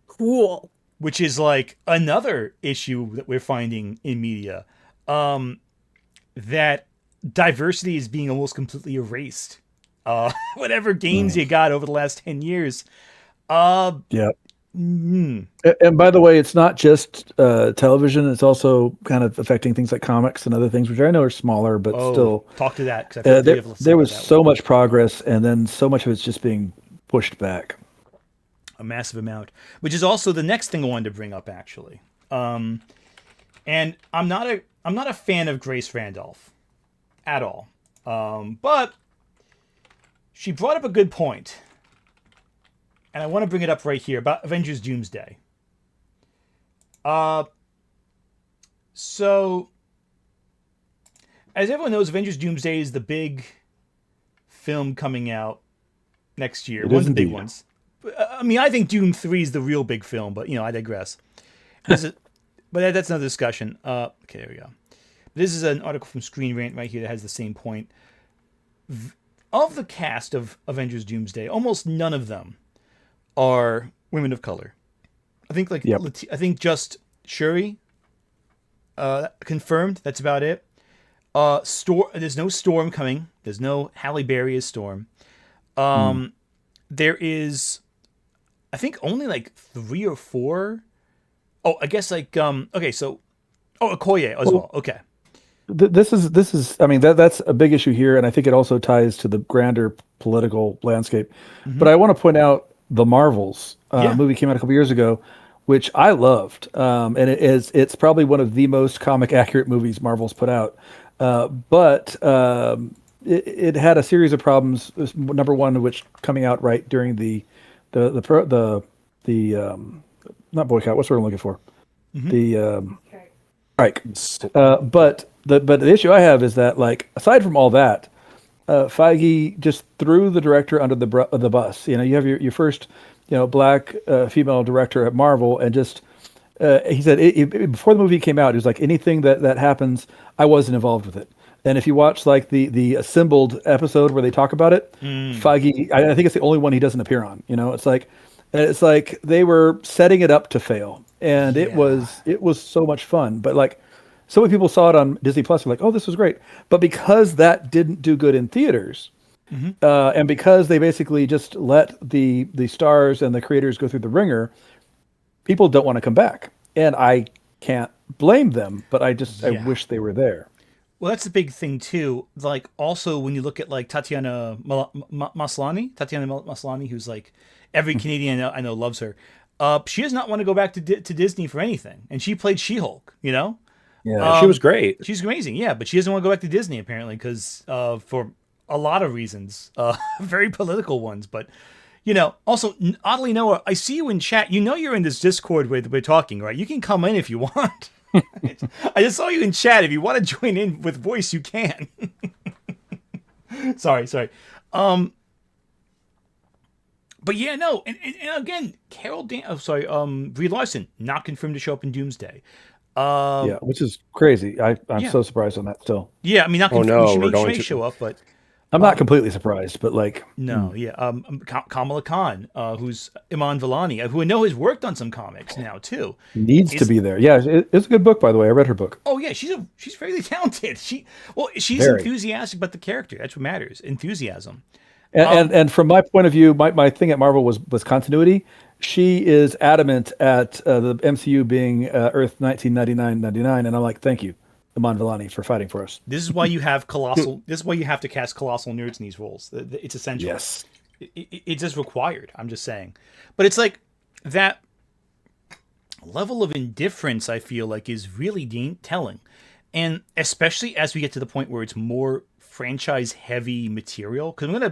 Speaker 4: Cool.
Speaker 1: Which is like another issue that we're finding in media. That diversity is being almost completely erased. Whatever gains you got over the last 10 years.
Speaker 5: Yeah. And by the way, it's not just television. It's also kind of affecting things like comics and other things, which I know are smaller, but still.
Speaker 1: Talk to that.
Speaker 5: There was so much progress, and then so much of it's just being pushed back.
Speaker 1: A massive amount, which is also the next thing I wanted to bring up, actually. And I'm not a fan of Grace Randolph at all. But she brought up a good point, and I want to bring it up right here about Avengers Doomsday. So, as everyone knows, Avengers Doomsday is the big film coming out next year. One of the big ones. I mean, I think Doom 3 is the real big film, but, I digress. But that's another discussion. Okay, there we go. This is an article from Screen Rant right here that has the same point. Of the cast of Avengers Doomsday, almost none of them are women of color. I think I think just Shuri confirmed. That's about it. There's no Storm coming. There's no Halle Berry as Storm. There is, I think, only like 3 or 4. Oh, I guess Okoye as well. Okay.
Speaker 5: This is. I mean, that's a big issue here, and I think it also ties to the grander political landscape. Mm-hmm. But I want to point out the Marvels movie came out a couple years ago, which I loved, and it's probably one of the most comic accurate movies Marvel's put out. But it had a series of problems. Number one of which coming out right during the not boycott. What's the word I'm looking for? The strike. But the issue I have is that, like, aside from all that, Feige just threw the director under the bus. You know, you have your first, black female director at Marvel, and just he said before the movie came out, he was like, anything that happens, I wasn't involved with it. And if you watch like the assembled episode where they talk about it, Feige, I think it's the only one he doesn't appear on. It's like they were setting it up to fail, and it was so much fun. But like, so many people saw it on Disney Plus, were like, oh, this was great. But because that didn't do good in theaters, and because they basically just let the stars and the creators go through the ringer, people don't want to come back, and I can't blame them. But I wish they were there.
Speaker 1: Well, that's the big thing too. Like, also when you look at like Tatiana Maslany, who's like every Canadian I know loves her. She does not want to go back to Disney for anything, and she played She-Hulk.
Speaker 3: Yeah, she was great.
Speaker 1: She's amazing. Yeah, but she doesn't want to go back to Disney apparently because for a lot of reasons, very political ones. But also oddly, Noah, I see you in chat. You're in this Discord where we're talking, right? You can come in if you want. I just saw you in chat. If you want to join in with voice, you can. Sorry. But yeah, no, and again, Brie Larson not confirmed to show up in Doomsday.
Speaker 5: Which is crazy. I'm so surprised on that still.
Speaker 1: Yeah, I mean, not confirmed. She may show up, but
Speaker 5: I'm not completely surprised. But like,
Speaker 1: no, Kamala Khan, who's Iman Vellani, who I know has worked on some comics now too,
Speaker 5: needs to be there. Yeah, it's a good book, by the way. I read her book.
Speaker 1: Oh yeah, she's fairly talented. She's
Speaker 5: Very
Speaker 1: enthusiastic about the character. That's what matters. Enthusiasm.
Speaker 5: And from my point of view, my thing at Marvel was continuity. She is adamant at the MCU being Earth 1999, and I'm like, thank you, Iman Vellani, for fighting for us.
Speaker 1: This is why you have colossal. This is why you have to cast colossal nerds in these roles. It's essential.
Speaker 5: Yes,
Speaker 1: it's just required. I'm just saying, but it's like that level of indifference. I feel like is really telling, and especially as we get to the point where it's more franchise heavy material. Because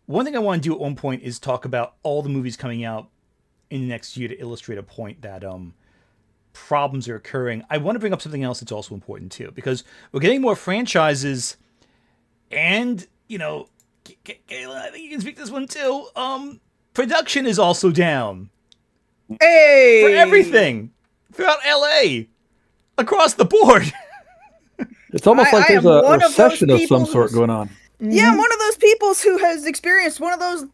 Speaker 1: one thing I want to do at one point is talk about all the movies coming out in the next year to illustrate a point that problems are occurring. I want to bring up something else that's also important too, because we're getting more franchises, and Kayla, I think you can speak this one too. Production is also down.
Speaker 4: Hey,
Speaker 1: for everything throughout LA, across the board.
Speaker 5: It's almost like there's a recession of some sort going on.
Speaker 4: Yeah, I'm one of those people who has experienced one of those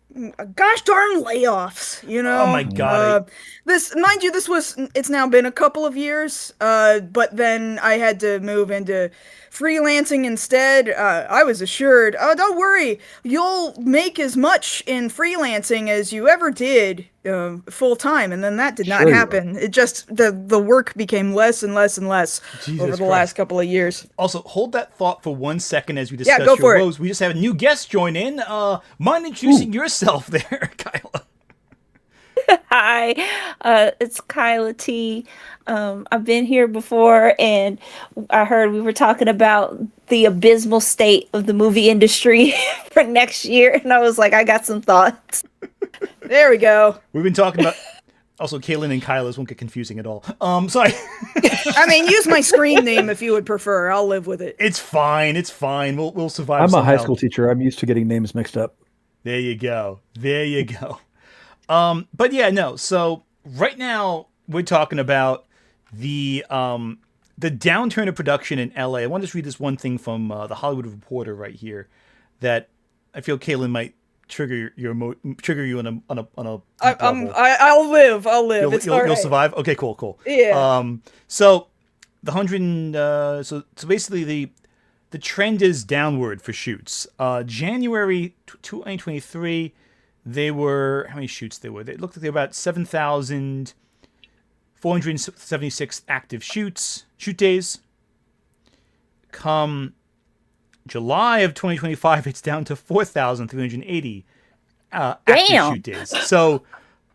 Speaker 4: gosh darn layoffs,
Speaker 1: Oh my God.
Speaker 4: It's now been a couple of years, but then I had to move into freelancing instead. I was assured, oh, don't worry, you'll make as much in freelancing as you ever did full time, and then that did not happen. It just, the work became less and less and less over the last couple of years.
Speaker 1: Also, hold that thought for 1 second as we discuss your woes. We just have a new guest join in. Mind introducing yourself there, Kyla?
Speaker 6: Hi, it's Kyla T. I've been here before, and I heard we were talking about the abysmal state of the movie industry for next year, and I was like, I got some thoughts.
Speaker 4: There we go.
Speaker 1: We've been talking about... Also, Kaylin and Kyla's won't get confusing at all. Sorry.
Speaker 4: I mean, use my screen name if you would prefer. I'll live with it.
Speaker 1: It's fine. We'll survive.
Speaker 5: I'm a high school teacher. I'm used to getting names mixed up.
Speaker 1: There you go. But yeah, no. So right now we're talking about the downturn of production in LA. I want to just read this one thing from the Hollywood Reporter right here that I feel Kaylin might trigger you on a
Speaker 4: I'll live.
Speaker 1: You'll survive. Okay, cool.
Speaker 4: Yeah.
Speaker 1: So the 100. So basically the trend is downward for shoots. January 2023. They were, how many shoots they were? They looked like they were about 7,476 active shoot days. Come July of 2025, it's down to 4,380 active shoot days. So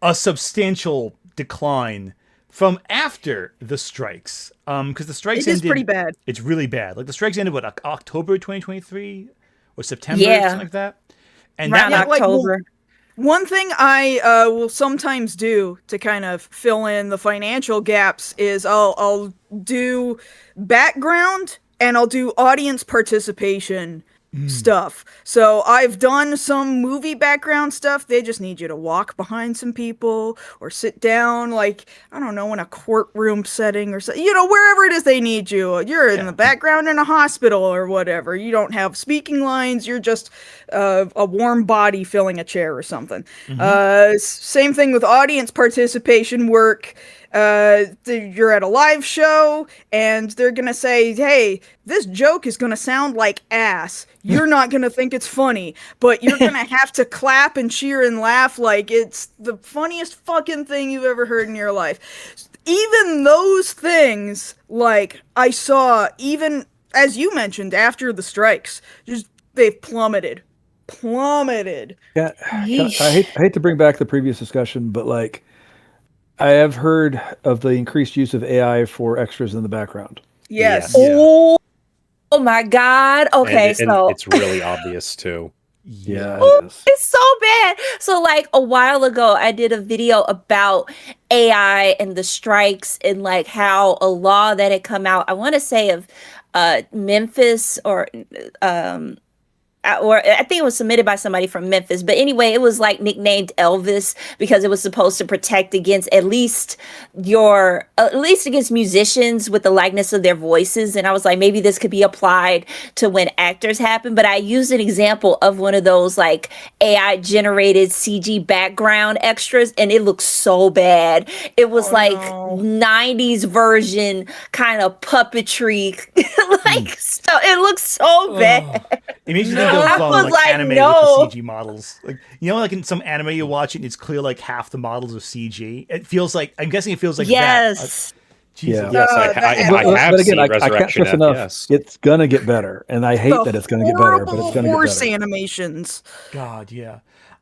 Speaker 1: a substantial decline from after the strikes. Because the strikes ended...
Speaker 4: It is pretty bad.
Speaker 1: It's really bad. Like the strikes ended, October 2023? or September,
Speaker 6: Yeah.
Speaker 1: something like that. And
Speaker 6: Around
Speaker 1: that
Speaker 4: like,
Speaker 6: October.
Speaker 4: One thing I will sometimes do to kind of fill in the financial gaps is I'll do background and I'll do audience participation stuff. So I've done some movie background stuff. They just need you to walk behind some people or sit down, like, I don't know, in a courtroom setting or so, wherever it is they need you. You're in the background in a hospital or whatever. You don't have speaking lines. You're just a warm body filling a chair or something. Same thing with audience participation work. You're at a live show and they're gonna say, hey, this joke is gonna sound like ass. You're not gonna think it's funny, but you're gonna have to clap and cheer and laugh like it's the funniest fucking thing you've ever heard in your life. Even those things, like, I saw, even as you mentioned, after the strikes, they've plummeted.
Speaker 5: Yeah,
Speaker 6: Yeesh.
Speaker 5: I hate to bring back the previous discussion, but like, I have heard of the increased use of AI for extras in the background.
Speaker 4: Yes.
Speaker 6: Oh my God. Okay,
Speaker 3: and
Speaker 6: so
Speaker 3: it's really obvious too.
Speaker 5: Yeah,
Speaker 6: oh,
Speaker 5: it is.
Speaker 6: it's so bad. So like a while ago, I did a video about AI and the strikes and like how a law that had come out, I want to say of Memphis or I think it was submitted by somebody from Memphis. But anyway, it was like nicknamed Elvis because it was supposed to protect against at least against musicians with the likeness of their voices. And I was like, maybe this could be applied to when actors happen. But I used an example of one of those like AI generated CG background extras, and it looks so bad. It was like 90s version kind of puppetry. So it looks so bad.
Speaker 1: It makes you think of
Speaker 6: I was
Speaker 1: like
Speaker 6: like,
Speaker 1: anime
Speaker 6: no.
Speaker 1: with the CG models. Like, like in some anime you watch it and it's clear like half the models are CG. It feels like, I'm guessing it feels like that.
Speaker 6: Yes.
Speaker 1: Jesus.
Speaker 5: Yeah.
Speaker 3: Yes, I have
Speaker 5: But again,
Speaker 3: seen
Speaker 5: I can't
Speaker 3: Resurrection
Speaker 5: stress
Speaker 3: F,
Speaker 5: enough.
Speaker 3: yes.
Speaker 5: It's gonna get better, and I hate that it's gonna get better, but it's gonna get
Speaker 4: Horse
Speaker 5: better.
Speaker 4: animations.
Speaker 1: God, yeah.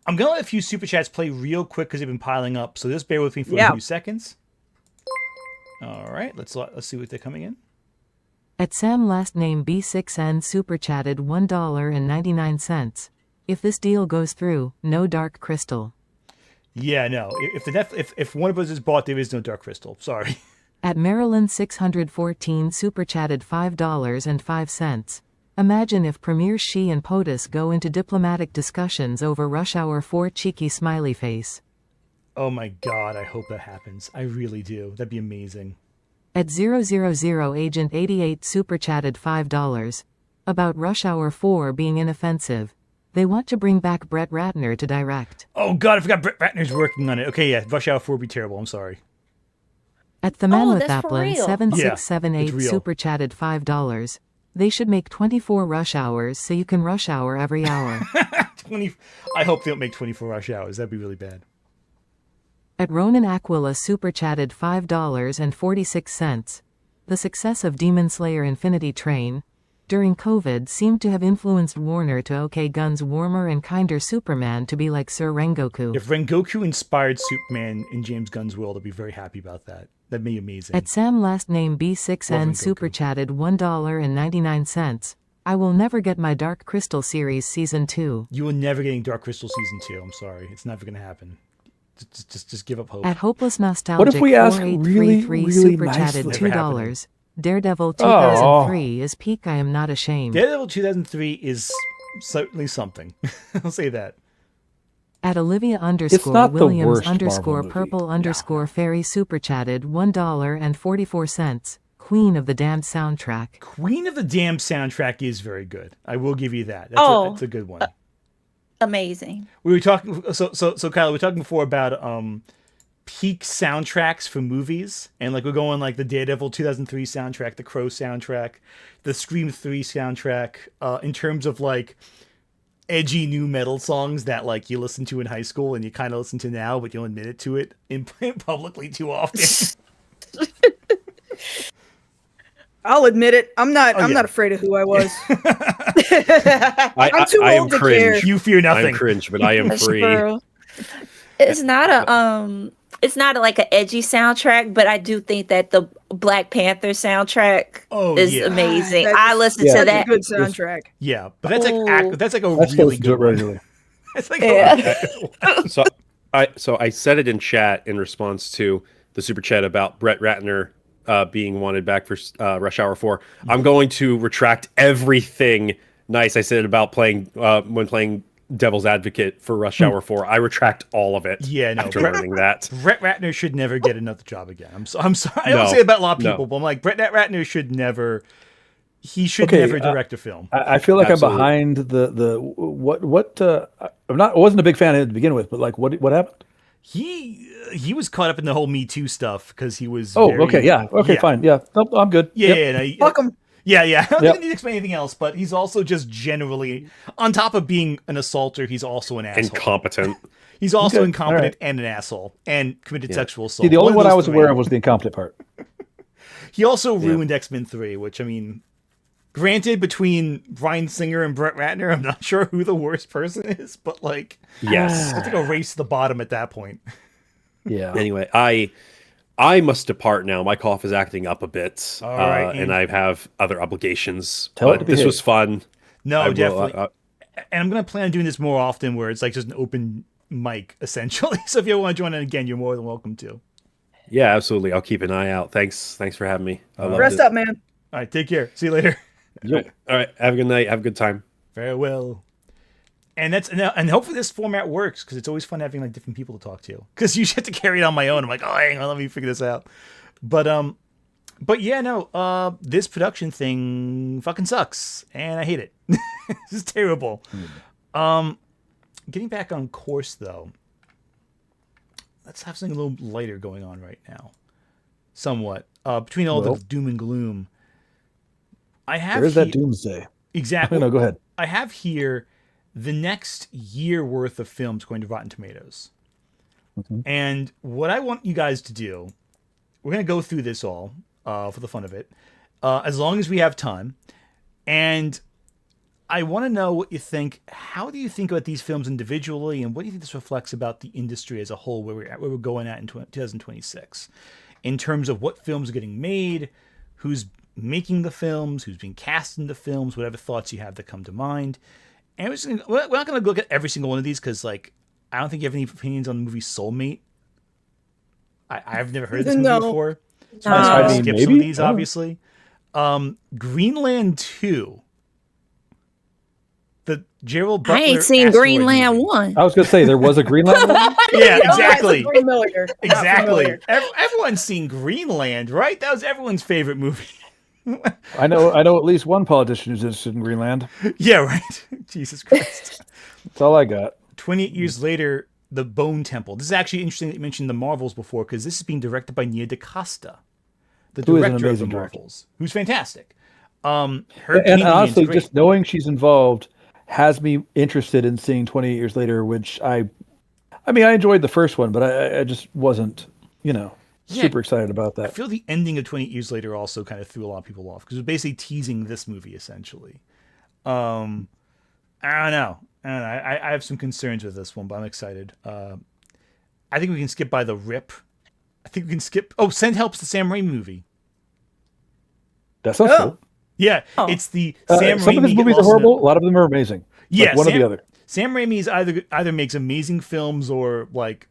Speaker 1: I'm gonna let a few super chats play real quick because they've been piling up. So just bear with me for a few seconds. All right, let's see what they're coming in.
Speaker 2: At Sam last name B6N super chatted $1.99. If this deal goes through, no Dark Crystal.
Speaker 1: Yeah, no. If Warner Bros. Is bought, there is no Dark Crystal. Sorry.
Speaker 2: At Maryland 614 super chatted $5.05. Imagine if Premier Xi and POTUS go into diplomatic discussions over Rush Hour 4 cheeky smiley face.
Speaker 1: Oh my God, I hope that happens. I really do. That'd be amazing.
Speaker 2: At 000 Agent 88 super chatted $5. About Rush Hour 4 being inoffensive. They want to bring back Brett Ratner to direct.
Speaker 1: Oh God, I forgot Brett Ratner's working on it. Okay, yeah, Rush Hour 4 would be terrible. I'm sorry.
Speaker 2: At the Man with
Speaker 6: that's for
Speaker 2: Applin
Speaker 6: real.
Speaker 2: 7678
Speaker 1: Yeah, it's real.
Speaker 2: super chatted $5. They should make 24 rush hours so you can rush hour every hour.
Speaker 1: I hope they don't make 24 rush hours. That'd be really bad.
Speaker 2: At Ronan Aquila super chatted $5.46. The success of Demon Slayer Infinity Train during COVID seemed to have influenced Warner to okay Gunn's warmer and kinder Superman to be like Sir Rengoku.
Speaker 1: If Rengoku inspired Superman in James Gunn's world, I'd be very happy about that. That'd be amazing.
Speaker 2: At Sam last name
Speaker 1: Love
Speaker 2: B6N
Speaker 1: Rengoku.
Speaker 2: super chatted $1.99. I will never get my Dark Crystal series season 2.
Speaker 1: You are never getting Dark Crystal season 2. I'm sorry. It's never going to happen. Just give up hope.
Speaker 2: At Hopeless Nostalgic
Speaker 5: What if we ask
Speaker 2: 4833
Speaker 5: really
Speaker 2: super
Speaker 5: nicely?
Speaker 2: chatted
Speaker 1: Never
Speaker 2: $2. Daredevil 2003 is peak I am not ashamed.
Speaker 1: Daredevil 2003 is certainly something. I'll say that.
Speaker 2: At Olivia
Speaker 5: not
Speaker 2: underscore
Speaker 5: the
Speaker 2: Williams
Speaker 5: worst
Speaker 2: underscore
Speaker 5: Marvel movie.
Speaker 2: purple underscore fairy super chatted $1.44. Queen of the Damned soundtrack.
Speaker 1: Queen of the Damned soundtrack is very good. I will give you that. That's a good one.
Speaker 6: Amazing.
Speaker 1: We were talking. So Kyle, we were talking before about peak soundtracks for movies, and like we're going like the Daredevil 2003 soundtrack, the Crow soundtrack, the Scream 3 soundtrack. In terms of like edgy new metal songs that like you listen to in high school and you kind of listen to now, but you'll admit it to it in publicly too often.
Speaker 4: I'll admit it. I'm not afraid of who I was.
Speaker 3: I'm
Speaker 4: too
Speaker 3: I am
Speaker 4: old to
Speaker 3: cringe.
Speaker 4: care.
Speaker 1: You fear nothing.
Speaker 3: I'm cringe, but I am
Speaker 6: That's
Speaker 3: free.
Speaker 6: true. It's not like an edgy soundtrack, but I do think that the Black Panther soundtrack
Speaker 1: Oh,
Speaker 6: is
Speaker 1: yeah.
Speaker 6: amazing.
Speaker 4: That's-
Speaker 6: I listened
Speaker 5: yeah,
Speaker 6: to
Speaker 4: That's a
Speaker 6: that.
Speaker 4: good soundtrack.
Speaker 1: Yeah, but that's
Speaker 6: Ooh.
Speaker 1: that's like a
Speaker 5: I still
Speaker 1: really
Speaker 5: listen to it
Speaker 1: good one.
Speaker 5: regularly.
Speaker 1: It's like
Speaker 6: Yeah.
Speaker 1: a really good one.
Speaker 3: So I said it in chat in response to the super chat about Brett Ratner being wanted back for Rush Hour 4. I'm going to retract everything nice I said about playing when playing Devil's Advocate for Rush Hour 4. I retract all of it.
Speaker 1: Yeah, no,
Speaker 3: after
Speaker 1: Brett-
Speaker 3: learning that.
Speaker 1: Brett Ratner should never get another job again. I'm sorry. I don't
Speaker 3: No,
Speaker 1: say it about a lot of
Speaker 3: no.
Speaker 1: people, but I'm like Brett Ratner should never. He should
Speaker 5: Okay,
Speaker 1: never direct a film.
Speaker 5: I feel like
Speaker 3: Absolutely.
Speaker 5: I'm behind the what I'm not. I wasn't a big fan of it to begin with, but like what happened?
Speaker 1: He was caught up in the whole Me Too stuff because he was.
Speaker 5: Oh,
Speaker 1: very-
Speaker 5: okay, yeah, okay, fine, yeah, nope, I'm good.
Speaker 1: Yeah,
Speaker 5: Yep.
Speaker 1: no,
Speaker 4: Fuck 'em.
Speaker 1: Yeah. I don't
Speaker 5: Yep.
Speaker 1: think I need to explain anything else, but he's also just generally, on top of being an assaulter, he's also an asshole.
Speaker 3: Incompetent.
Speaker 1: He's also
Speaker 5: Okay,
Speaker 1: incompetent
Speaker 5: alright.
Speaker 1: and an asshole and committed sexual assault.
Speaker 5: See, the only
Speaker 1: of
Speaker 5: one I
Speaker 1: those
Speaker 5: was
Speaker 1: three.
Speaker 5: aware of was the incompetent part.
Speaker 1: He also ruined X-Men 3, which, I mean, granted, between Bryan Singer and Brett Ratner, I'm not sure who the worst person is, but, like,
Speaker 3: Yes.
Speaker 1: it's like a race to the bottom at that point.
Speaker 5: Yeah.
Speaker 3: Anyway, I must depart now. My cough is acting up a bit,
Speaker 1: All right,
Speaker 3: and I have other obligations.
Speaker 5: Tell it
Speaker 3: but
Speaker 5: to
Speaker 3: this
Speaker 5: behave.
Speaker 3: was fun.
Speaker 1: No,
Speaker 3: I will,
Speaker 1: definitely. And I'm going to plan on doing this more often where it's like just an open mic, essentially. So if you want to join in again, you're more than welcome to.
Speaker 3: yeah, absolutely. I'll keep an eye out. Thanks for having me. I loved
Speaker 4: Rest
Speaker 3: it.
Speaker 4: up, man.
Speaker 1: All right, take care. See you later.
Speaker 3: All right, have a good night. Have a good time.
Speaker 1: Farewell. And and hopefully this format works because it's always fun having like different people to talk to. Because you have to carry it on my own. I'm like, oh, hang on, let me figure this out. But yeah, no, this production thing fucking sucks, and I hate it. This is terrible. Getting back on course though, let's have something a little lighter going on right now. Somewhat between all
Speaker 5: Well,
Speaker 1: the doom and gloom. I have
Speaker 5: There is that
Speaker 1: he-
Speaker 5: Doomsday.
Speaker 1: exactly.
Speaker 5: No, go ahead.
Speaker 1: I have here the next year worth of films going to Rotten Tomatoes. And what I want you guys to do, we're going to go through this all for the fun of it, as long as we have time. And I want to know what you think. How do you think about these films individually? And what do you think this reflects about the industry as a whole, where we're going at in 2026? In terms of what films are getting made, who's making the films, who's being cast in the films, whatever thoughts you have that come to mind. And we're not going to look at every single one of these because, like, I don't think you have any opinions on the movie Soulmate. I've never heard of this movie
Speaker 4: No.
Speaker 1: before. So
Speaker 6: No.
Speaker 1: I'm
Speaker 6: I
Speaker 1: going to
Speaker 6: mean,
Speaker 1: skip some of
Speaker 5: maybe?
Speaker 1: these,
Speaker 5: I don't know.
Speaker 1: obviously. Greenland 2. The Gerald Butler
Speaker 6: I ain't seen
Speaker 1: asteroid
Speaker 6: Greenland
Speaker 1: movie.
Speaker 6: 1.
Speaker 5: I was gonna say there was a Greenland one.
Speaker 1: Yeah,
Speaker 4: No,
Speaker 1: exactly.
Speaker 4: that's familiar. Not
Speaker 1: Exactly.
Speaker 4: familiar.
Speaker 1: Everyone's seen Greenland, right? That was everyone's favorite movie.
Speaker 5: I know at least one politician who's interested in Greenland.
Speaker 1: Yeah, right. Jesus Christ.
Speaker 5: That's all I got.
Speaker 1: 28 years later, The Bone Temple. This is actually interesting that you mentioned the Marvels before because this is being directed by Nia DaCosta, the
Speaker 5: Who is an
Speaker 1: director of the
Speaker 5: amazing director.
Speaker 1: Marvels, who's fantastic. Her
Speaker 5: And
Speaker 1: painting
Speaker 5: honestly,
Speaker 1: is great.
Speaker 5: just knowing she's involved has me interested in seeing 28 Years Later, which I mean, I enjoyed the first one, but I just wasn't,
Speaker 1: Yeah.
Speaker 5: super excited about
Speaker 1: I
Speaker 5: that.
Speaker 1: feel the ending of 28 Years Later also kind of threw a lot of people off because it was basically teasing this movie essentially. I don't know. I have some concerns with this one, but I'm excited. I think we can skip by The Rip. I think we can skip. Oh, Send Help's the Sam Raimi movie.
Speaker 5: That sounds
Speaker 4: Oh.
Speaker 5: cool.
Speaker 1: Yeah,
Speaker 6: Oh.
Speaker 1: it's the Sam
Speaker 5: Some
Speaker 1: Raimi.
Speaker 5: of his movies are
Speaker 1: also-
Speaker 5: horrible. A lot of them are amazing.
Speaker 1: Yeah,
Speaker 5: Like one or the other.
Speaker 1: Sam Raimi is either makes amazing films or like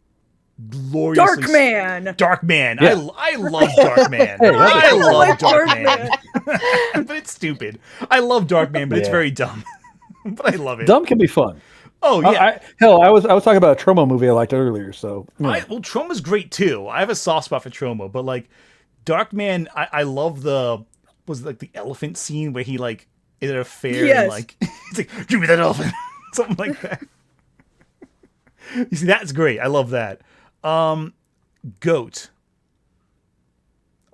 Speaker 1: glorious.
Speaker 4: Dark Man.
Speaker 1: Dark Man.
Speaker 5: Yeah.
Speaker 1: I love Dark Man.
Speaker 5: Hey,
Speaker 1: I
Speaker 5: that's-
Speaker 1: love Dark
Speaker 4: Dark
Speaker 1: Man. But it's stupid. I love Dark Man, but it's
Speaker 5: Yeah.
Speaker 1: very dumb. But I love it.
Speaker 5: Dumb can be fun.
Speaker 1: Oh yeah.
Speaker 5: I was talking about a Tromo movie I liked earlier. So
Speaker 1: Well, Troma's great too. I have a soft spot for Troma, but like Dark Man, I love was it like the elephant scene where he like is at a fair
Speaker 4: Yes.
Speaker 1: and like it's like give me that elephant, something like that. You see, that's great. I love that. Goat.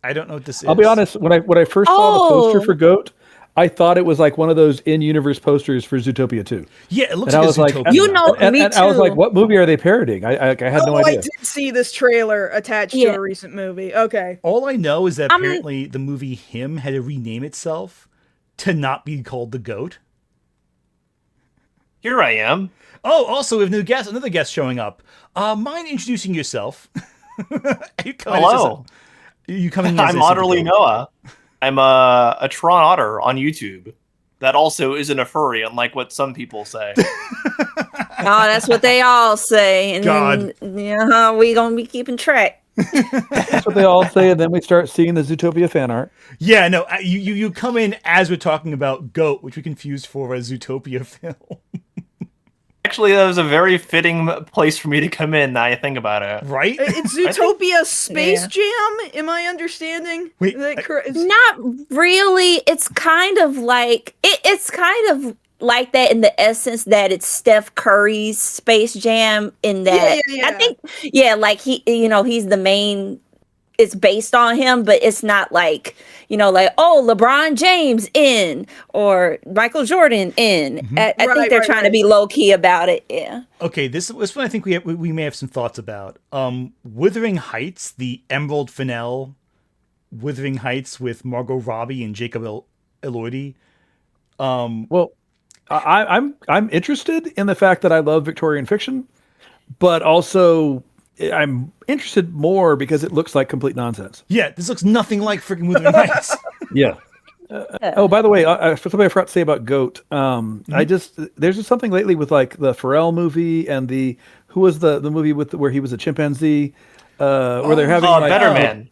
Speaker 1: I don't know what this is.
Speaker 5: I'll be honest. When I first saw the poster
Speaker 6: Oh.
Speaker 5: for Goat, I thought it was like one of those in-universe posters for Zootopia 2.
Speaker 1: Yeah, it looks
Speaker 5: And I
Speaker 1: like
Speaker 5: was
Speaker 1: a
Speaker 5: like,
Speaker 1: Zootopia.
Speaker 6: You know,
Speaker 5: And
Speaker 6: me
Speaker 5: I was
Speaker 6: too.
Speaker 5: like, what movie are they parodying? I had no
Speaker 4: I
Speaker 5: idea.
Speaker 4: did see this trailer attached
Speaker 6: Yeah.
Speaker 4: to a recent movie. Okay.
Speaker 1: All I know is that
Speaker 6: I'm-
Speaker 1: apparently the movie Him had to rename itself to not be called The Goat.
Speaker 7: Here I am.
Speaker 1: Oh, also, we have another guest showing up. Mind introducing yourself? You come in as
Speaker 7: Hello.
Speaker 1: You coming? As
Speaker 7: I'm
Speaker 1: a
Speaker 7: Otterly
Speaker 1: superhero?
Speaker 7: Noah. I'm a Tron Otter on YouTube. That also isn't a furry, unlike what some people say.
Speaker 6: Oh, that's what they all say. And
Speaker 1: God.
Speaker 6: then, we gonna be keeping track.
Speaker 5: That's what they all say, and then we start seeing the Zootopia fan art.
Speaker 1: Yeah, no, you come in as we're talking about Goat, which we confused for a Zootopia film.
Speaker 7: Actually, that was a very fitting place for me to come in, now I think about it.
Speaker 1: Right?
Speaker 4: It's Zootopia Space
Speaker 6: Yeah.
Speaker 4: Jam. Am I understanding?
Speaker 1: Wait,
Speaker 4: that correct?
Speaker 6: Not really. It's kind of like it's kind of like that in the essence that it's Steph Curry's Space Jam. In that,
Speaker 4: Yeah.
Speaker 6: I think, like he's the main. It's based on him, but it's not like like LeBron James in or Michael Jordan in. I think they're trying to be low key about it. Yeah.
Speaker 1: Okay, this one I think we may have some thoughts about. Wuthering Heights, the Emerald Fennell Wuthering Heights with Margot Robbie and Jacob Elordi.
Speaker 5: Well, I'm interested in the fact that I love Victorian fiction, but also I'm interested more because it looks like complete nonsense.
Speaker 1: Yeah, this looks nothing like freaking Wuthering Heights.
Speaker 5: Yeah. Oh, by the way, something I forgot to say about Goat. There's just something lately with like the Pharrell movie and who was the movie where he was a chimpanzee, where they're having like
Speaker 7: Better Man.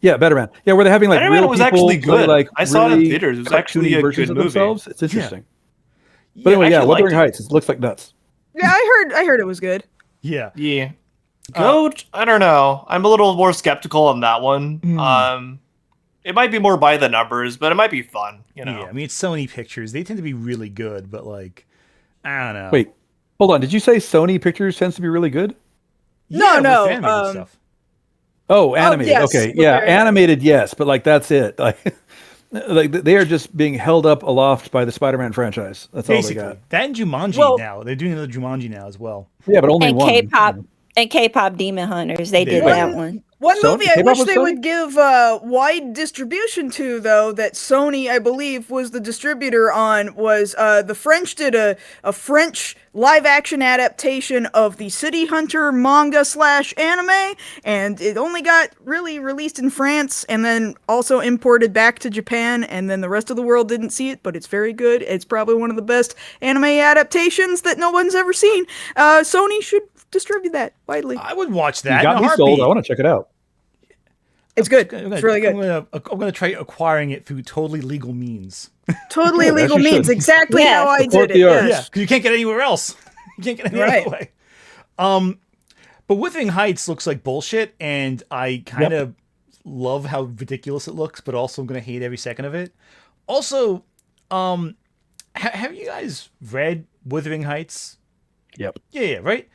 Speaker 5: Yeah, Better Man. Yeah, where they're having like
Speaker 7: Better
Speaker 5: real
Speaker 7: Man was
Speaker 5: people
Speaker 7: actually
Speaker 5: play,
Speaker 7: good.
Speaker 5: like
Speaker 7: I saw it in
Speaker 5: really
Speaker 7: theaters. It was actually
Speaker 5: cartoony
Speaker 7: a
Speaker 5: versions
Speaker 7: good
Speaker 5: of
Speaker 7: movie.
Speaker 5: themselves. It's interesting.
Speaker 1: Yeah,
Speaker 5: But anyway,
Speaker 7: I
Speaker 5: yeah,
Speaker 7: actually
Speaker 5: Wuthering
Speaker 7: liked
Speaker 5: Heights. It looks like nuts.
Speaker 4: Yeah, I heard it was good.
Speaker 1: yeah.
Speaker 7: Yeah. Goat, I don't know. I'm a little more skeptical on that one. It might be more by the numbers, but it might be fun,
Speaker 1: Yeah, I mean, it's Sony Pictures. They tend to be really good, but like, I don't know.
Speaker 5: Wait, hold on. Did you say Sony Pictures tends to be really good?
Speaker 1: Yeah,
Speaker 4: No,
Speaker 1: with animated stuff.
Speaker 5: Oh, animated.
Speaker 4: yes,
Speaker 5: Okay,
Speaker 4: but
Speaker 5: yeah,
Speaker 4: they're-
Speaker 5: animated. Yes, but like that's it. Like they are just being held up aloft by the Spider-Man franchise. That's
Speaker 1: Basically,
Speaker 5: all they got.
Speaker 1: that and Jumanji
Speaker 4: Well-
Speaker 1: now. They're doing another Jumanji now as well.
Speaker 5: Yeah, but only
Speaker 6: And
Speaker 5: one.
Speaker 6: K-pop Demon Hunters. They did
Speaker 1: One-
Speaker 6: that one.
Speaker 4: One
Speaker 5: Sony-
Speaker 4: movie I
Speaker 5: K-pop
Speaker 4: wish
Speaker 5: was
Speaker 4: they
Speaker 5: Sony?
Speaker 4: would give wide distribution to, though, that Sony, I believe, was the distributor on, was the French did a French live-action adaptation of the City Hunter manga/anime, and it only got really released in France and then also imported back to Japan, and then the rest of the world didn't see it, but it's very good. It's probably one of the best anime adaptations that no one's ever seen. Sony should distribute that widely.
Speaker 1: I would watch
Speaker 5: You
Speaker 1: that.
Speaker 5: got
Speaker 1: in a
Speaker 5: me sold.
Speaker 1: heartbeat.
Speaker 5: I want to check it out.
Speaker 4: It's good.
Speaker 1: I'm
Speaker 4: It's really good.
Speaker 1: I'm gonna try acquiring it through totally legal means.
Speaker 4: Totally
Speaker 5: Yeah, as
Speaker 4: legal
Speaker 5: you
Speaker 4: means.
Speaker 5: should.
Speaker 4: Exactly
Speaker 6: Yeah,
Speaker 4: how I
Speaker 5: support
Speaker 4: did
Speaker 5: the
Speaker 4: it.
Speaker 5: arts.
Speaker 1: Yeah,
Speaker 4: Yes.
Speaker 1: because you can't get anywhere else. You can't get any
Speaker 4: Right.
Speaker 1: other way. But Wuthering Heights looks like bullshit, and I kind of love how ridiculous it looks, but also I'm gonna hate every second of it. Also, have you guys read Wuthering Heights?
Speaker 5: Yep.
Speaker 1: Yeah, right.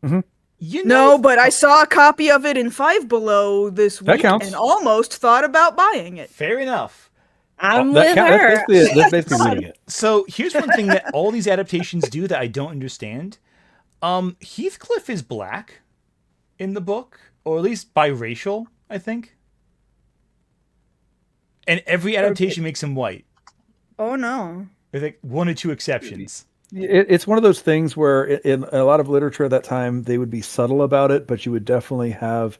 Speaker 5: Mhm.
Speaker 1: You know,
Speaker 4: No, but I saw a copy of it in Five Below this
Speaker 5: That
Speaker 4: week
Speaker 5: counts.
Speaker 4: and almost thought about buying it.
Speaker 1: fair enough.
Speaker 6: I'm
Speaker 5: That
Speaker 6: with
Speaker 5: count-
Speaker 6: her.
Speaker 5: that's basically reading it.
Speaker 1: So here's one thing that all these adaptations do that I don't understand. Heathcliff is black in the book, or at least biracial, I think. And every adaptation makes him white.
Speaker 4: Oh no.
Speaker 1: With like one or two exceptions.
Speaker 5: It's one of those things where in a lot of literature at that time, they would be subtle about it, but you would definitely have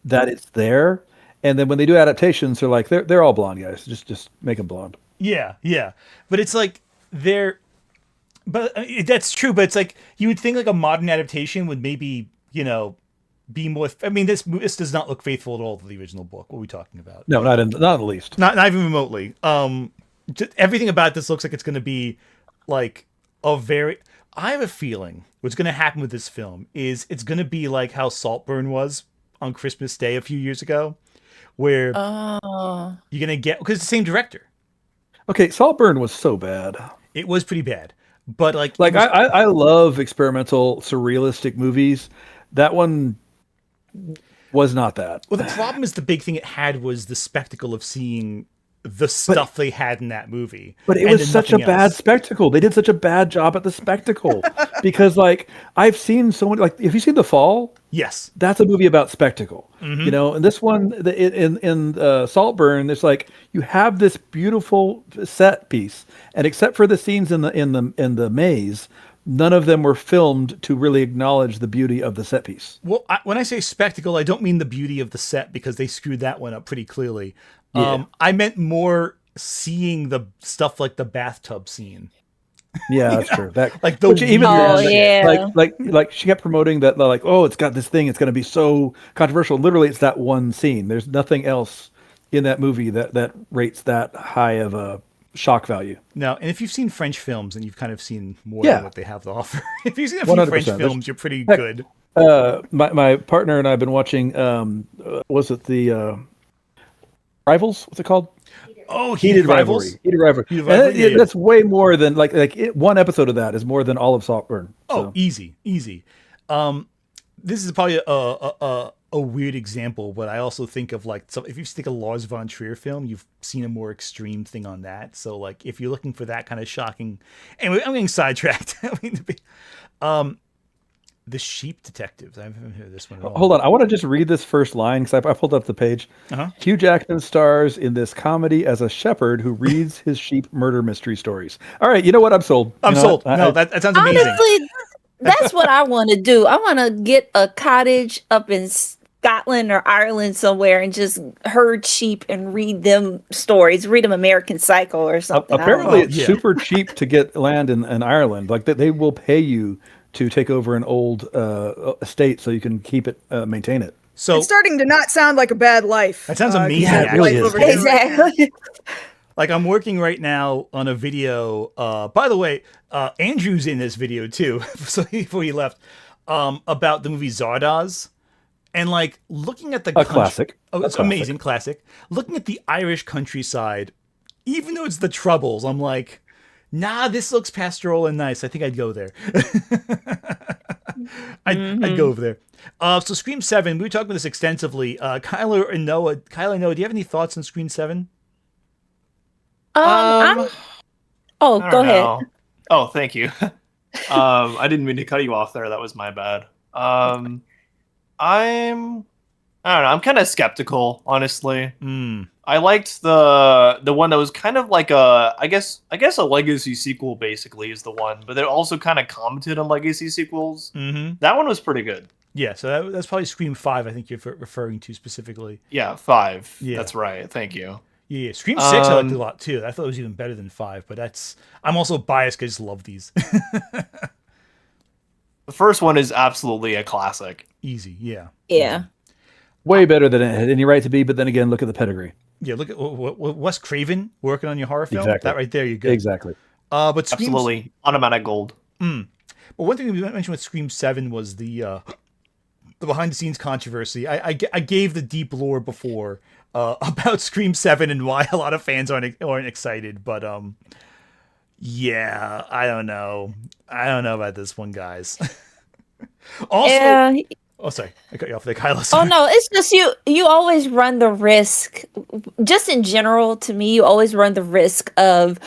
Speaker 5: that it's there. And then when they do adaptations, they're like, they're all blonde guys. Just make them blonde.
Speaker 1: Yeah, yeah. But it's like but that's true, but it's like you would think like a modern adaptation would maybe, be more I mean this does not look faithful at all to the original book. What are we talking about?
Speaker 5: No, not in the least.
Speaker 1: Not even remotely. Just everything about this looks like it's going to be like I have a feeling what's going to happen with this film is it's going to be like how Saltburn was on Christmas Day a few years ago, where
Speaker 6: Oh.
Speaker 1: you're going to get, because it's the same director.
Speaker 5: Okay, Saltburn was so bad.
Speaker 1: It was pretty bad, but like
Speaker 5: I love experimental surrealistic movies. That one was not that.
Speaker 1: well, the problem is the big thing it had was the spectacle of seeing the stuff they had in that movie.
Speaker 5: But it
Speaker 1: and
Speaker 5: was
Speaker 1: then
Speaker 5: such a
Speaker 1: nothing
Speaker 5: bad
Speaker 1: else.
Speaker 5: spectacle. They did such a bad job at the spectacle because, like, I've seen so many. Like, if you see The Fall,
Speaker 1: Yes.
Speaker 5: that's a movie about spectacle,
Speaker 1: Mm-hmm.
Speaker 5: And this one in Saltburn, there's like you have this beautiful set piece, and except for the scenes in the maze, none of them were filmed to really acknowledge the beauty of the set piece.
Speaker 1: Well, when I say spectacle, I don't mean the beauty of the set because they screwed that one up pretty clearly.
Speaker 5: Yeah.
Speaker 1: I meant more seeing the stuff like the bathtub scene.
Speaker 5: Yeah, that's true. That
Speaker 1: Like the
Speaker 5: which even
Speaker 6: Oh, yeah.
Speaker 5: like she kept promoting that like, oh, it's got this thing, it's going to be so controversial. Literally, it's that one scene. There's nothing else in that movie that rates that high of a shock value.
Speaker 1: No, and if you've seen French films, and you've kind of seen more
Speaker 5: Yeah.
Speaker 1: than what they have to offer. If you've seen a few
Speaker 5: 100%.
Speaker 1: French
Speaker 5: There's-
Speaker 1: films, you're pretty
Speaker 5: Heck,
Speaker 1: good.
Speaker 5: My partner and I have been watching. Was it the Rivals? What's it called?
Speaker 1: Oh, Heated Rivals.
Speaker 5: Heated Rivalry.
Speaker 1: Heated
Speaker 5: And
Speaker 1: Rivalry, yeah.
Speaker 5: that's way more than one episode of that is more than all of Saltburn.
Speaker 1: Oh, easy. This is probably a weird example, but I also think of like, so if you think a Lars von Trier film, you've seen a more extreme thing on that. So like, if you're looking for that kind of shocking, anyway, I'm getting sidetracked. I mean, the Sheep Detectives. I haven't heard this one at all.
Speaker 5: Hold on, I want to just read this first line because I pulled up the page.
Speaker 1: Uh-huh.
Speaker 5: Hugh Jackman stars in this comedy as a shepherd who reads his sheep murder mystery stories. All right, you know what? I'm sold.
Speaker 1: I'm
Speaker 5: You know
Speaker 1: sold.
Speaker 5: what?
Speaker 1: No, that sounds amazing.
Speaker 6: Honestly, that's what I want to do. I want to get a cottage up in Scotland or Ireland somewhere and just herd sheep and read them stories, read them American Psycho or something. I don't
Speaker 5: Apparently,
Speaker 6: know.
Speaker 5: it's
Speaker 1: Yeah.
Speaker 5: super cheap to get land in Ireland. Like they will pay you to take over an old estate so you can keep it, maintain it.
Speaker 1: So
Speaker 4: It's starting to not sound like a bad life.
Speaker 1: That sounds amazing,
Speaker 5: Yeah, it really
Speaker 4: life
Speaker 5: is.
Speaker 4: over here right now.
Speaker 6: Exactly.
Speaker 1: like I'm working right now on a video. By the way, Andrew's in this video too. So before he left, about the movie Zardoz, and like looking at the
Speaker 5: Classic.
Speaker 1: Oh, it's
Speaker 5: A classic.
Speaker 1: amazing, classic. Looking at the Irish countryside, even though it's the Troubles, I'm like, nah, this looks pastoral and nice. I think I'd go there. I'd go over there. So Scream 7, we were talking about this extensively. Kyla and Noah, do you have any thoughts on Scream 7?
Speaker 6: Oh,
Speaker 7: I
Speaker 6: go
Speaker 7: don't
Speaker 6: ahead.
Speaker 7: know. Oh, thank you. I didn't mean to cut you off there. That was my bad. I don't know. I'm kind of skeptical, honestly. I liked the one that was kind of like I guess a legacy sequel basically is the one, but they also kind of commented on legacy sequels.
Speaker 1: Mm-hmm.
Speaker 7: That one was pretty good.
Speaker 1: Yeah, so that's probably Scream 5, I think you're referring to specifically.
Speaker 7: Yeah, 5.
Speaker 1: Yeah.
Speaker 7: That's right. Thank you.
Speaker 1: Yeah. Scream 6 I liked a lot too. I thought it was even better than 5, but I'm also biased because I just love these.
Speaker 7: The first one is absolutely a classic.
Speaker 1: Easy, yeah.
Speaker 6: Yeah.
Speaker 5: Way better than it had any right to be, but then again, look at the pedigree.
Speaker 1: Yeah, look at Wes Craven working on your horror film.
Speaker 5: Exactly.
Speaker 1: That right there, you're good.
Speaker 5: Exactly.
Speaker 1: But Scream,
Speaker 7: Absolutely automatic gold.
Speaker 1: Well, one thing we mentioned with Scream 7 was the behind the scenes controversy. I gave the deep lore before about Scream 7 and why a lot of fans aren't excited, but yeah, I don't know about this one, guys. Also,
Speaker 6: Yeah.
Speaker 1: oh sorry, I cut you off there, Kyla.
Speaker 6: Oh
Speaker 1: Sorry.
Speaker 6: no, it's just you always run the risk, just in general to me, you always run the risk of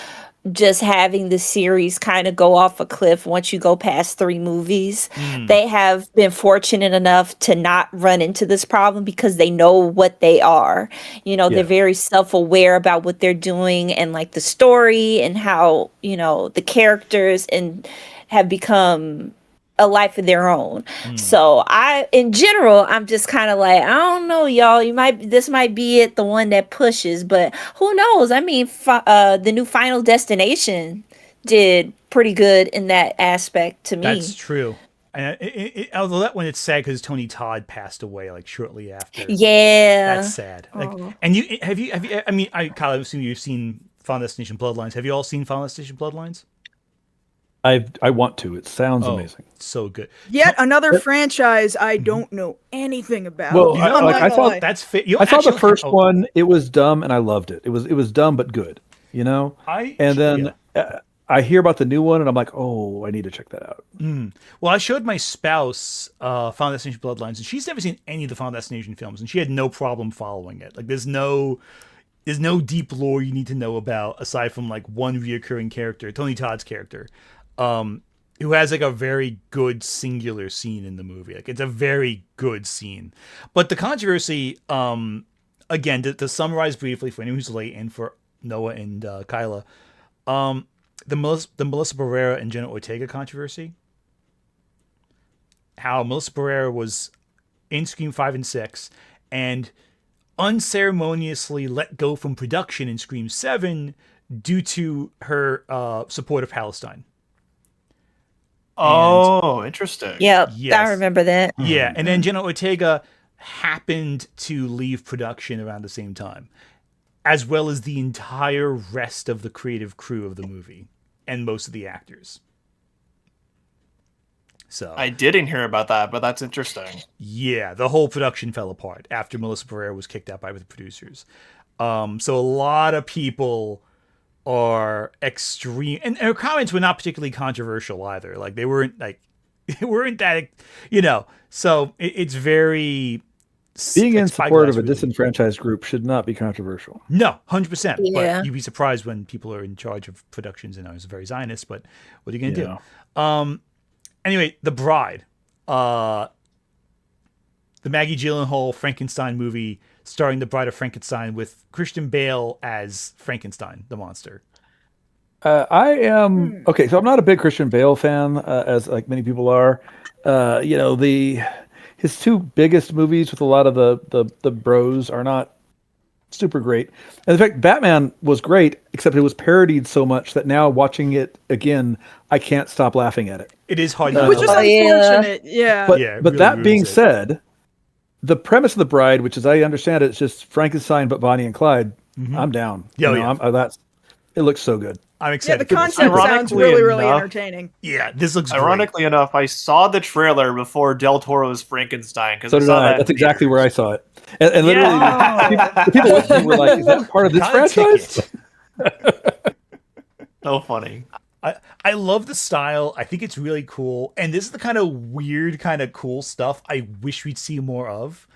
Speaker 6: just having the series kind of go off a cliff once you go past 3 movies. They have been fortunate enough to not run into this problem because they know what they are. They're very self-aware about what they're doing and like the story and how, the characters and have become a life of their own. So in general, I'm just kind of like, I don't know, y'all. This might be the one that pushes, but who knows? I mean, the new Final Destination did pretty good in that aspect to me.
Speaker 1: That's true. And although that one, it's sad because Tony Todd passed away like shortly after.
Speaker 6: Yeah,
Speaker 1: That's sad. Like, and you have you? I mean, Kyle, I assume you've seen Final Destination Bloodlines. Have you all seen Final Destination Bloodlines?
Speaker 5: I want to. It sounds amazing.
Speaker 1: So good.
Speaker 4: Yet another franchise I don't know anything about.
Speaker 5: Well,
Speaker 1: You know,
Speaker 4: I'm
Speaker 1: like,
Speaker 4: not
Speaker 5: I
Speaker 4: gonna
Speaker 5: thought
Speaker 4: lie.
Speaker 1: That's fit.
Speaker 5: I saw the first one. It was dumb, and I loved it. It was dumb but good. And then I hear about the new one, and I'm like, oh, I need to check that out.
Speaker 1: Well, I showed my spouse Final Destination Bloodlines, and she's never seen any of the Final Destination films, and she had no problem following it. Like, there's no deep lore you need to know about aside from like one reoccurring character, Tony Todd's character, who has like a very good singular scene in the movie. Like, it's a very good scene. But the controversy, again, to summarize briefly for anyone who's late and for Noah and Kyla, the Melissa Barrera and Jenna Ortega controversy. How Melissa Barrera was in Scream 5 and 6 and unceremoniously let go from production in Scream 7 due to her support of Palestine.
Speaker 7: Oh, interesting.
Speaker 6: Yep,
Speaker 1: Yes.
Speaker 6: I remember that.
Speaker 1: Yeah, and then Jenna Ortega happened to leave production around the same time, as well as the entire rest of the creative crew of the movie and most of the actors. So
Speaker 7: I didn't hear about that, but that's interesting.
Speaker 1: yeah, the whole production fell apart after Melissa Barrera was kicked out by the producers. So a lot of people are extreme, and her comments were not particularly controversial either. Like they weren't that, So it's very
Speaker 5: Being in
Speaker 1: Spyglass
Speaker 5: support of a
Speaker 1: really-
Speaker 5: disenfranchised group should not be controversial.
Speaker 1: No, 100%.
Speaker 6: Yeah.
Speaker 1: But you'd be surprised when people are in charge of productions and I was very Zionist. But what are you gonna
Speaker 5: Yeah.
Speaker 1: do? Anyway, The Bride, the Maggie Gyllenhaal Frankenstein movie starring the Bride of Frankenstein with Christian Bale as Frankenstein, the monster.
Speaker 5: I am okay. So I'm not a big Christian Bale fan, as like many people are. His two biggest movies with a lot of the bros are not super great. And in fact, Batman was great, except it was parodied so much that now watching it again, I can't stop laughing at it.
Speaker 1: It is hard.
Speaker 4: Which is
Speaker 6: Oh, yeah.
Speaker 4: unfortunate. Yeah.
Speaker 5: But
Speaker 1: Yeah, it
Speaker 5: but
Speaker 1: really
Speaker 5: that
Speaker 1: ruins
Speaker 5: being
Speaker 1: it.
Speaker 5: said, the premise of The Bride, which as I understand it, it's just Frankenstein but Bonnie and Clyde. I'm down.
Speaker 1: Yeah, yeah.
Speaker 5: It looks so good.
Speaker 1: I'm
Speaker 4: Yeah,
Speaker 1: excited.
Speaker 4: the
Speaker 1: for this.
Speaker 4: concept sounds
Speaker 7: Ironically
Speaker 4: really, really
Speaker 7: enough-
Speaker 4: entertaining.
Speaker 1: Yeah, this looks great.
Speaker 7: Ironically enough, I saw the trailer before Del Toro's Frankenstein.
Speaker 5: So did
Speaker 7: saw
Speaker 5: I.
Speaker 7: that
Speaker 5: That's
Speaker 7: in
Speaker 5: exactly
Speaker 7: theaters.
Speaker 5: where I saw it. And literally, the people with me were like, "Is that part of this
Speaker 1: Got a
Speaker 5: franchise?"
Speaker 1: ticket.
Speaker 7: So funny.
Speaker 1: I love the style. I think it's really cool. And this is the kind of weird, kind of cool stuff I wish we'd see more of.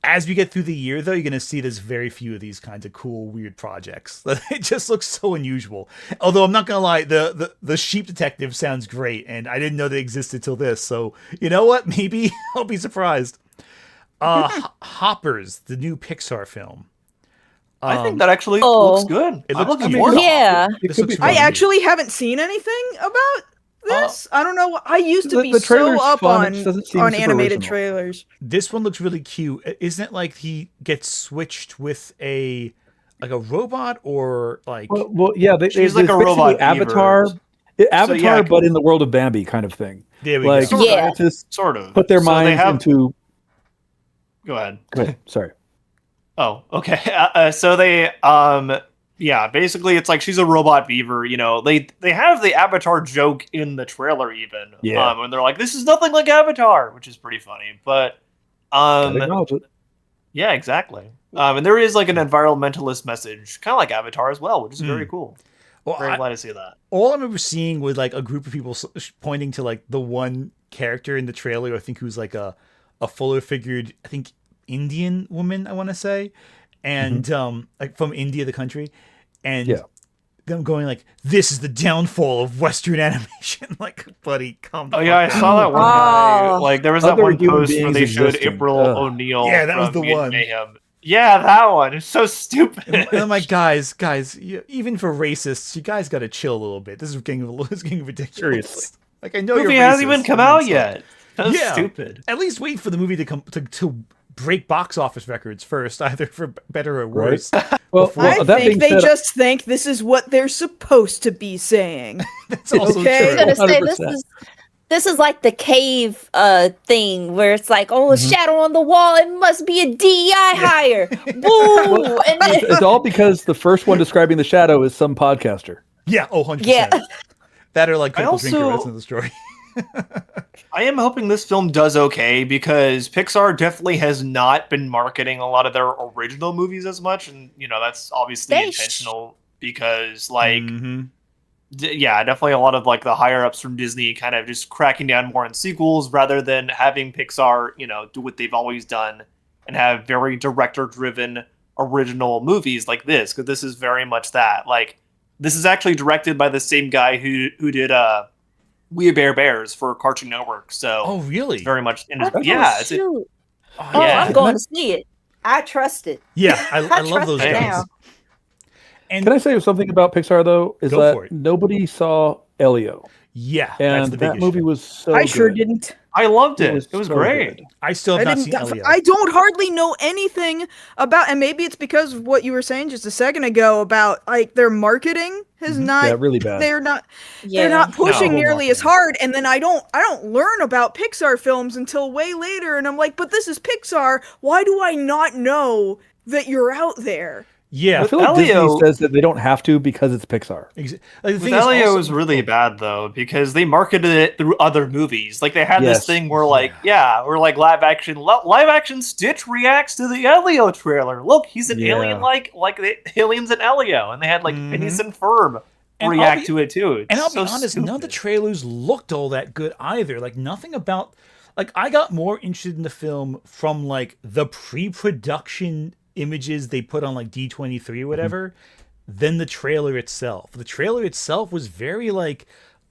Speaker 1: As we get through the year, though, you're going to see there's very few of these kinds of cool, weird projects. It just looks so unusual. Although I'm not going to lie, the Sheep Detective sounds great, and I didn't know they existed till this. So, you know what? Maybe I'll be surprised. Hoppers, the new Pixar film.
Speaker 7: I think that actually
Speaker 6: Oh.
Speaker 7: looks good.
Speaker 1: It
Speaker 7: I'm
Speaker 1: looks
Speaker 7: looking
Speaker 1: good.
Speaker 7: forward to
Speaker 6: Yeah.
Speaker 7: it.
Speaker 1: This
Speaker 5: could
Speaker 1: looks
Speaker 5: be
Speaker 1: fun.
Speaker 4: I actually haven't seen anything about this. I don't know. I used to be
Speaker 5: The
Speaker 4: so
Speaker 5: trailer's
Speaker 4: up
Speaker 5: fun, it
Speaker 4: on
Speaker 5: just doesn't seem super
Speaker 4: animated
Speaker 5: original.
Speaker 4: trailers.
Speaker 1: This one looks really cute. Isn't it like he gets switched with a robot or like
Speaker 5: Well, yeah,
Speaker 7: She's like
Speaker 5: it's
Speaker 7: a
Speaker 5: basically
Speaker 7: robot
Speaker 5: Avatar,
Speaker 7: beaver.
Speaker 5: Avatar,
Speaker 7: yeah,
Speaker 5: but in the world of Bambi, kind of thing.
Speaker 1: there we
Speaker 5: Like,
Speaker 1: go.
Speaker 7: Sort of.
Speaker 6: Yeah.
Speaker 5: scientists
Speaker 7: Sort of.
Speaker 5: put their
Speaker 7: So they
Speaker 5: minds
Speaker 7: have-
Speaker 5: into.
Speaker 7: Go ahead.
Speaker 5: Go ahead. Sorry.
Speaker 7: Oh, okay. So they, yeah, basically it's like she's a robot beaver. They have the Avatar joke in the trailer even.
Speaker 5: Yeah.
Speaker 7: And they're like, this is nothing like Avatar, which is pretty funny. But,
Speaker 5: Gotta acknowledge it.
Speaker 7: yeah, exactly. And there is like an environmentalist message, kind of like Avatar as well, which is very cool.
Speaker 1: Well,
Speaker 7: Very glad to see that.
Speaker 1: all I remember seeing was like a group of people pointing to like the one character in the trailer. I think who's like a fuller figured, I think Indian woman, I want to say, and like from India, the country, and
Speaker 5: Yeah.
Speaker 1: them going like, "This is the downfall of Western animation." Like, buddy, come.
Speaker 7: Oh yeah, I saw that one guy.
Speaker 6: Oh.
Speaker 7: Like there was that
Speaker 5: Other
Speaker 7: one
Speaker 5: human
Speaker 7: post where
Speaker 5: beings
Speaker 7: they showed
Speaker 5: existing.
Speaker 7: April
Speaker 5: Ugh.
Speaker 7: O'Neil.
Speaker 1: Yeah, that was
Speaker 7: from
Speaker 1: the
Speaker 7: Mutant
Speaker 1: one.
Speaker 7: Mayhem. Yeah, that one. It's so stupid.
Speaker 1: And I'm like, guys, even for racists, you guys got to chill a little bit. This is getting ridiculous.
Speaker 5: Seriously.
Speaker 1: Like I know
Speaker 7: The movie
Speaker 1: you're
Speaker 7: hasn't
Speaker 1: racist,
Speaker 7: even come
Speaker 1: but
Speaker 7: out
Speaker 1: it's
Speaker 7: yet. That's
Speaker 1: Yeah.
Speaker 7: stupid.
Speaker 1: At least wait for the movie to come to break box office records first, either for better or
Speaker 5: Right.
Speaker 1: worse.
Speaker 5: Well,
Speaker 4: I
Speaker 5: that
Speaker 4: think
Speaker 5: being
Speaker 4: they
Speaker 5: said,
Speaker 4: just think this is what they're supposed to be saying.
Speaker 1: That's also
Speaker 4: Okay.
Speaker 6: I was
Speaker 1: true.
Speaker 6: gonna say this
Speaker 5: 100%.
Speaker 6: is like the cave thing where it's like, oh, a shadow on the wall, it must be a DEI hire. Boo! And then,
Speaker 5: it's all because the first one describing the shadow is some podcaster.
Speaker 1: Yeah, 100%.
Speaker 6: Yeah.
Speaker 1: That are like
Speaker 7: I
Speaker 1: Critical Drinker,
Speaker 7: also-
Speaker 1: that's another story.
Speaker 7: I am hoping this film does okay because Pixar definitely has not been marketing a lot of their original movies as much, and that's obviously
Speaker 6: They
Speaker 7: intentional because like
Speaker 1: Mhm.
Speaker 7: yeah, definitely a lot of like the higher ups from Disney kind of just cracking down more on sequels rather than having Pixar, do what they've always done and have very director driven original movies like this, because this is very much that. Like this is actually directed by the same guy who did We Bare Bears for Cartoon Network. So
Speaker 1: Oh, really?
Speaker 7: it's very much in
Speaker 6: oh,
Speaker 7: his, yeah, it's
Speaker 6: shoot.
Speaker 1: Oh,
Speaker 6: Oh,
Speaker 7: yeah.
Speaker 6: I'm going to see it. I trust it.
Speaker 1: Yeah, I love
Speaker 6: trust
Speaker 1: those
Speaker 6: it
Speaker 1: guys.
Speaker 6: now.
Speaker 1: And
Speaker 5: Can I say something about Pixar though? Is
Speaker 1: Go for it.
Speaker 5: that nobody saw Elio,
Speaker 1: yeah, that's
Speaker 5: and
Speaker 1: the big
Speaker 5: that
Speaker 1: issue.
Speaker 5: movie was so.
Speaker 4: I sure
Speaker 5: good.
Speaker 4: didn't.
Speaker 7: I loved it.
Speaker 5: was
Speaker 7: It was
Speaker 5: so
Speaker 7: great.
Speaker 5: good.
Speaker 1: I still have
Speaker 4: I
Speaker 1: not
Speaker 4: didn't.
Speaker 1: seen Elio.
Speaker 4: I don't hardly know anything about, and maybe it's because of what you were saying just a second ago about like their marketing has not.
Speaker 5: Yeah, really bad.
Speaker 4: They're not.
Speaker 6: Yeah.
Speaker 4: They're not pushing
Speaker 7: No.
Speaker 4: nearly as hard, and then I don't learn about Pixar films until way later, and I'm like, but this is Pixar. Why do I not know that you're out there?
Speaker 1: Yeah,
Speaker 5: I feel like
Speaker 7: Elio-
Speaker 5: Disney says that they don't have to because it's Pixar.
Speaker 1: like, the
Speaker 7: With
Speaker 1: thing is
Speaker 7: Elio
Speaker 1: also-
Speaker 7: was really bad though because they marketed it through other movies. Like they had
Speaker 5: Yes.
Speaker 7: this thing where live action Stitch reacts to the Elio trailer. Look, he's an
Speaker 5: Yeah.
Speaker 7: alien like the aliens in Elio, and they had like Phineas and Ferb
Speaker 1: And
Speaker 7: react
Speaker 1: I'll be-
Speaker 7: to it too. It's
Speaker 1: And I'll be
Speaker 7: so
Speaker 1: honest, none of the
Speaker 7: stupid.
Speaker 1: trailers looked all that good either. Like nothing about like I got more interested in the film from like the pre-production images they put on like D23 or whatever than the trailer itself. The trailer itself was very like,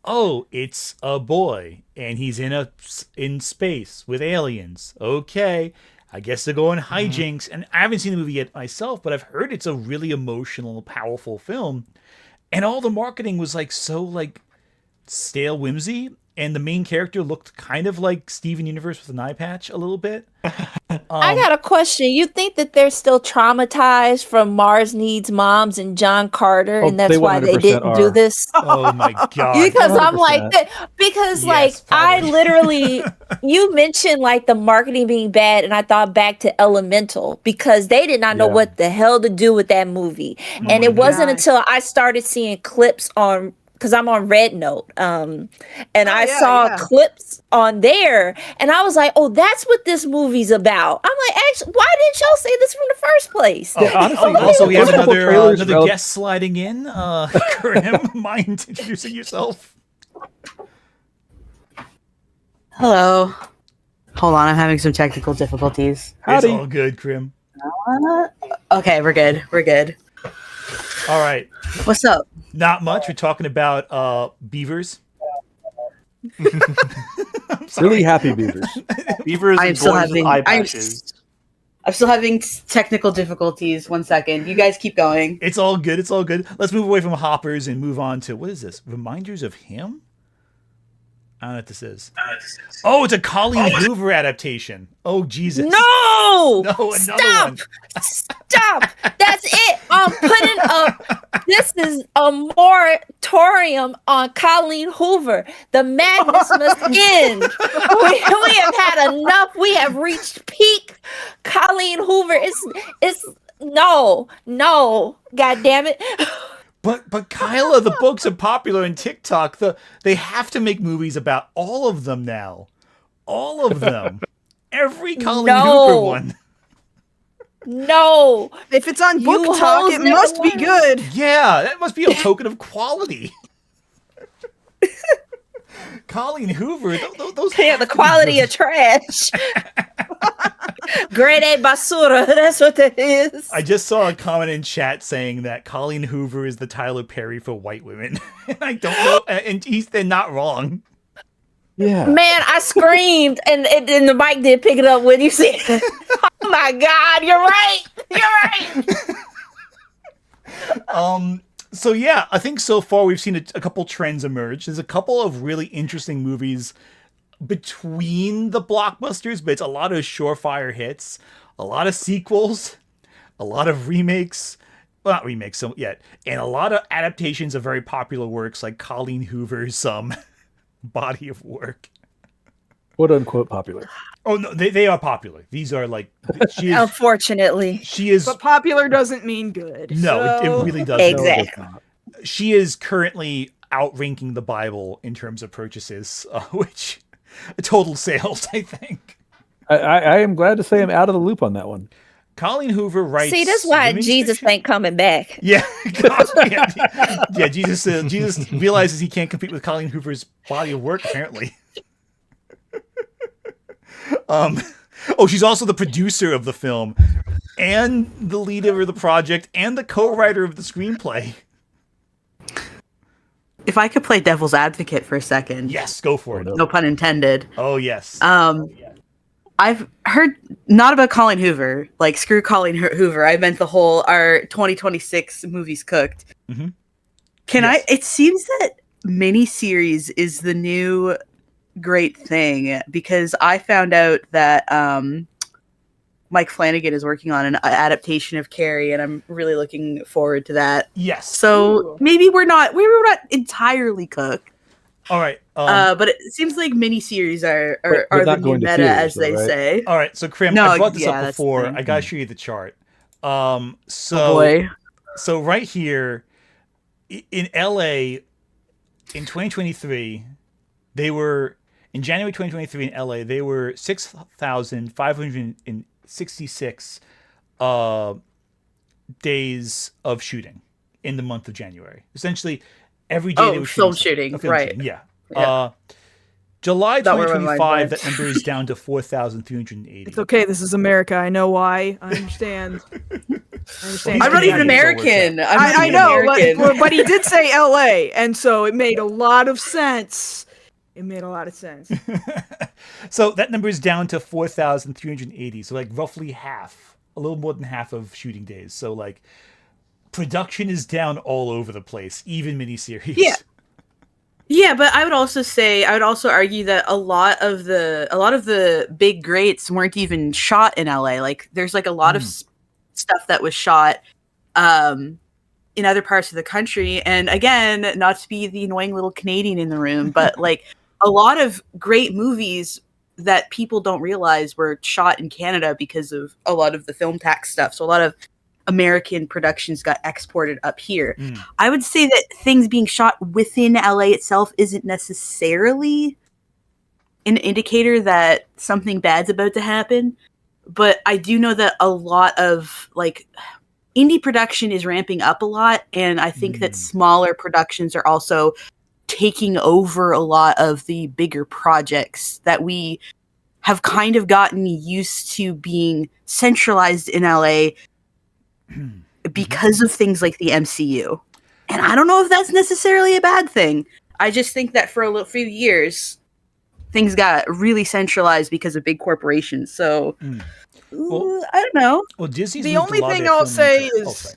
Speaker 1: oh, it's a boy and he's in space with aliens. Okay. I guess they're going hijinks. And I haven't seen the movie yet myself, but I've heard it's a really emotional, powerful film. And all the marketing was like so like stale whimsy, and the main character looked kind of like Steven Universe with an eye patch a little bit.
Speaker 6: I got a question. You think that they're still traumatized from Mars Needs Moms and John Carter,
Speaker 5: Oh,
Speaker 6: and that's
Speaker 5: they
Speaker 6: why they
Speaker 5: 100%
Speaker 6: didn't do
Speaker 5: are.
Speaker 6: this?
Speaker 1: Oh my god!
Speaker 6: Because I'm like,
Speaker 5: 100%.
Speaker 6: because
Speaker 1: Yes,
Speaker 6: like I
Speaker 1: probably.
Speaker 6: literally, you mentioned like the marketing being bad, and I thought back to Elemental because they did not know
Speaker 5: Yeah.
Speaker 6: what the hell to do with that movie, and it wasn't
Speaker 4: God.
Speaker 6: until I started seeing clips on. Because I'm on Red Note, and I
Speaker 4: yeah,
Speaker 6: saw
Speaker 4: yeah.
Speaker 6: clips on there, and I was like, "Oh, that's what this movie's about." I'm like, "Actually, why didn't y'all say this from the first place?"
Speaker 1: Oh,
Speaker 5: honestly,
Speaker 1: also, we have
Speaker 5: those couple
Speaker 1: another
Speaker 5: trailers
Speaker 1: another
Speaker 5: rel-
Speaker 1: guest sliding in. Grim, mind introducing yourself?
Speaker 8: Hello. Hold on, I'm having some technical difficulties.
Speaker 5: Howdy.
Speaker 1: It's all good, Grim.
Speaker 8: Okay, we're good. We're good.
Speaker 1: All right,
Speaker 8: What's up?
Speaker 1: not much. We're talking about beavers.
Speaker 5: Really happy beavers.
Speaker 7: Beavers
Speaker 8: I'm
Speaker 7: and
Speaker 8: still
Speaker 7: boys with
Speaker 8: having.
Speaker 7: eye
Speaker 8: I'm,
Speaker 7: patches.
Speaker 8: I'm still having technical difficulties. 1 second. You guys keep going.
Speaker 1: It's all good. It's all good. Let's move away from hoppers and move on to what is this? Reminders of Him? I don't know what this is. Oh, it's a Colleen Hoover adaptation. Oh Jesus!
Speaker 6: No,
Speaker 1: No, another
Speaker 6: stop,
Speaker 1: one.
Speaker 6: stop. That's it. I'm putting up. This is a moratorium on Colleen Hoover. The madness must end. We have had enough. We have reached peak. Colleen Hoover. It's no. God damn it.
Speaker 1: But Kyla, the books are popular in TikTok. They have to make movies about all of them now. All of them. Every Colleen
Speaker 6: No.
Speaker 1: Hoover one.
Speaker 6: No.
Speaker 4: If it's on
Speaker 6: You
Speaker 4: Book Talk,
Speaker 6: hoes
Speaker 4: it
Speaker 6: never
Speaker 4: must be
Speaker 6: learn.
Speaker 4: good.
Speaker 1: Yeah, that must be a token of quality. Colleen Hoover, those
Speaker 6: Yeah,
Speaker 1: have
Speaker 6: the
Speaker 1: to be
Speaker 6: quality
Speaker 1: good.
Speaker 6: of trash. Grade A basura. That's what that is.
Speaker 1: I just saw a comment in chat saying that Colleen Hoover is the Tyler Perry for white women. And I don't know, and they're not wrong.
Speaker 5: Yeah.
Speaker 6: Man, I screamed, and the mic did pick it up when you said, "Oh my God, you're right. You're right."
Speaker 1: So yeah, I think so far we've seen a couple trends emerge. There's a couple of really interesting movies between the blockbusters, but it's a lot of surefire hits, a lot of sequels, a lot of remakes. Well, not remakes so yet, and a lot of adaptations of very popular works like Colleen Hoover's body of work.
Speaker 5: Quote unquote popular.
Speaker 1: Oh no, they are popular. These are like
Speaker 6: Unfortunately.
Speaker 1: she is
Speaker 4: But popular doesn't mean good.
Speaker 1: no,
Speaker 4: so...
Speaker 1: it really doesn't.
Speaker 6: Exactly.
Speaker 1: She is currently outranking the Bible in terms of purchases, which total sales, I think.
Speaker 5: I am glad to say I'm out of the loop on that one.
Speaker 1: Colleen Hoover writes.
Speaker 6: See, that's why
Speaker 1: women's
Speaker 6: Jesus
Speaker 1: fiction.
Speaker 6: ain't coming back.
Speaker 1: Yeah, yeah. Jesus realizes he can't compete with Colleen Hoover's body of work. Apparently. Oh, she's also the producer of the film, and the leader of the project, and the co-writer of the screenplay.
Speaker 8: If I could play devil's advocate for a second.
Speaker 1: Yes, go for it.
Speaker 8: No pun intended.
Speaker 1: Oh yes.
Speaker 8: I I've heard not about Colin Hoover. Like, screw Colin Hoover. I meant the whole our 2026 movies cooked.
Speaker 1: Mm-hmm.
Speaker 8: It seems that miniseries is the new great thing, because I found out that Mike Flanagan is working on an adaptation of Carrie, and I'm really looking forward to that.
Speaker 1: Yes.
Speaker 8: So maybe we're not entirely cooked.
Speaker 1: All right.
Speaker 8: But it seems like miniseries are the new meta,
Speaker 5: theaters,
Speaker 8: as they say.
Speaker 1: All right. So, Krim, I brought this up before. I gotta show you the chart.
Speaker 8: Oh boy.
Speaker 1: So right here in LA in 2023, they were in January 2023 in LA. They were 6,566 days of shooting in the month of January. Essentially, every day they were
Speaker 8: shooting. Right.
Speaker 1: Yeah. July 2025, that number is down to 4,380.
Speaker 4: It's okay. This is America. I know why. I understand.
Speaker 8: I'm not even American.
Speaker 4: I know, but he did say LA, and so it made a lot of sense.
Speaker 1: So that number is down to 4,380. So like roughly half, a little more than half of shooting days. So like production is down all over the place, even miniseries.
Speaker 8: Yeah. Yeah, but I would also argue that a lot of the big greats weren't even shot in LA. Like there's like a lot of stuff that was shot in other parts of the country. And again, not to be the annoying little Canadian in the room, but like a lot of great movies that people don't realize were shot in Canada because of a lot of the film tax stuff. So a lot of American productions got exported up here. I would say that things being shot within LA itself isn't necessarily an indicator that something bad's about to happen, but I do know that a lot of like indie production is ramping up a lot, and I think that smaller productions are also taking over a lot of the bigger projects that we have kind of gotten used to being centralized in LA because of things like the MCU. And I don't know if that's necessarily a bad thing. I just think that for a few years, things got really centralized because of big corporations. So, I don't know.
Speaker 1: Well, Disney's
Speaker 4: the only thing I'll say is...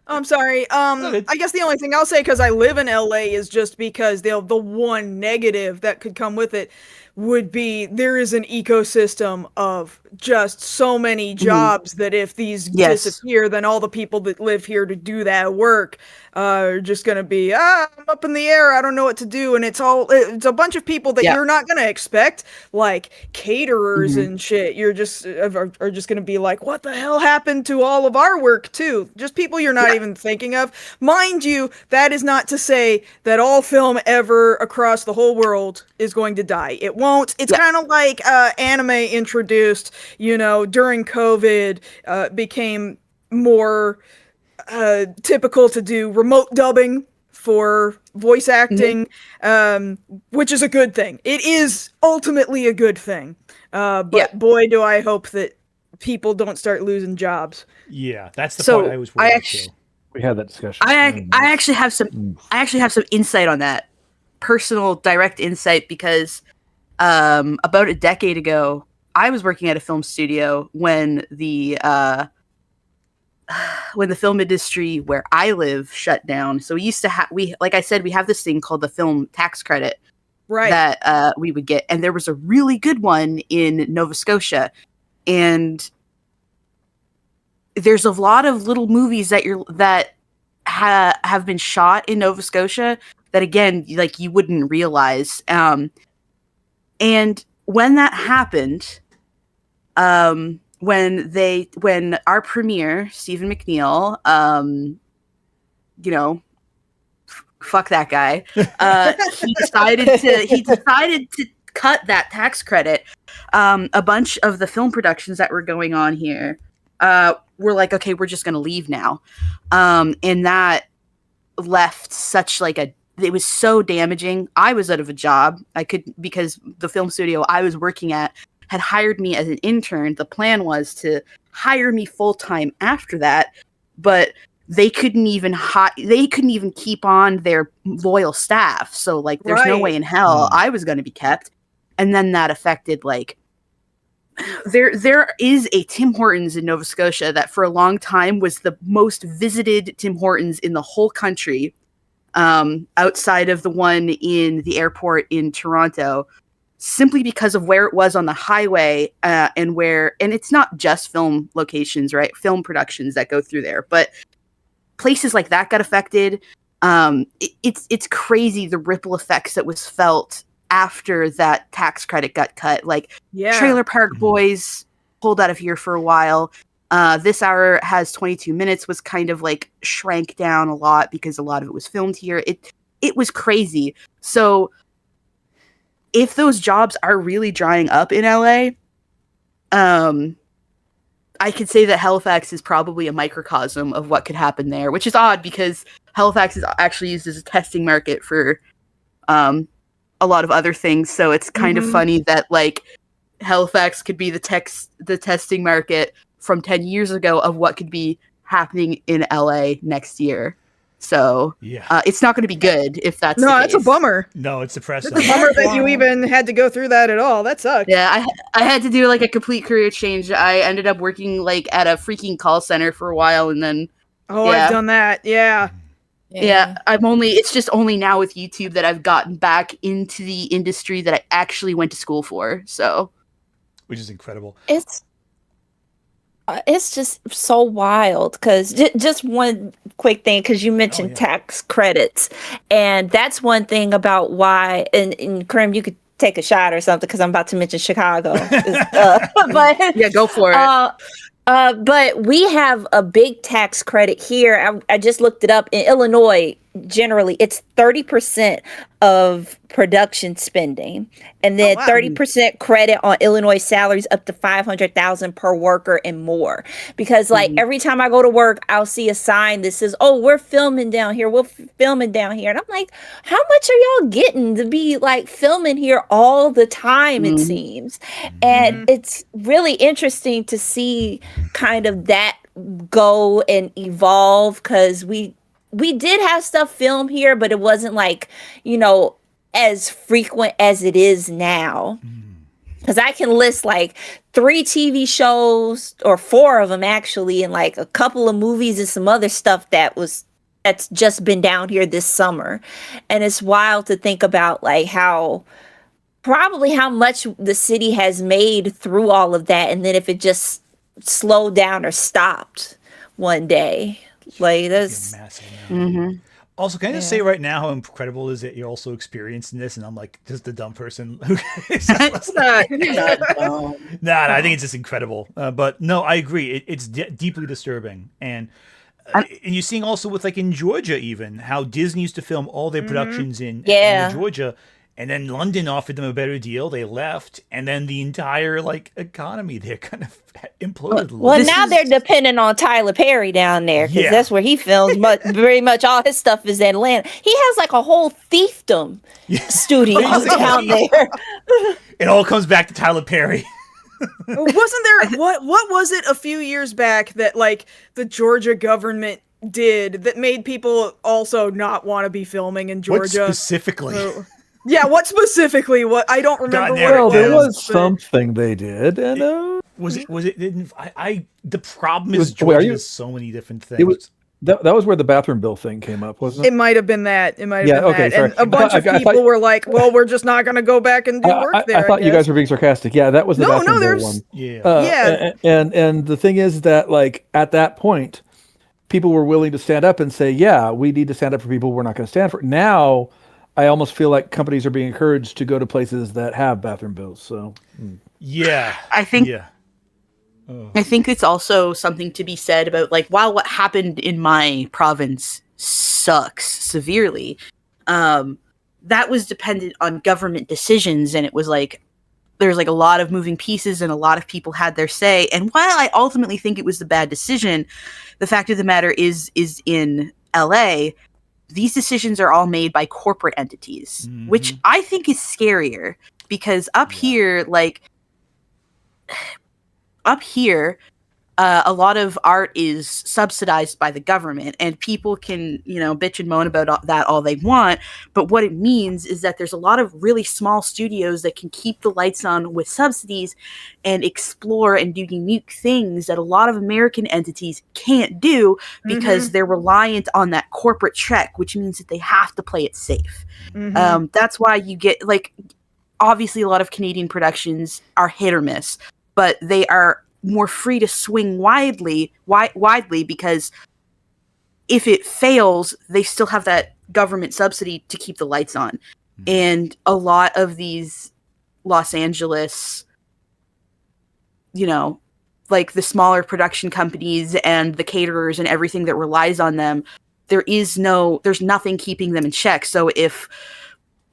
Speaker 4: I'm sorry. I guess the only thing I'll say, because I live in LA, is just because the one negative that could come with it would be there is an ecosystem of just so many jobs that if these disappear, then all the people that live here to do that work are just going to be, I'm up in the air. I don't know what to do. And it's a bunch of people that you're not going to expect, like caterers and shit. You're just are just going to be like, what the hell happened to all of our work too? Just people you're not even thinking of. Mind you, that is not to say that all film ever across the whole world is going to die. It won't. It's kind of like anime introduced, during COVID, became more typical to do remote dubbing for voice acting, which is a good thing. It is ultimately a good thing. But boy, do I hope that people don't start losing jobs.
Speaker 1: Yeah, that's the part I was worried about.
Speaker 5: We had that discussion.
Speaker 8: I actually have some insight on that. Personal direct insight, because about a decade ago, I was working at a film studio when the film industry where I live shut down. So we used to have, like I said, we have this thing called the film tax credit, right? That we would get, and there was a really good one in Nova Scotia, and there's a lot of little movies that have been shot in Nova Scotia that, again, like you wouldn't realize. And when that happened, when our premiere, Stephen McNeil, fuck that guy, he decided to cut that tax credit. A bunch of the film productions that were going on here were like, okay, we're just going to leave now. And that left such like it was so damaging. I was out of a job. Because the film studio I was working at had hired me as an intern. The plan was to hire me full-time after that, but they couldn't even keep on their loyal staff. So like, there's no way in hell I was going to be kept. And then that affected like there is a Tim Hortons in Nova Scotia that for a long time was the most visited Tim Hortons in the whole country, outside of the one in the airport in Toronto, simply because of where it was on the highway, and it's not just film locations, right? Film productions that go through there, but places like that got affected. It's crazy the ripple effects that was felt after that tax credit got cut. Like, Trailer Park Boys pulled out of here for a while. This Hour Has 22 Minutes was kind of like shrank down a lot because a lot of it was filmed here. It was crazy. So if those jobs are really drying up in LA, I could say that Halifax is probably a microcosm of what could happen there, which is odd because Halifax is actually used as a testing market for a lot of other things. So it's kind of funny that like Halifax could be the testing market from 10 years ago of what could be happening in LA next year. So it's not going to be good if that's the case.
Speaker 4: It's a bummer.
Speaker 1: No, it's depressing.
Speaker 4: It's a bummer that you even had to go through that at all. That sucks.
Speaker 8: Yeah, I had to do like a complete career change. I ended up working like at a freaking call center for a while, and then
Speaker 4: I've done that. Yeah.
Speaker 8: It's just only now with YouTube that I've gotten back into the industry that I actually went to school for. So,
Speaker 1: which is incredible.
Speaker 6: It's just so wild because just one quick thing, because you mentioned tax credits, and that's one thing about why. And Karim, you could take a shot or something because I'm about to mention Chicago. But
Speaker 8: yeah, go for it.
Speaker 6: But we have a big tax credit here. I just looked it up. In Illinois, generally, it's 30% of production spending, and then 30% credit on Illinois salaries up to $500,000 per worker and more. Because like every time I go to work, I'll see a sign that says, "Oh, we're filming down here. We're filming down here," and I'm like, "How much are y'all getting to be like filming here all the time?" It seems, and it's really interesting to see kind of that go and evolve because we did have stuff filmed here, but it wasn't like, as frequent as it is now. Because I can list like 3 TV shows or 4 of them actually, and like a couple of movies and some other stuff that's just been down here this summer. And it's wild to think about like how much the city has made through all of that. And then if it just slowed down or stopped one day. Like that's
Speaker 1: massive. Also, can I just say right now how incredible it is that you're also experiencing this, and I'm like just the dumb person. I think it's just incredible. But no, I agree. It's deeply disturbing, and you're seeing also with like in Georgia, even how Disney used to film all their productions in Georgia. And then London offered them a better deal. They left, and then the entire like economy there kind of imploded.
Speaker 6: Well, now they're dependent on Tyler Perry down there because that's where he films. But very much all his stuff is in Atlanta. He has like a whole thiefdom studio down there.
Speaker 1: It all comes back to Tyler Perry.
Speaker 4: Wasn't there what was it a few years back that like the Georgia government did that made people also not want to be filming in Georgia?
Speaker 1: What specifically?
Speaker 4: Yeah, what specifically? What I don't remember.
Speaker 5: Well, there was something they did, and
Speaker 1: was it? The problem is Georgia has so many different things.
Speaker 5: That was where the bathroom bill thing came up, wasn't it?
Speaker 4: It might have been that. Sorry. And a bunch of
Speaker 5: I
Speaker 4: people were like, "Well, we're just not going to go back and do work there."
Speaker 5: I thought you guys were being sarcastic. Yeah, that was the bathroom bill one.
Speaker 1: Yeah.
Speaker 5: And the thing is that like at that point, people were willing to stand up and say, "Yeah, we need to stand up for people we're not going to stand for." Now, I almost feel like companies are being encouraged to go to places that have bathroom bills. So,
Speaker 8: I think it's also something to be said about like, while what happened in my province sucks severely, that was dependent on government decisions, and it was like there's like a lot of moving pieces, and a lot of people had their say. And while I ultimately think it was the bad decision, the fact of the matter is in LA. These decisions are all made by corporate entities, which I think is scarier because up here, a lot of art is subsidized by the government, and people can, bitch and moan about that all they want. But what it means is that there's a lot of really small studios that can keep the lights on with subsidies and explore and do unique things that a lot of American entities can't do because they're reliant on that corporate check, which means that they have to play it safe. That's why you get, like, obviously a lot of Canadian productions are hit or miss, but they are more free to swing widely because if it fails, they still have that government subsidy to keep the lights on. And a lot of these Los Angeles, like the smaller production companies and the caterers and everything that relies on them, there's nothing keeping them in check. So if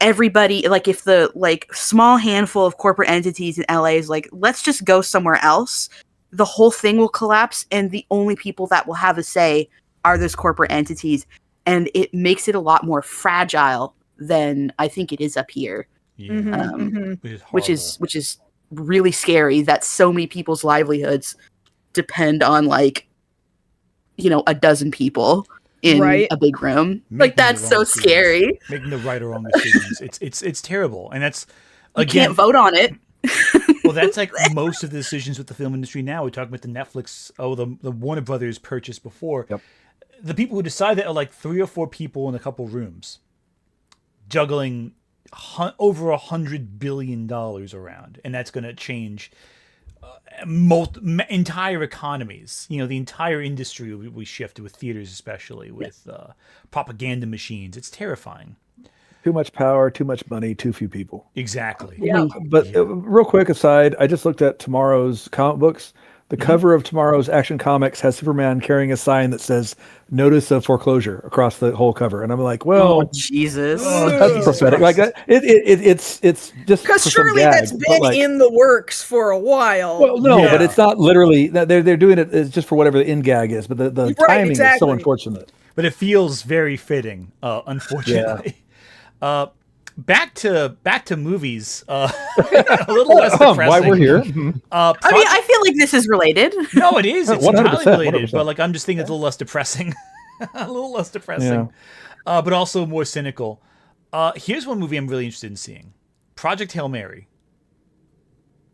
Speaker 8: everybody, like, if the small handful of corporate entities in LA is like, let's just go somewhere else, the whole thing will collapse, and the only people that will have a say are those corporate entities, and it makes it a lot more fragile than I think it is up here. Which is really scary that so many people's livelihoods depend on a dozen people in a big room. That's so scary.
Speaker 1: Making the right or wrong decisions. It's terrible. And that's,
Speaker 8: again, you can't vote on it.
Speaker 1: Well, that's like most of the decisions with the film industry now. We talk about the Netflix, the Warner Brothers purchase before.
Speaker 5: Yep.
Speaker 1: The people who decide that are like 3 or 4 people in a couple rooms, juggling over $100 billion around, and that's going to change entire economies. The entire industry will be shifted, with theaters especially, with propaganda machines. It's terrifying.
Speaker 5: Too much power, too much money, too few people.
Speaker 1: Exactly.
Speaker 8: Yeah.
Speaker 5: But real quick aside, I just looked at tomorrow's comic books. The cover of tomorrow's Action Comics has Superman carrying a sign that says "Notice of Foreclosure" across the whole cover, and I'm like, "Well,
Speaker 8: Jesus,
Speaker 5: that's prophetic." Like it's just
Speaker 4: because surely that's been in the works for a while.
Speaker 5: Well, no, but it's not literally. They're doing it. It's just for whatever the end gag is. But the timing is so unfortunate.
Speaker 1: But it feels very fitting, unfortunately. Yeah. Back to movies. A little less depressing.
Speaker 5: Why we're here?
Speaker 8: I feel like this is related.
Speaker 1: No, it is. It's entirely related.
Speaker 5: 100%.
Speaker 1: But I'm just thinking it's a little less depressing. But also more cynical. Here's one movie I'm really interested in seeing: Project Hail Mary.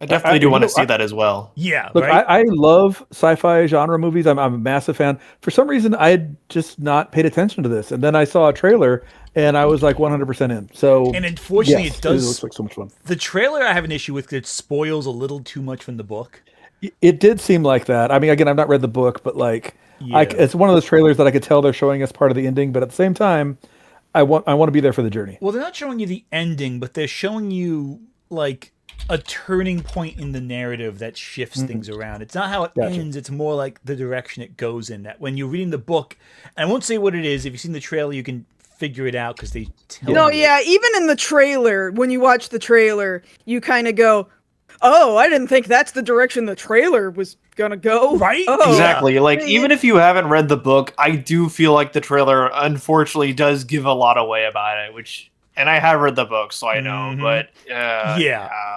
Speaker 7: I definitely do want to see that as well.
Speaker 1: Yeah,
Speaker 5: look,
Speaker 1: right?
Speaker 5: I love sci-fi genre movies. I'm a massive fan. For some reason, I had just not paid attention to this, and then I saw a trailer, and I was like 100% in. So,
Speaker 1: and unfortunately,
Speaker 5: yes,
Speaker 1: it does.
Speaker 5: It looks like so much fun.
Speaker 1: The trailer I have an issue with because it spoils a little too much from the book.
Speaker 5: It did seem like that. I mean, again, I've not read the book, but it's one of those trailers that I could tell they're showing us part of the ending, but at the same time, I want to be there for the journey.
Speaker 1: Well, they're not showing you the ending, but they're showing you a turning point in the narrative that shifts things around. It's not how it ends. It's more like the direction it goes in. That when you're reading the book, and I won't say what it is. If you've seen the trailer, you can figure it out because they tell you.
Speaker 4: Yeah, even in the trailer, when you watch the trailer, you kind of go, "Oh, I didn't think that's the direction the trailer was gonna go."
Speaker 1: Right?
Speaker 4: Oh,
Speaker 7: exactly. Even if you haven't read the book, I do feel like the trailer unfortunately does give a lot away about it, and I have read the book, so I know, but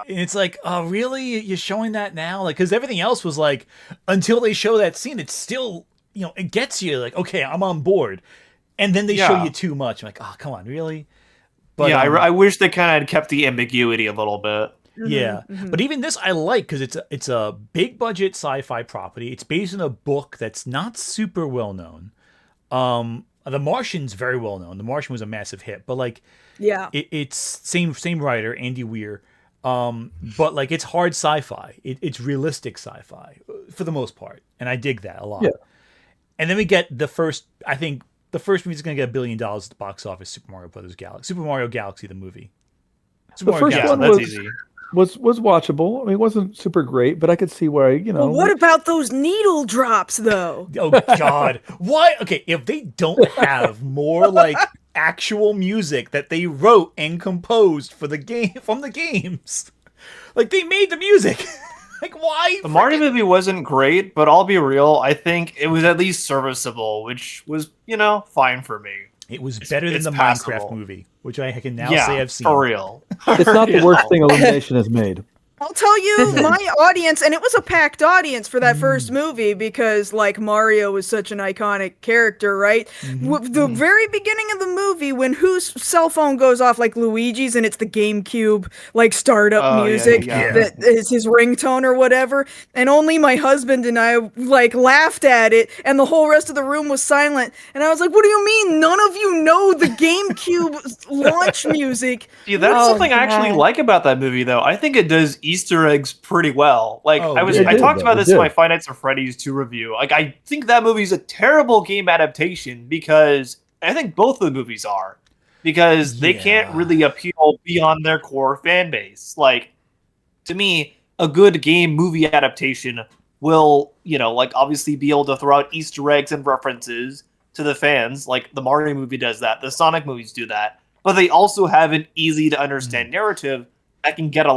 Speaker 1: and it's like, oh, really? You're showing that now? Because everything else was until they show that scene, it's still, it gets you okay, I'm on board. And then they show you too much. I'm like, oh, come on, really? But
Speaker 7: I wish they kind of had kept the ambiguity a little bit.
Speaker 1: Yeah, but even this I like because it's a big budget sci-fi property. It's based on a book that's not super well known. The Martian's very well known. The Martian was a massive hit, but it's same writer, Andy Weir. But it's hard sci-fi. It's realistic sci-fi for the most part, and I dig that a lot.
Speaker 5: Yeah. And
Speaker 1: then we get the first. I think the first movie's going to get $1 billion at the box office. Super Mario Galaxy, the movie.
Speaker 5: The first one was watchable. I mean, it wasn't super great, but I could see why,
Speaker 4: Well, what about those needle drops, though?
Speaker 1: Oh, God. Why? Okay, if they don't have more, actual music that they wrote and composed for the game from the games. They made the music. Why?
Speaker 7: The Mario movie wasn't great, but I'll be real, I think it was at least serviceable, which was, fine for me.
Speaker 1: It was better than the
Speaker 7: passable
Speaker 1: Minecraft movie, which I can now say I've seen.
Speaker 7: For real.
Speaker 5: It's not the worst thing Illumination has made.
Speaker 4: I'll tell you, my audience, and it was a packed audience for that first movie because, like, Mario was such an iconic character, right? The very beginning of the movie, when whose cell phone goes off, like Luigi's, and it's the GameCube, like, startup music that is his ringtone or whatever, and only my husband and I, like, laughed at it, and the whole rest of the room was silent, and I was like, what do you mean? None of you know the GameCube launch music?
Speaker 7: See, that's something I actually like about that movie, though. I think it does Easter eggs pretty well. Like, I talked about this in my Five Nights at Freddy's 2 review. Like, I think that movie's a terrible game adaptation because I think both of the movies are. Because they can't really appeal beyond their core fan base. Like, to me, a good game movie adaptation will, like, obviously be able to throw out Easter eggs and references to the fans. Like, the Mario movie does that. The Sonic movies do that. But they also have an easy to understand narrative that can get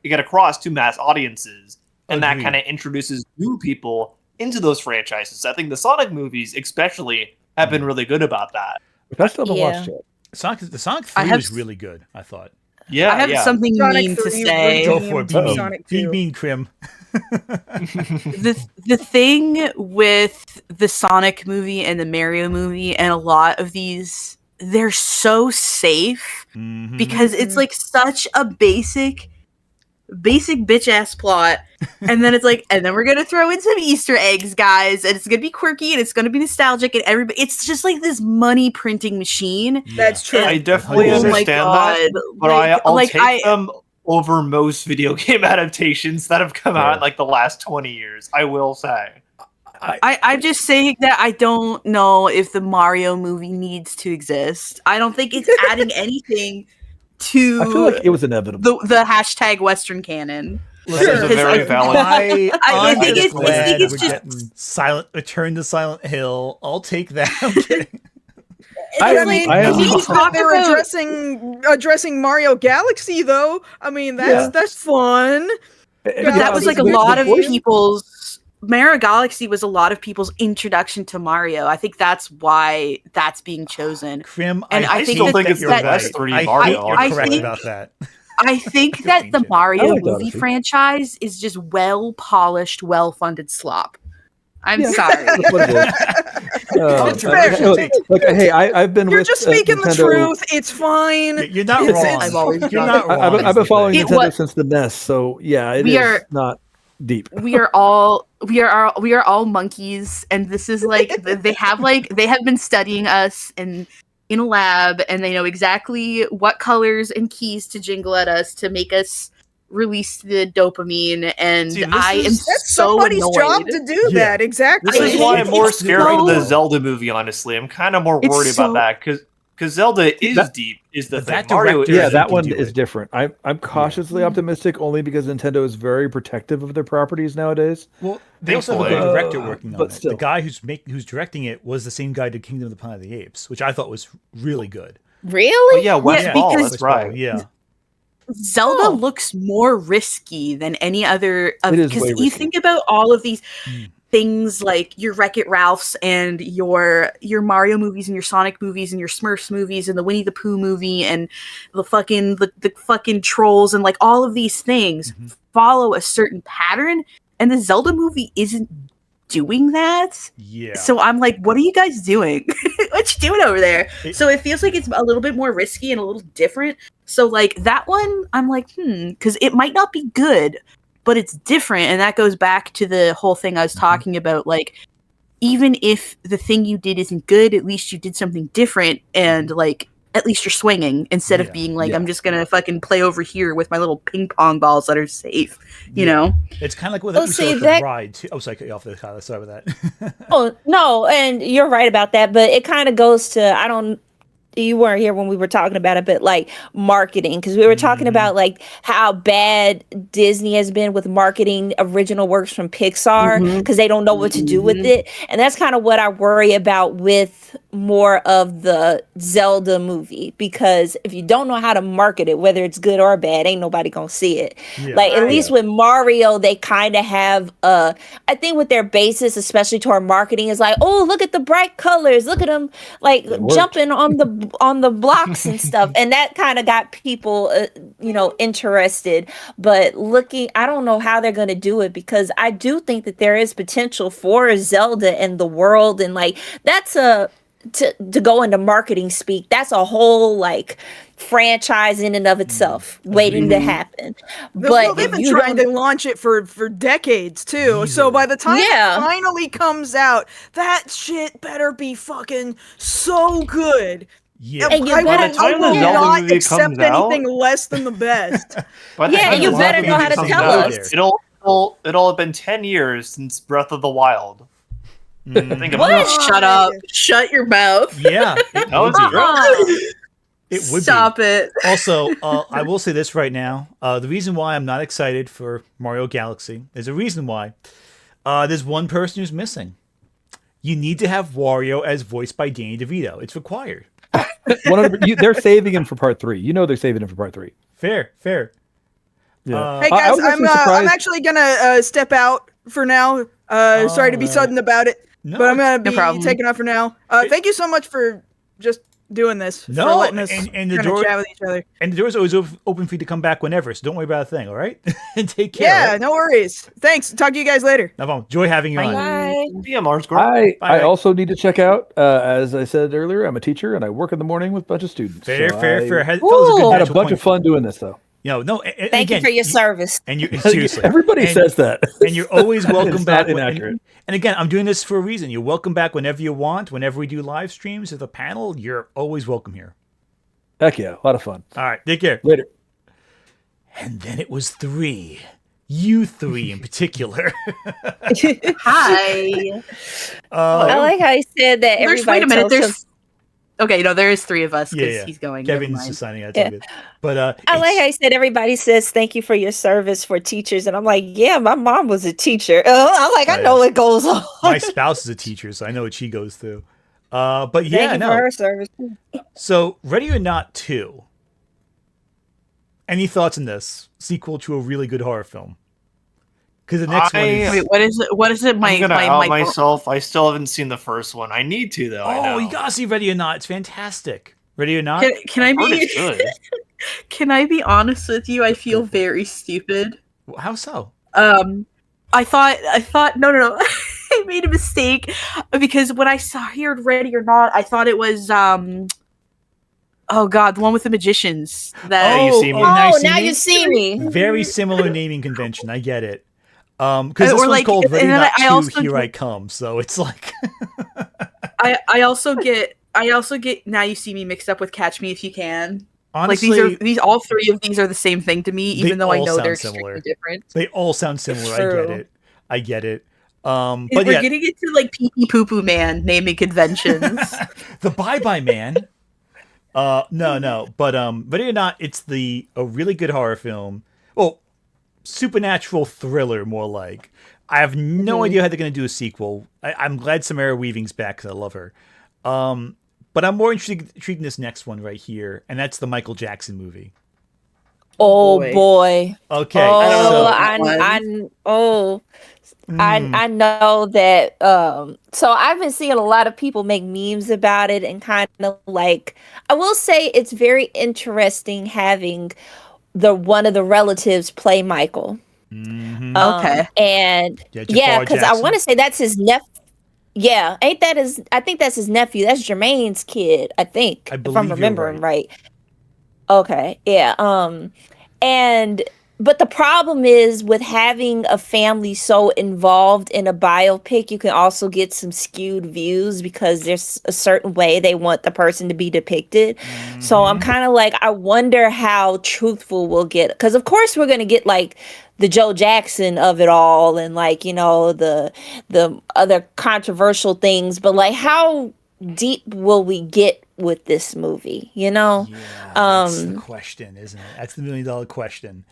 Speaker 7: get across to mass audiences, and that kind of introduces new people into those franchises. I think the Sonic movies, especially, have been really good about that.
Speaker 5: I still haven't watched it.
Speaker 1: The Sonic 3 was really good, I thought.
Speaker 8: Yeah, I have something mean to say.
Speaker 1: Go for it. Be mean, Krim.
Speaker 8: The thing with the Sonic movie and the Mario movie and a lot of these, they're so safe because it's like such a basic bitch ass plot, and then it's like, and then we're gonna throw in some Easter eggs, guys, and it's gonna be quirky and it's gonna be nostalgic, and everybody, it's just like this money printing machine.
Speaker 4: That's true.
Speaker 7: I definitely understand that, but I'll take them over most video game adaptations that have come out in like the last 20 years. I will say.
Speaker 8: I'm just saying that I don't know if the Mario movie needs to exist. I don't think it's adding anything to.
Speaker 5: I feel like it was inevitable.
Speaker 8: The hashtag Western canon.
Speaker 7: This is a very valid.
Speaker 8: I think it's just
Speaker 1: silent. Return to Silent Hill. I'll take that. I'm kidding.
Speaker 4: They're addressing Mario Galaxy, though. I mean, that's fun.
Speaker 8: But that was like a lot of people's. Mario Galaxy was a lot of people's introduction to Mario. I think that's why that's being chosen.
Speaker 1: Krim,
Speaker 8: and
Speaker 7: I still think it's the best 3D Mario.
Speaker 1: You're correct about that.
Speaker 8: I think that the Mario movie franchise is just well-polished, well-funded slop. I'm sorry.
Speaker 5: Hey, I've been.
Speaker 4: You're
Speaker 5: with
Speaker 4: just speaking
Speaker 5: Nintendo.
Speaker 4: The truth. It's fine.
Speaker 1: You're not wrong. You're not wrong.
Speaker 5: I've been following Nintendo since the NES, so yeah, it is not deep.
Speaker 8: We are all monkeys, and this is like they have been studying us in a lab, and they know exactly what colors and keys to jingle at us to make us release the dopamine. And that's
Speaker 4: somebody's
Speaker 8: annoyed.
Speaker 4: job to do that. Exactly.
Speaker 7: This is why I'm more scared of the Zelda movie. Honestly, I'm kind of more worried about that because Zelda is deep. Is the thing. Mario?
Speaker 5: That one is different. I'm cautiously optimistic only because Nintendo is very protective of their properties nowadays.
Speaker 1: Well, they also have a good director working on it. The guy who's directing it was the same guy who did Kingdom of the Planet of the Apes, which I thought was really good.
Speaker 6: Really?
Speaker 7: Oh, yeah, West Ball. That's right.
Speaker 1: Yeah.
Speaker 8: Zelda looks more risky than any other. Because you think about all of these things like your Wreck-It Ralphs and your Mario movies and your Sonic movies and your Smurfs movies and the Winnie the Pooh movie and the fucking trolls and like all of these things follow a certain pattern, and the Zelda movie isn't doing that.
Speaker 1: Yeah.
Speaker 8: So I'm like, what are you guys doing? What you doing over there? So it feels like it's a little bit more risky and a little different. So like that one, I'm like, because it might not be good, but it's different. And that goes back to the whole thing I was talking about. Like, even if the thing you did isn't good, at least you did something different. And like, at least you're swinging instead of being like, I'm just going to fucking play over here with my little ping pong balls that are safe, you know?
Speaker 1: It's kind of like with the ride too. Oh, sorry, cut you off there, Kyla. Sorry about that.
Speaker 6: Oh, no, and you're right about that, but it kind of goes to, you weren't here when we were talking about it, but like marketing, because we were talking about like how bad Disney has been with marketing original works from Pixar because they don't know what to do with it. And that's kind of what I worry about with more of the Zelda movie, because if you don't know how to market it, whether it's good or bad, ain't nobody gonna see it.
Speaker 1: Yeah.
Speaker 6: Like, at least with Mario, they kind of have I think with their basis, especially to our marketing, is like, oh, look at the bright colors, look at them like jumping on the blocks and stuff, and that kind of got people interested. But I don't know how they're gonna do it, because I do think that there is potential for Zelda and the world, and like that's to go into marketing speak, that's a whole like franchise in and of itself waiting to happen.
Speaker 4: Well, they've been trying to launch it for decades too. So by the time it finally comes out, that shit better be fucking so good.
Speaker 1: Yeah,
Speaker 6: and
Speaker 4: I will not accept anything less than the best.
Speaker 6: You better know how to tell us.
Speaker 7: It'll have been 10 years since Breath of the Wild. Think about
Speaker 8: it. Shut up. Shut your mouth.
Speaker 1: Yeah.
Speaker 7: That was true.
Speaker 1: It would
Speaker 8: Stop it.
Speaker 1: Also, I will say this right now. The reason why I'm not excited for Mario Galaxy, there's a reason why. There's one person who's missing. You need to have Wario as voiced by Danny DeVito. It's required.
Speaker 5: They're saving him for part 3. You know they're saving him for part 3.
Speaker 1: Fair.
Speaker 5: Yeah.
Speaker 4: Hey guys, I'm actually gonna step out for now. Sorry to be sudden about it, but I'm gonna be taking off for now. Thank you so much for just doing this. For letting us
Speaker 1: and the door
Speaker 4: chat with each other. And
Speaker 1: the door's always open for you to come back whenever. So don't worry about a thing. All right. And take care.
Speaker 4: Yeah,
Speaker 1: right?
Speaker 4: No worries. Thanks. Talk to you guys later.
Speaker 1: No problem. Joy having you on.
Speaker 6: Bye.
Speaker 7: Yeah, Mars girl.
Speaker 5: I also need to check out. As I said earlier, I'm a teacher and I work in the morning with a bunch of students.
Speaker 1: Fair.
Speaker 5: I
Speaker 1: Had
Speaker 5: a bunch of fun doing this though.
Speaker 6: Thank you for your service.
Speaker 1: And you seriously,
Speaker 5: everybody says that.
Speaker 1: And you're always welcome back.
Speaker 5: Inaccurate.
Speaker 1: And again, I'm doing this for a reason. You're welcome back whenever you want. Whenever we do live streams of the panel, you're always welcome here.
Speaker 5: Heck yeah, a lot of fun.
Speaker 1: All right, take care.
Speaker 5: Later.
Speaker 1: And then it was 3. You 3 in particular.
Speaker 8: Hi.
Speaker 6: I like how he said that.
Speaker 8: Wait a minute. Okay, there is 3 of us because he's going.
Speaker 1: Kevin's just signing out.
Speaker 6: Yeah.
Speaker 1: But
Speaker 6: I like how he said everybody says thank you for your service for teachers, and I'm like, yeah, my mom was a teacher. I'm like, I know what goes on.
Speaker 1: My spouse is a teacher, so I know what she goes through. But yeah,
Speaker 6: thank you for her service.
Speaker 1: So, Ready or Not 2. Any thoughts on this sequel to a really good horror film? Because the next one is...
Speaker 8: Wait, what is it? What is it?
Speaker 7: I'm gonna out myself. I still haven't seen the first one. I need to though.
Speaker 1: Oh, you gotta see Ready or Not. It's fantastic. Ready or Not?
Speaker 8: Can I be? Can I be honest with you? I feel very stupid.
Speaker 1: How so?
Speaker 8: I thought no. I made a mistake because when I heard Ready or Not, I thought it was oh god, the one with the magicians.
Speaker 7: Now
Speaker 6: you see me.
Speaker 1: Very similar naming convention. I get it. Because this one's called Ready Not 2, Here I Come. So it's like
Speaker 8: I also get Now You See Me mixed up with Catch Me If You Can.
Speaker 1: Honestly,
Speaker 8: like all 3 of these are the same thing to me, even though I know they're extremely different.
Speaker 1: They all sound similar. I get it. But
Speaker 8: we're getting into like Pee Pee Poo Poo Man naming conventions.
Speaker 1: The Bye Bye Man. No. But Ready or Not, it's a really good horror film. Well, supernatural thriller, more like. I have no idea how they're going to do a sequel. I'm glad Samara Weaving's back because I love her. But I'm more intrigued in this next one right here, and that's the Michael Jackson movie.
Speaker 6: Oh boy.
Speaker 1: Okay.
Speaker 6: I know that. So I've been seeing a lot of people make memes about it, and kind of like, I will say it's very interesting having one of the relatives play Michael.
Speaker 1: Mm-hmm.
Speaker 8: Okay.
Speaker 6: And because I want to say that's his nephew. Yeah, I think that's his nephew. That's Jermaine's kid, I think, if I'm remembering right. Okay, yeah. But the problem is with having a family so involved in a biopic, you can also get some skewed views because there's a certain way they want the person to be depicted. Mm-hmm. So I'm kind of like, I wonder how truthful we'll get. Because of course we're going to get like the Joe Jackson of it all and like, the other controversial things. But like, how deep will we get with this movie,
Speaker 1: Yeah, that's the question, isn't it? That's the $1 million question.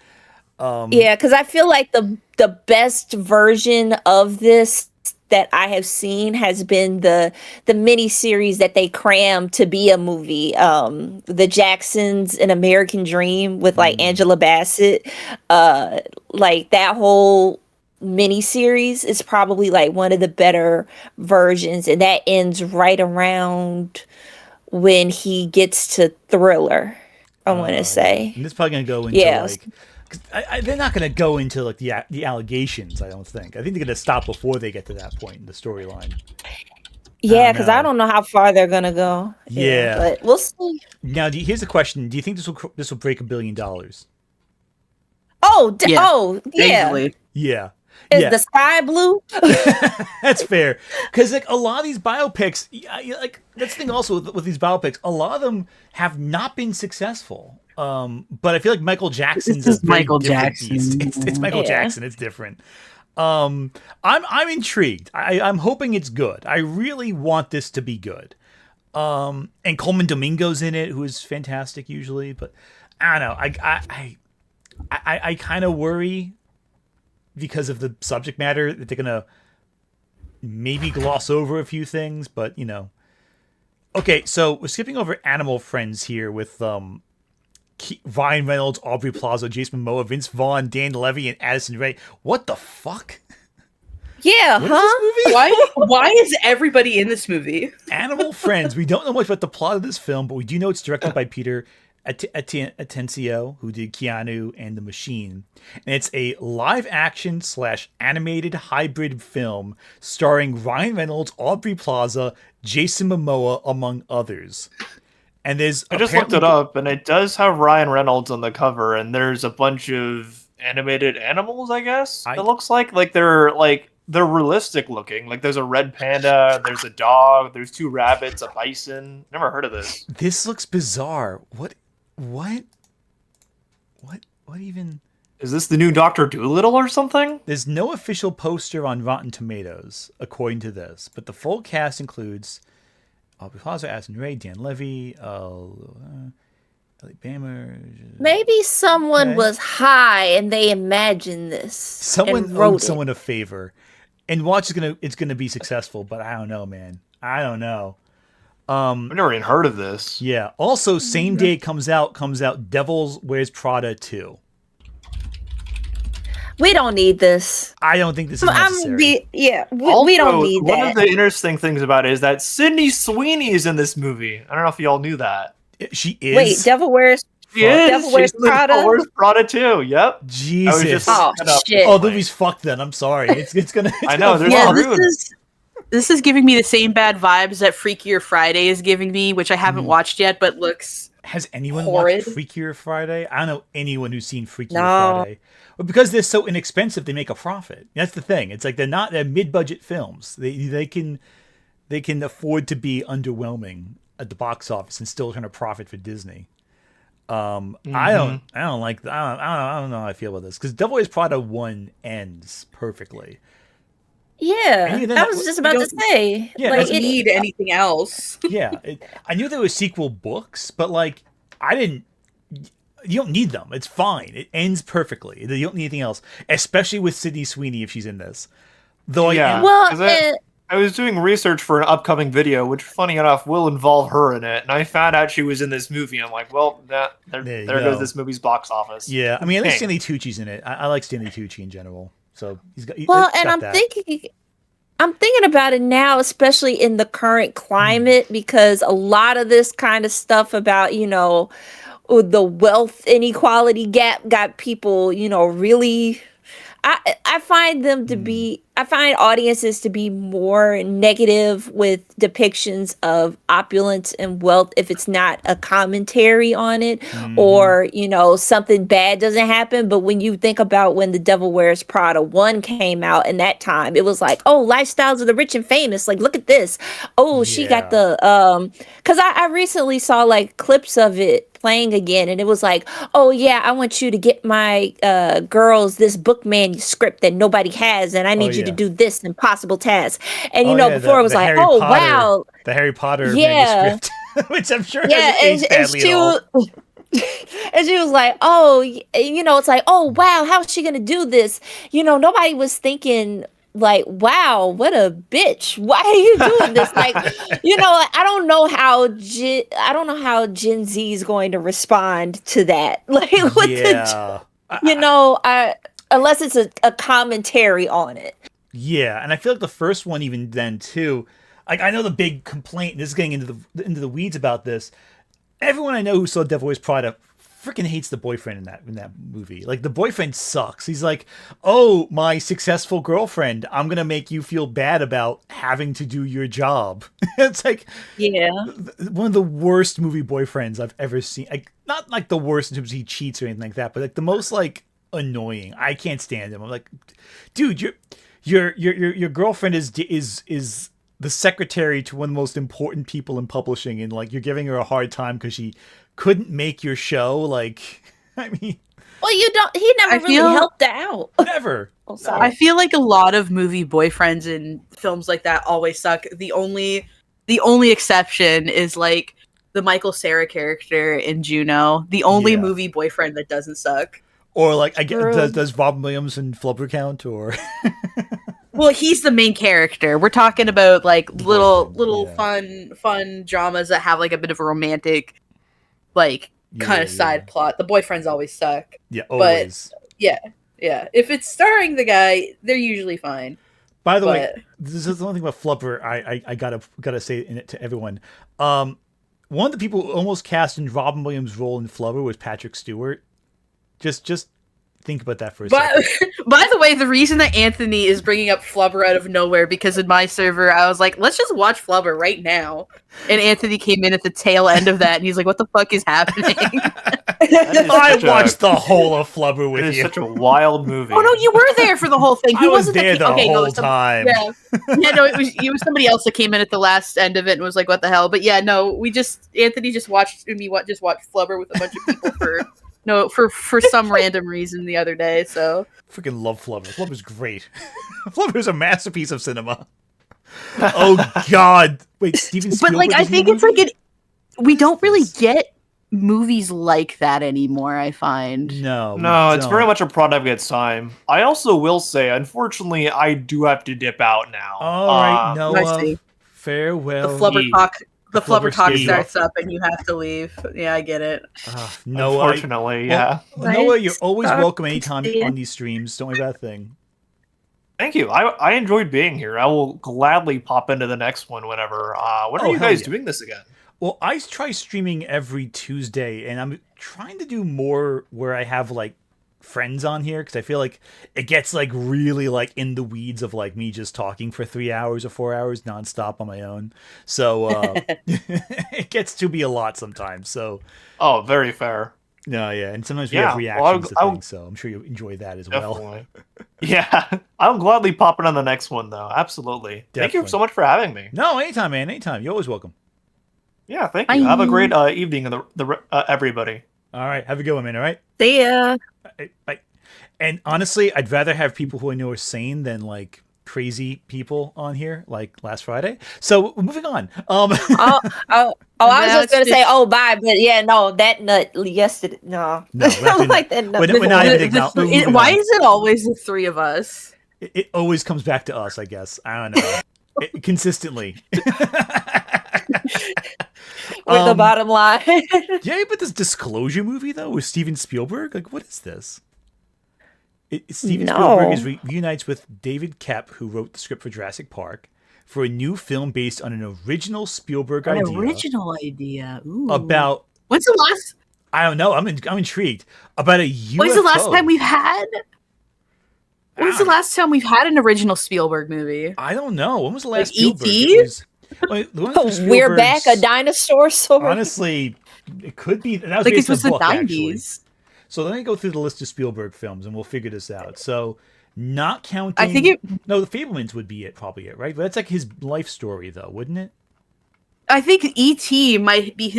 Speaker 6: Yeah, because I feel like the best version of this that I have seen has been the mini series that they crammed to be a movie. The Jacksons, An American Dream with like Angela Bassett. Like that whole mini series is probably like one of the better versions, and that ends right around when he gets to Thriller. I want to say.
Speaker 1: And it's probably gonna go into like. They're not going to go into like the allegations. I don't think. I think they're going to stop before they get to that point in the storyline.
Speaker 6: Yeah, because I don't know how far they're going to go.
Speaker 1: Yeah,
Speaker 6: but we'll see.
Speaker 1: Now, here's the question: do you think this will break $1 billion?
Speaker 6: Oh, yeah.
Speaker 8: Easily.
Speaker 1: Yeah.
Speaker 6: Is the sky blue?
Speaker 1: That's fair. Because like a lot of these biopics, like that's the thing also with these biopics, a lot of them have not been successful. But I feel like Michael Jackson's
Speaker 8: This is
Speaker 1: a very
Speaker 8: Michael
Speaker 1: different
Speaker 8: Jackson.
Speaker 1: beast. It's Michael Jackson. It's different. I'm intrigued. I'm hoping it's good. I really want this to be good. And Coleman Domingo's in it, who is fantastic usually. But I don't know. I kind of worry because of the subject matter that they're gonna maybe gloss over a few things. But you know. Okay, so we're skipping over Animal Friends here with Ryan Reynolds, Aubrey Plaza, Jason Momoa, Vince Vaughn, Dan Levy, and Addison Rae. What the fuck?
Speaker 6: Yeah,
Speaker 1: what is this movie?
Speaker 8: Why is everybody in this movie?
Speaker 1: Animal Friends. We don't know much about the plot of this film, but we do know it's directed by Peter Atencio, who did Keanu and The Machine. And it's a live-action / animated hybrid film starring Ryan Reynolds, Aubrey Plaza, Jason Momoa, among others. And
Speaker 7: I just looked it up, and it does have Ryan Reynolds on the cover, and there's a bunch of animated animals, I guess. It looks like they're realistic looking. Like there's a red panda, there's a dog, there's 2 rabbits, a bison. Never heard of this.
Speaker 1: This looks bizarre. What even?
Speaker 7: Is this the new Dr. Dolittle or something?
Speaker 1: There's no official poster on Rotten Tomatoes, according to this, but the full cast includes Aubrey Plaza, Addison Rae, Dan Levy, Ellie Bammer.
Speaker 6: Maybe someone was high and they imagined this.
Speaker 1: Someone owed someone a favor, and watch it's gonna be successful. But I don't know, man. I don't know.
Speaker 7: I've never even heard of this.
Speaker 1: Yeah. Also, same day comes out Devil Wears Prada 2.
Speaker 6: We don't need this.
Speaker 1: I don't think this is necessary.
Speaker 6: We don't need that.
Speaker 7: One of the interesting things about it is that Sydney Sweeney is in this movie. I don't know if y'all knew that.
Speaker 1: She is.
Speaker 6: Wait, Devil Wears Prada?
Speaker 7: Devil Wears Prada too. Yep.
Speaker 1: Jesus.
Speaker 6: Shit.
Speaker 1: Oh, the movie's fucked then. I'm sorry. It's gonna.
Speaker 7: I know. There's
Speaker 8: This is giving me the same bad vibes that Freakier Friday is giving me, which I haven't watched yet, but looks
Speaker 1: Has anyone
Speaker 8: horrid.
Speaker 1: watched Freakier Friday? I don't know anyone who's seen Freakier Friday. Well, because they're so inexpensive, they make a profit. That's the thing. It's like they're mid-budget films. They can afford to be underwhelming at the box office and still trying to profit for Disney. I don't know how I feel about this because Devil Wears Prada 1 ends perfectly.
Speaker 6: Yeah, I was just about to say.
Speaker 1: Yeah,
Speaker 8: like, it need anything else.
Speaker 1: Yeah, I knew there were sequel books, but like you don't need them. It's fine. It ends perfectly. You don't need anything else, especially with Sydney Sweeney if she's in this. Though,
Speaker 7: I was doing research for an upcoming video, which, funny enough, will involve her in it, and I found out she was in this movie. I'm like, well, there goes this movie's box office.
Speaker 1: Yeah, I mean, at least Stanley Tucci's in it. I like Stanley Tucci in general, so he's got.
Speaker 6: I'm thinking about it now, especially in the current climate, because a lot of this kind of stuff about, the wealth inequality gap got people, really. I find them to be. I find audiences to be more negative with depictions of opulence and wealth if it's not a commentary on it or, something bad doesn't happen. But when you think about when The Devil Wears Prada 1 came out in that time, it was like, oh, lifestyles of the rich and famous. Like, look at this. Oh, she got the because I recently saw like clips of it playing again, and it was like, oh yeah, I want you to get my girls this book manuscript that nobody has, and I need you to do this impossible task. And before it was like,
Speaker 1: Harry
Speaker 6: Potter,
Speaker 1: wow, the Harry Potter manuscript, which I'm sure hasn't aged badly at all.
Speaker 6: And she was like, oh, it's like, oh wow, how is she gonna do this? Nobody was thinking like, wow, what a bitch. Why are you doing this? Like, I don't know how Gen Z is going to respond to that. Like, unless it's a commentary on it.
Speaker 1: Yeah, and I feel like the first one, even then too, like I know the big complaint. This is getting into the weeds about this. Everyone I know who saw Devil Wears Prada freaking hates the boyfriend in that movie. Like the boyfriend sucks. He's like, "Oh, my successful girlfriend, I'm gonna make you feel bad about having to do your job." It's like, one of the worst movie boyfriends I've ever seen. Like, not like the worst in terms of he cheats or anything like that, but like the most like annoying. I can't stand him. I'm like, dude, your girlfriend is the secretary to one of the most important people in publishing, and like you're giving her a hard time because she couldn't make your show. Like, I mean,
Speaker 6: well, he never really helped out.
Speaker 1: Never.
Speaker 6: Oh, sorry.
Speaker 8: I feel like a lot of movie boyfriends in films like that always suck. The only exception is like the Michael Cera character in Juno. The only movie boyfriend that doesn't suck.
Speaker 1: Or like, I guess, does Robin Williams in Flubber count? Or
Speaker 8: well, he's the main character. We're talking about like little fun dramas that have like a bit of a romantic, like kind of side plot. The boyfriends always suck.
Speaker 1: Yeah, always.
Speaker 8: But yeah. If it's starring the guy, they're usually fine.
Speaker 1: By the way, this is the only thing about Flubber. I gotta say in it to everyone. One of the people who almost cast in Robin Williams' role in Flubber was Patrick Stewart. Just think about that for a second.
Speaker 8: By the way, the reason that Anthony is bringing up Flubber out of nowhere, because in my server, I was like, let's just watch Flubber right now. And Anthony came in at the tail end of that, and he's like, what the fuck is happening?
Speaker 1: I watched the whole of Flubber with you.
Speaker 7: It's such a wild movie.
Speaker 8: Oh, no, you were there for the whole thing.
Speaker 1: I was there the whole time.
Speaker 8: Yeah, no, it was somebody else that came in at the last end of it and was like, what the hell? But yeah, no, Anthony just watched Flubber with a bunch of people for some random reason the other day. So
Speaker 1: freaking love Flubber. Flubber's great. Flubber's a masterpiece of cinema. Oh God! Wait, Steven Spielberg.
Speaker 8: But like, I think it's like we don't really get movies like that anymore. I find
Speaker 1: no,
Speaker 7: it's very much a product of its time. I also will say, unfortunately, I do have to dip out now.
Speaker 1: All right, Noah. Farewell.
Speaker 8: The Flubber talk. The Flubber talk starts up and you have to leave. Yeah, I get it.
Speaker 1: Noah,
Speaker 7: unfortunately, yeah.
Speaker 1: Noah, you're always welcome anytime on these streams. Don't worry about a thing.
Speaker 7: Thank you. I enjoyed being here. I will gladly pop into the next one whenever. When are you guys doing this again?
Speaker 1: Well, I try streaming every Tuesday, and I'm trying to do more where I have like friends on here, because I feel like it gets like really like in the weeds of like me just talking for 3 hours or 4 hours nonstop on my own. So it gets to be a lot sometimes. So
Speaker 7: very fair.
Speaker 1: No, yeah, and sometimes we have reactions to things, so I'm sure you enjoy that as well.
Speaker 7: Yeah, I'm gladly popping on the next one though. Absolutely. Definitely. Thank you so much for having me.
Speaker 1: No, anytime, man. Anytime. You're always welcome.
Speaker 7: Yeah, thank you. Have a great evening, everybody.
Speaker 1: All right, have a good one, man. All right.
Speaker 6: See ya.
Speaker 1: Bye. And honestly, I'd rather have people who I know are sane than like crazy people on here, like last Friday. So moving on.
Speaker 6: I was just gonna say, bye, but yeah, no, that nut yesterday. No,
Speaker 1: like that nut. We're not even
Speaker 8: why is it always the three of us?
Speaker 1: It always comes back to us, I guess. I don't know. Consistently.
Speaker 6: With the bottom line.
Speaker 1: Yeah, but this Disclosure movie though with Steven Spielberg, like, what is this? Steven Spielberg reunites with David Koepp, who wrote the script for Jurassic Park, for a new film based on an original Spielberg idea.
Speaker 8: An original idea. Ooh.
Speaker 1: About
Speaker 8: when's the last?
Speaker 1: I don't know. I'm intrigued about a UFO.
Speaker 8: When's the last time we've had? When's the last time we've had an original Spielberg movie?
Speaker 1: I don't know. When was the last
Speaker 8: like
Speaker 1: Spielberg?
Speaker 6: We're back, a dinosaur story.
Speaker 1: Honestly, it could be. That was
Speaker 8: like
Speaker 1: based
Speaker 8: it was
Speaker 1: on
Speaker 8: the
Speaker 1: a book,
Speaker 8: 90s.
Speaker 1: Actually. So let me go through the list of Spielberg films, and we'll figure this out. So, not counting.
Speaker 8: I think
Speaker 1: no, The Fabelmans would be probably it, right? But that's like his life story, though, wouldn't it?
Speaker 8: I think E.T. might be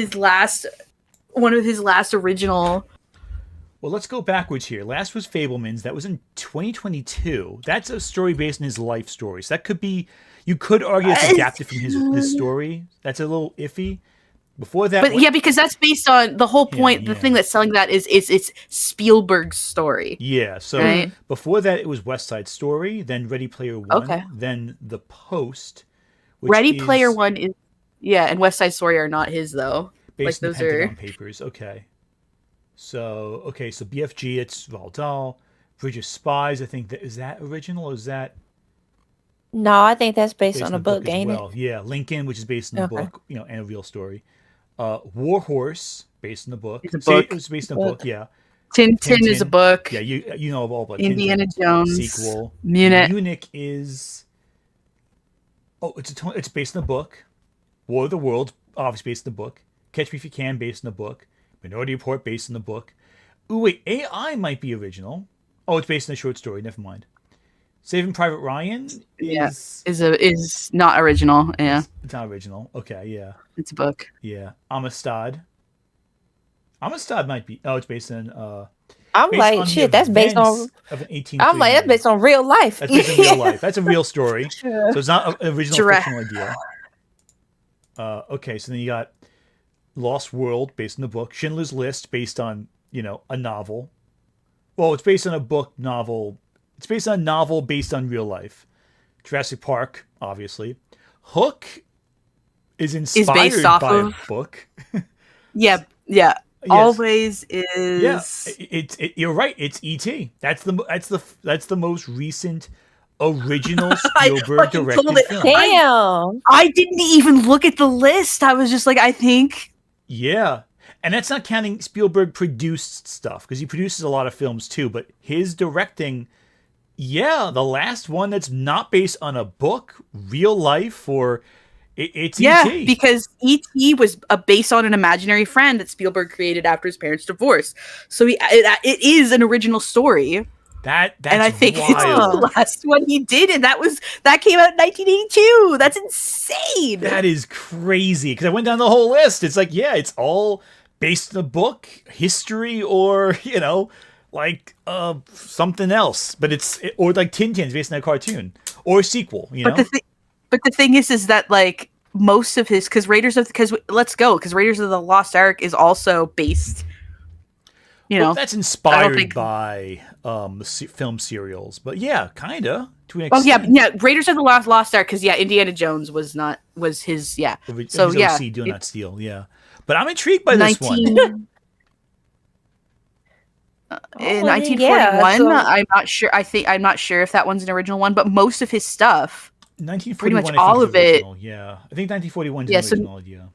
Speaker 8: one of his last original.
Speaker 1: Well, let's go backwards here. Last was Fabelmans. That was in 2022. That's a story based on his life story. So that could be. You could argue it's adapted from his story. That's a little iffy. Before that,
Speaker 8: But yeah, because that's based on the whole point.
Speaker 1: Yeah,
Speaker 8: The thing that's selling that is it's Spielberg's story.
Speaker 1: Yeah, so
Speaker 8: Right.
Speaker 1: before that it was West Side Story, then Ready Player One,
Speaker 8: Okay.
Speaker 1: then The Post. Which
Speaker 8: Ready
Speaker 1: is
Speaker 8: Player One is and West Side Story are not his though.
Speaker 1: based
Speaker 8: Like
Speaker 1: on
Speaker 8: those
Speaker 1: the
Speaker 8: are
Speaker 1: Pentagon Papers. Okay. So BFG, it's Roald Dahl. Bridge of Spies, I think is that original or is that
Speaker 6: No, I think that's based
Speaker 1: based
Speaker 6: on
Speaker 1: on
Speaker 6: a
Speaker 1: the book
Speaker 6: book,
Speaker 1: as
Speaker 6: ain't
Speaker 1: well? Yeah, Lincoln, which is based on the
Speaker 6: Okay.
Speaker 1: book, and a real story. War Horse, based on the book.
Speaker 8: It's a
Speaker 1: See,
Speaker 8: book.
Speaker 1: it was based on a book, yeah.
Speaker 8: Tintin is a
Speaker 1: Tintin.
Speaker 8: book.
Speaker 1: Yeah, you know all about
Speaker 8: Indiana
Speaker 1: Tintin.
Speaker 8: Jones
Speaker 1: Sequel.
Speaker 8: Munich.
Speaker 1: Munich is it's based on the book. War of the Worlds, obviously based on the book. Catch Me If You Can, based on the book. Minority Report, based on the book. Ooh, wait, AI might be original. Oh, it's based on a short story. Never mind. Saving Private Ryan
Speaker 8: is not original. Yeah,
Speaker 1: it's not original. Okay, yeah,
Speaker 8: it's a book.
Speaker 1: yeah. Amistad. Amistad might be. Oh, it's based on.
Speaker 6: I'm
Speaker 1: Based
Speaker 6: like,
Speaker 1: on the
Speaker 6: shit, that's based on.
Speaker 1: events of an 1839.
Speaker 6: I'm like, that's based on real life.
Speaker 1: That's based on real life. That's a real story. So it's not an original
Speaker 8: Giraffe.
Speaker 1: fictional idea. Okay, so then you got Lost World, based on the book. Schindler's List, based on, a novel. Well, it's based on a book novel. It's based on a novel based on real life. Jurassic Park, obviously. Hook is inspired
Speaker 8: based off
Speaker 1: by
Speaker 8: of-
Speaker 1: a book.
Speaker 8: Yeah.
Speaker 1: Yes.
Speaker 8: Always is.
Speaker 1: Yeah, you're right. It's E.T. That's the most recent original Spielberg
Speaker 8: fucking
Speaker 1: directed
Speaker 8: told it.
Speaker 1: film.
Speaker 6: Damn.
Speaker 8: I didn't even look at the list. I was just like, I think.
Speaker 1: Yeah, and that's not counting Spielberg produced stuff because he produces a lot of films too. But his directing, the last one that's not based on a book, real life, or it's E.T.
Speaker 8: because E.T. was based on an imaginary friend that Spielberg created after his parents' divorce. So it is an original story.
Speaker 1: That's
Speaker 8: And I think
Speaker 1: wild.
Speaker 8: it's the last one he did, and that came out in 1982. That's insane.
Speaker 1: That is crazy because I went down the whole list. It's like, it's all based on a book, history, or like something else. But or like Tintin's based on a cartoon or a sequel.
Speaker 8: But the thing is that like most of his Raiders of the Lost Ark is also based.
Speaker 1: Well, that's inspired
Speaker 8: think-
Speaker 1: by film serials, but kinda to an
Speaker 8: Oh
Speaker 1: extent.
Speaker 8: yeah. Raiders of the Lost Ark because Indiana Jones was his So
Speaker 1: His
Speaker 8: yeah,
Speaker 1: OC, Do Not Steal. Yeah, but I'm intrigued by this one.
Speaker 8: In
Speaker 6: Oh,
Speaker 8: 1941,
Speaker 6: yeah, so-
Speaker 8: I'm not sure. I'm not sure if that one's an original one, but most of his stuff,
Speaker 1: 1941,
Speaker 8: pretty much
Speaker 1: I think,
Speaker 8: all
Speaker 1: is
Speaker 8: of it.
Speaker 1: original. Yeah, I think 1941 is
Speaker 8: Yeah,
Speaker 1: an
Speaker 8: so-
Speaker 1: original idea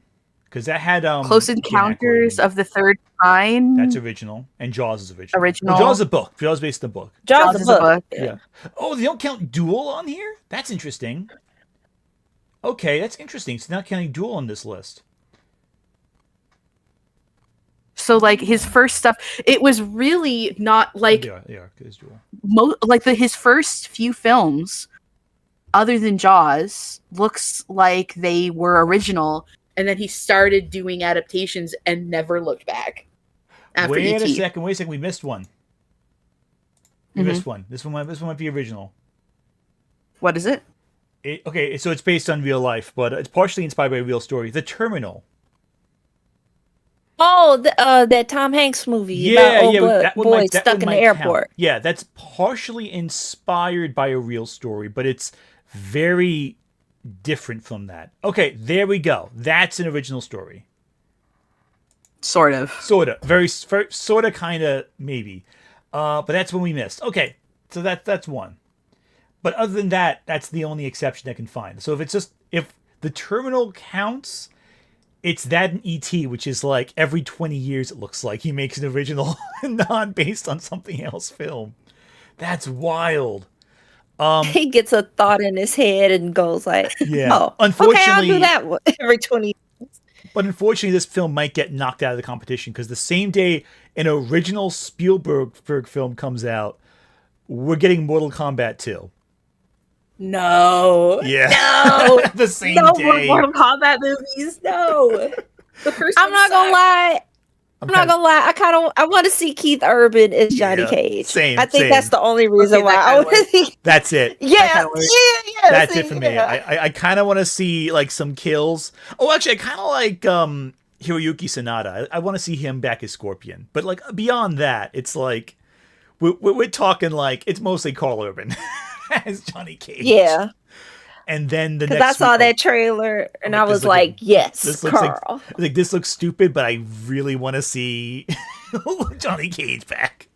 Speaker 1: because that had
Speaker 8: Close
Speaker 1: Dan
Speaker 8: Encounters
Speaker 1: Aykroyd.
Speaker 8: of the Third Kind.
Speaker 1: That's original, and Jaws is original.
Speaker 8: Original.
Speaker 1: Well, Jaws is a book. Jaws is based on the book.
Speaker 6: Jaws
Speaker 8: is
Speaker 6: the
Speaker 8: a
Speaker 6: book.
Speaker 8: book.
Speaker 1: Yeah. Oh, they don't count Duel on here? That's interesting. Okay, that's interesting. So not counting Duel on this list.
Speaker 8: So like his first stuff, it was really not like
Speaker 1: They are. It is Duel.
Speaker 8: his first few films, other than Jaws, looks like they were original, and then he started doing adaptations and never looked back. After
Speaker 1: Wait a
Speaker 8: E.T.
Speaker 1: second. We missed one. We missed one. This one might be original.
Speaker 8: What is it?
Speaker 1: Okay, so it's based on real life, but it's partially inspired by a real story. The Terminal.
Speaker 6: Oh, that Tom Hanks movie about old
Speaker 1: that one
Speaker 6: boy
Speaker 1: might- that
Speaker 6: stuck
Speaker 1: one
Speaker 6: in the
Speaker 1: might
Speaker 6: airport.
Speaker 1: count. Yeah, that's partially inspired by a real story, but it's very different from that. Okay, there we go. That's an original story.
Speaker 8: Sort of.
Speaker 1: Sorta. Very sorta, kinda, maybe. But that's when we missed. Okay, so that's one. But other than that, that's the only exception I can find. So if the Terminal counts, it's that in E.T., which is like every 20 years it looks like he makes an original non based on something else film. That's wild.
Speaker 6: He gets a thought in his head and goes like,
Speaker 1: Yeah.
Speaker 6: "Oh, okay, I'll
Speaker 1: Unfortunately-
Speaker 6: do that one every 20."
Speaker 1: But unfortunately, this film might get knocked out of the competition because the same day an original Spielberg film comes out, we're getting Mortal Kombat 2.
Speaker 8: No.
Speaker 1: Yeah.
Speaker 8: No.
Speaker 1: The same
Speaker 8: No
Speaker 1: day.
Speaker 8: more Mortal Kombat movies. No. The first
Speaker 6: I'm
Speaker 8: one
Speaker 6: not gonna
Speaker 8: sucked.
Speaker 6: lie. I'm not gonna lie. I want to see Keith Urban as Johnny
Speaker 1: Yeah,
Speaker 6: Cage.
Speaker 1: same,
Speaker 6: I think
Speaker 1: same.
Speaker 6: that's the only reason
Speaker 8: Okay,
Speaker 6: why
Speaker 8: that
Speaker 6: I
Speaker 8: kinda
Speaker 6: want to see.
Speaker 1: That's it.
Speaker 6: Yeah,
Speaker 8: kinda works.
Speaker 6: yeah.
Speaker 1: That's
Speaker 6: see,
Speaker 1: it for me.
Speaker 6: yeah.
Speaker 1: I kind of want to see like some kills. Oh, actually, I kind of like Hiroyuki Sanada. I want to see him back as Scorpion. But like beyond that, it's like we're talking like it's mostly Carl Urban as Johnny Cage.
Speaker 6: Yeah.
Speaker 1: And then the
Speaker 6: Because
Speaker 1: next
Speaker 6: I saw
Speaker 1: week,
Speaker 6: that trailer and I
Speaker 1: this
Speaker 6: was
Speaker 1: look-
Speaker 6: like, yes,
Speaker 1: this looks
Speaker 6: Carl.
Speaker 1: like this looks stupid, but I really want to see Johnny Cage back.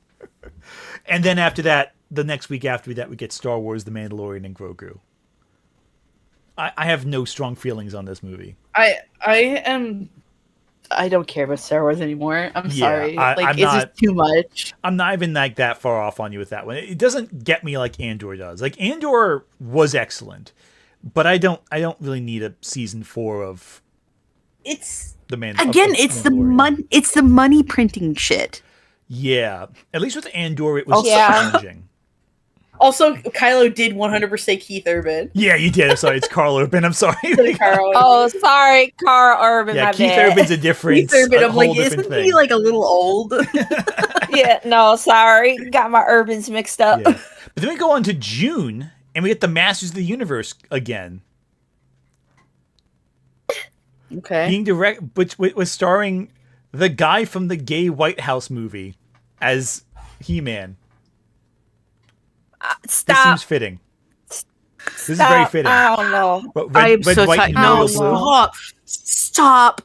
Speaker 1: And then after that, the next week after that, we get Star Wars, The Mandalorian, and Grogu. I have no strong feelings on this movie.
Speaker 8: I don't care about Star Wars anymore. I'm sorry.
Speaker 1: I'm
Speaker 8: it's
Speaker 1: not-
Speaker 8: just too much.
Speaker 1: I'm not even like that far off on you with that one. It doesn't get me like Andor does. Like Andor was excellent, but I don't really need a season 4 of
Speaker 8: It's
Speaker 1: the Man.
Speaker 8: again,
Speaker 1: of
Speaker 8: it's the
Speaker 1: Mandalorian.
Speaker 8: it's the money printing shit.
Speaker 1: Yeah, at least with Andor, it was
Speaker 6: Yeah.
Speaker 1: challenging.
Speaker 8: Also, Kylo did 100% Keith Urban.
Speaker 1: Yeah, you did. I'm sorry, it's Carl Urban. I'm sorry.
Speaker 8: Carl.
Speaker 6: Oh, sorry, Carl Urban.
Speaker 1: Yeah,
Speaker 6: my
Speaker 1: Keith
Speaker 6: bad.
Speaker 1: Urban's a different,
Speaker 8: Keith Urban.
Speaker 1: a
Speaker 8: I'm
Speaker 1: whole
Speaker 8: like,
Speaker 1: different
Speaker 8: isn't
Speaker 1: thing.
Speaker 8: he like a little old?
Speaker 6: Yeah, no, sorry. Got my Urbans mixed up.
Speaker 1: Yeah. But then we go on to June, and we get the Masters of the Universe again,
Speaker 8: Okay.
Speaker 1: being which was starring the guy from the gay White House movie as He-Man. This
Speaker 6: Stop.
Speaker 1: seems fitting. This is very fitting.
Speaker 6: I don't know.
Speaker 1: But
Speaker 8: I am so
Speaker 1: white,
Speaker 8: tired.
Speaker 1: and
Speaker 8: No,
Speaker 1: royal blue.
Speaker 8: stop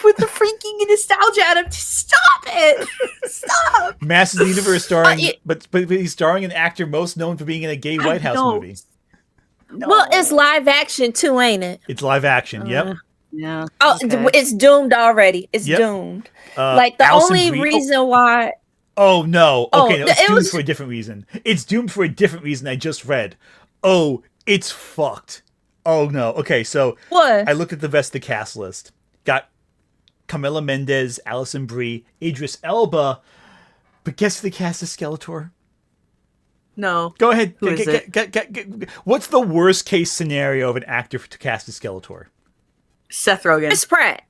Speaker 8: with the freaking nostalgia. Stop it. Stop.
Speaker 1: Masters of the Universe starring,
Speaker 6: it-
Speaker 1: but he's starring an actor most known for being in a gay White House
Speaker 8: No.
Speaker 1: movie.
Speaker 8: No.
Speaker 6: Well, it's live action too, ain't it?
Speaker 1: It's live action. Yep.
Speaker 8: Yeah.
Speaker 6: Oh,
Speaker 8: Okay.
Speaker 6: it's doomed already. It's
Speaker 1: Yep.
Speaker 6: doomed.
Speaker 1: Uh,
Speaker 6: Like the
Speaker 1: Alison
Speaker 6: only
Speaker 1: Brie-
Speaker 6: reason why.
Speaker 1: Oh no. Okay, no, it's
Speaker 6: it
Speaker 1: doomed
Speaker 6: was-
Speaker 1: for a different reason. It's doomed for a different reason I just read. Oh, it's fucked. Oh no. Okay, so
Speaker 6: What?
Speaker 1: I looked at the rest of the cast list. Got Camila Mendez, Alison Brie, Idris Elba. But guess who the cast is Skeletor?
Speaker 8: No.
Speaker 1: Go ahead.
Speaker 8: Who is it?
Speaker 1: What's the worst case scenario of an actor to cast as Skeletor?
Speaker 8: Seth Rogen.
Speaker 6: Chris Pratt.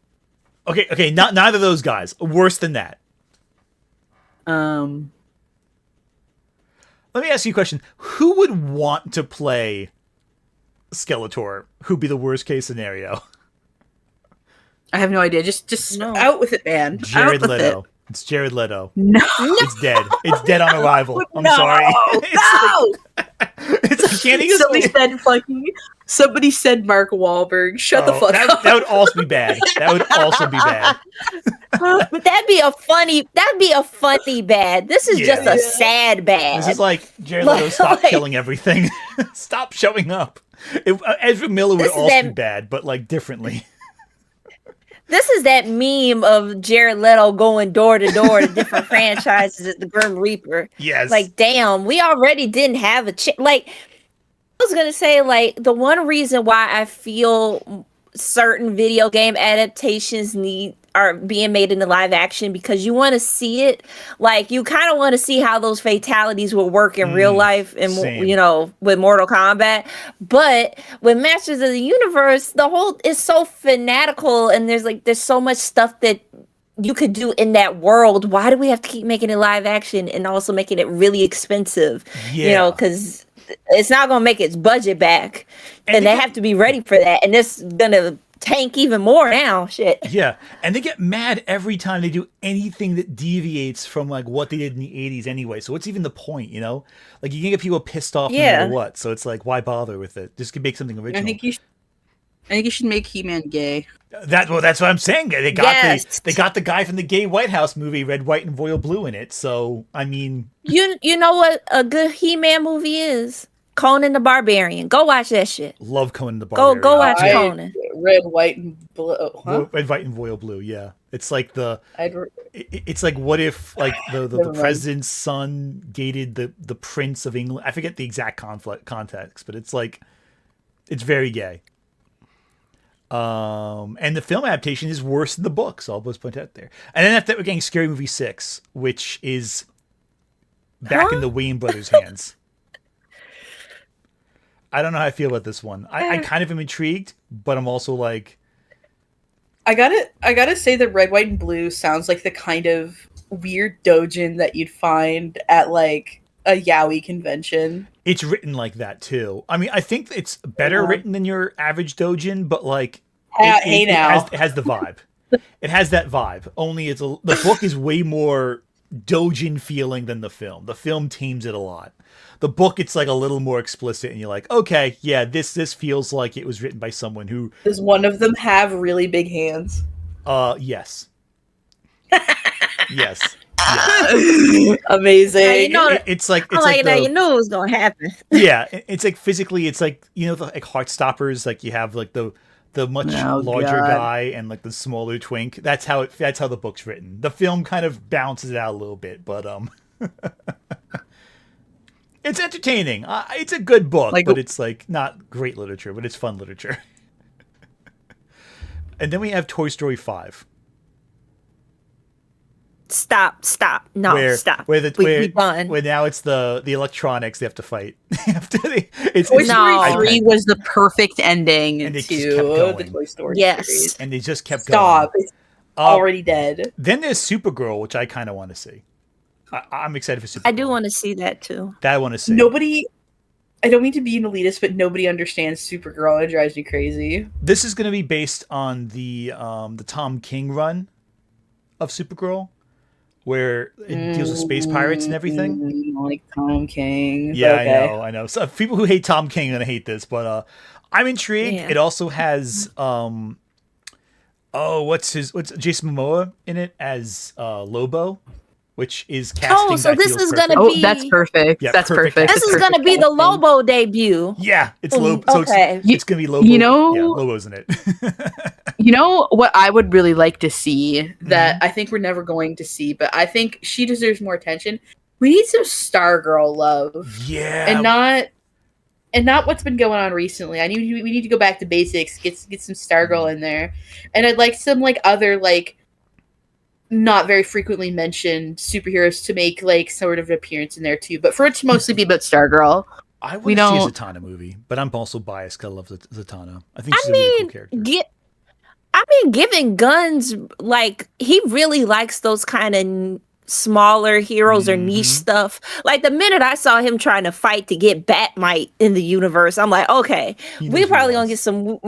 Speaker 1: Okay, neither of those guys. Worse than that.
Speaker 8: Um.
Speaker 1: Let me ask you a question. Who would want to play Skeletor? Who'd be the worst case scenario?
Speaker 8: I have no idea. Just
Speaker 6: No.
Speaker 8: out with it, man.
Speaker 1: Jared
Speaker 8: out with
Speaker 1: Leto.
Speaker 8: It.
Speaker 1: It's Jared Leto.
Speaker 8: No.
Speaker 1: It's dead. It's dead on arrival. I'm
Speaker 8: No!
Speaker 1: sorry.
Speaker 8: No.
Speaker 1: It's like, can't he
Speaker 8: Somebody said Mark Wahlberg. Shut the fuck up.
Speaker 1: That would also be bad. That would also be bad.
Speaker 6: But that'd be a funny bad. This is just
Speaker 1: Yeah.
Speaker 6: a sad bad.
Speaker 1: This is like Jared Leto, stop
Speaker 6: Like-
Speaker 1: killing everything. Stop showing up. Ezra Miller would
Speaker 6: This is
Speaker 1: also
Speaker 6: that-
Speaker 1: be bad, but like differently.
Speaker 6: This is that meme of Jared Leto going door to door to different franchises as the Grim Reaper.
Speaker 1: Yes.
Speaker 6: Like, damn, we already didn't have a like. I was gonna say, like, the one reason why I feel certain video game adaptations are being made into live action because you want to see it. Like, you kind of want to see how those fatalities will work in real life and,
Speaker 1: same.
Speaker 6: you know, with Mortal Kombat. But with Masters of the Universe, the whole is so fanatical and there's so much stuff that you could do in that world. Why do we have to keep making it live action and also making it really expensive?
Speaker 1: Yeah.
Speaker 6: You know, because it's not going to make its budget back. And they have to be ready for that. And this is going to tank even more now. Shit.
Speaker 1: Yeah, and they get mad every time they do anything that deviates from like what they did in the 80s anyway. So what's even the point, you know? Like you can get people pissed off no
Speaker 6: Yeah.
Speaker 1: matter what. So it's like, why bother with it? Just make something original.
Speaker 8: I think you should make He-Man gay.
Speaker 1: That's what I'm saying. They got
Speaker 6: Yes.
Speaker 1: they got the guy from the gay White House movie, Red, White, and Royal Blue in it. So I mean,
Speaker 6: You know what a good He-Man movie is? Conan the Barbarian. Go watch that shit.
Speaker 1: love Conan the
Speaker 6: Go
Speaker 1: Barbarian.
Speaker 6: watch
Speaker 8: I-
Speaker 6: Conan.
Speaker 8: Red, white, and blue. Huh?
Speaker 1: Red, White, and Royal Blue. Yeah, it's like
Speaker 8: I'd
Speaker 1: it's like what if like the
Speaker 8: Never mind.
Speaker 1: president's son dated the prince of England. I forget the exact context, but it's like it's very gay. And the film adaptation is worse than the book, so I'll just point out there. And then after that, we're getting Scary Movie 6, which is back in the Wayne brothers' hands. I don't know how I feel about this one. I kind of am intrigued, but I'm also like,
Speaker 8: I gotta say that Red, White, and Blue sounds like the kind of weird doujin that you'd find at like a yaoi convention.
Speaker 1: it's written like that too. I mean, I think it's better written than your average doujin, but like
Speaker 8: Hey now.
Speaker 1: It has the vibe. It has that vibe. Only the book is way more Dojin feeling than the film. The film tames it a lot. The book, it's like a little more explicit, and you're like, okay, yeah, this feels like it was written by someone who.
Speaker 8: Does one of them have really big hands?
Speaker 1: Yes. Yes.
Speaker 8: Amazing.
Speaker 1: It's like
Speaker 6: now you knew it was gonna happen.
Speaker 1: Yeah, it's like physically, it's like like Heartstoppers, like you have like the much larger guy and like the smaller twink. That's how the book's written. The film kind of balances it out a little bit, but it's entertaining. It's a good book, but it's like not great literature, but it's fun literature. And then we have Toy Story 5.
Speaker 6: Stop. No, stop.
Speaker 1: Where
Speaker 6: done.
Speaker 1: Where now it's the electronics they have to fight.
Speaker 8: Toy Story 3 was the perfect ending to the Toy Story series.
Speaker 1: And they just kept
Speaker 8: going.
Speaker 1: Stop.
Speaker 8: It's already dead.
Speaker 1: Then there's Supergirl, which I kind of want to see. I'm excited for Supergirl.
Speaker 6: I do want to see that too.
Speaker 1: That I want to see.
Speaker 8: I don't mean to be an elitist, but nobody understands Supergirl. It drives me crazy.
Speaker 1: This is going to be based on the Tom King run of Supergirl, where it deals with space pirates and everything.
Speaker 8: Like Tom King.
Speaker 1: Yeah,
Speaker 8: okay.
Speaker 1: I know. So people who hate Tom King are gonna hate this, but I'm intrigued. Yeah. It also has what's Jason Momoa in it as Lobo, which is casting.
Speaker 6: Oh, so this is gonna be.
Speaker 8: That's perfect.
Speaker 1: Yeah,
Speaker 8: that's perfect.
Speaker 6: This is gonna be the Lobo debut.
Speaker 1: Yeah, it's Lobo. So
Speaker 6: okay.
Speaker 1: It's gonna be Lobo. Lobo's in it.
Speaker 8: You know what I would really like to see that I think we're never going to see, but I think she deserves more attention. We need some Stargirl love.
Speaker 1: Yeah.
Speaker 8: And not what's been going on recently. We need to go back to basics, get some Stargirl in there. And I'd like some like other like not very frequently mentioned superheroes to make like sort of an appearance in there too, but for it to mostly be about Stargirl.
Speaker 1: I want to see a Zatanna movie, but I'm also biased because I love Zatanna. I think she's a really cool character.
Speaker 6: Giving Guns, like, he really likes those kind of smaller heroes or niche stuff. Like, the minute I saw him trying to fight to get Batmite in the universe, I'm like, okay, we probably gonna get some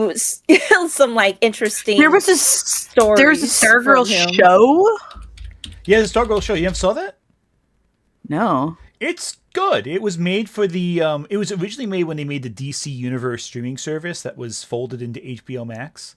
Speaker 6: like interesting.
Speaker 8: There was a Stargirl show.
Speaker 1: Yeah, the Stargirl show. You ever saw that?
Speaker 8: No.
Speaker 1: It's good. It was made for the. It was originally made when they made the DC Universe streaming service that was folded into HBO Max.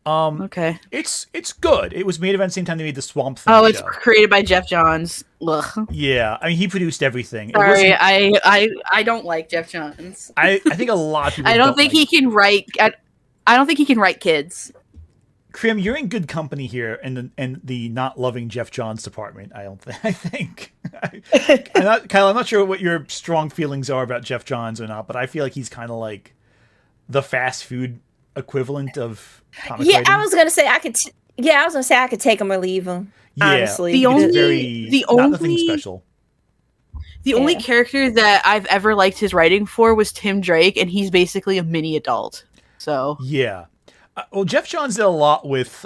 Speaker 8: Okay.
Speaker 1: It's good. It was made around the same time they made the Swamp Thing.
Speaker 8: Oh, it's created by Jeff Johns. Ugh.
Speaker 1: Yeah, I mean he produced everything.
Speaker 8: Sorry, I don't like Jeff Johns.
Speaker 1: I think a lot of people.
Speaker 8: I don't think he can write. I don't think he can write kids.
Speaker 1: Krim, you're in good company here in the not loving Jeff Johns department. I think. Kyle, I'm not sure what your strong feelings are about Jeff Johns or not, but I feel like he's kind of like the fast food equivalent of comic writing.
Speaker 6: I was gonna say I could take him or leave him.
Speaker 1: Yeah,
Speaker 6: honestly,
Speaker 1: nothing special.
Speaker 8: The only character that I've ever liked his writing for was Tim Drake, and he's basically a mini adult. So
Speaker 1: yeah, well, Jeff Johns did a lot with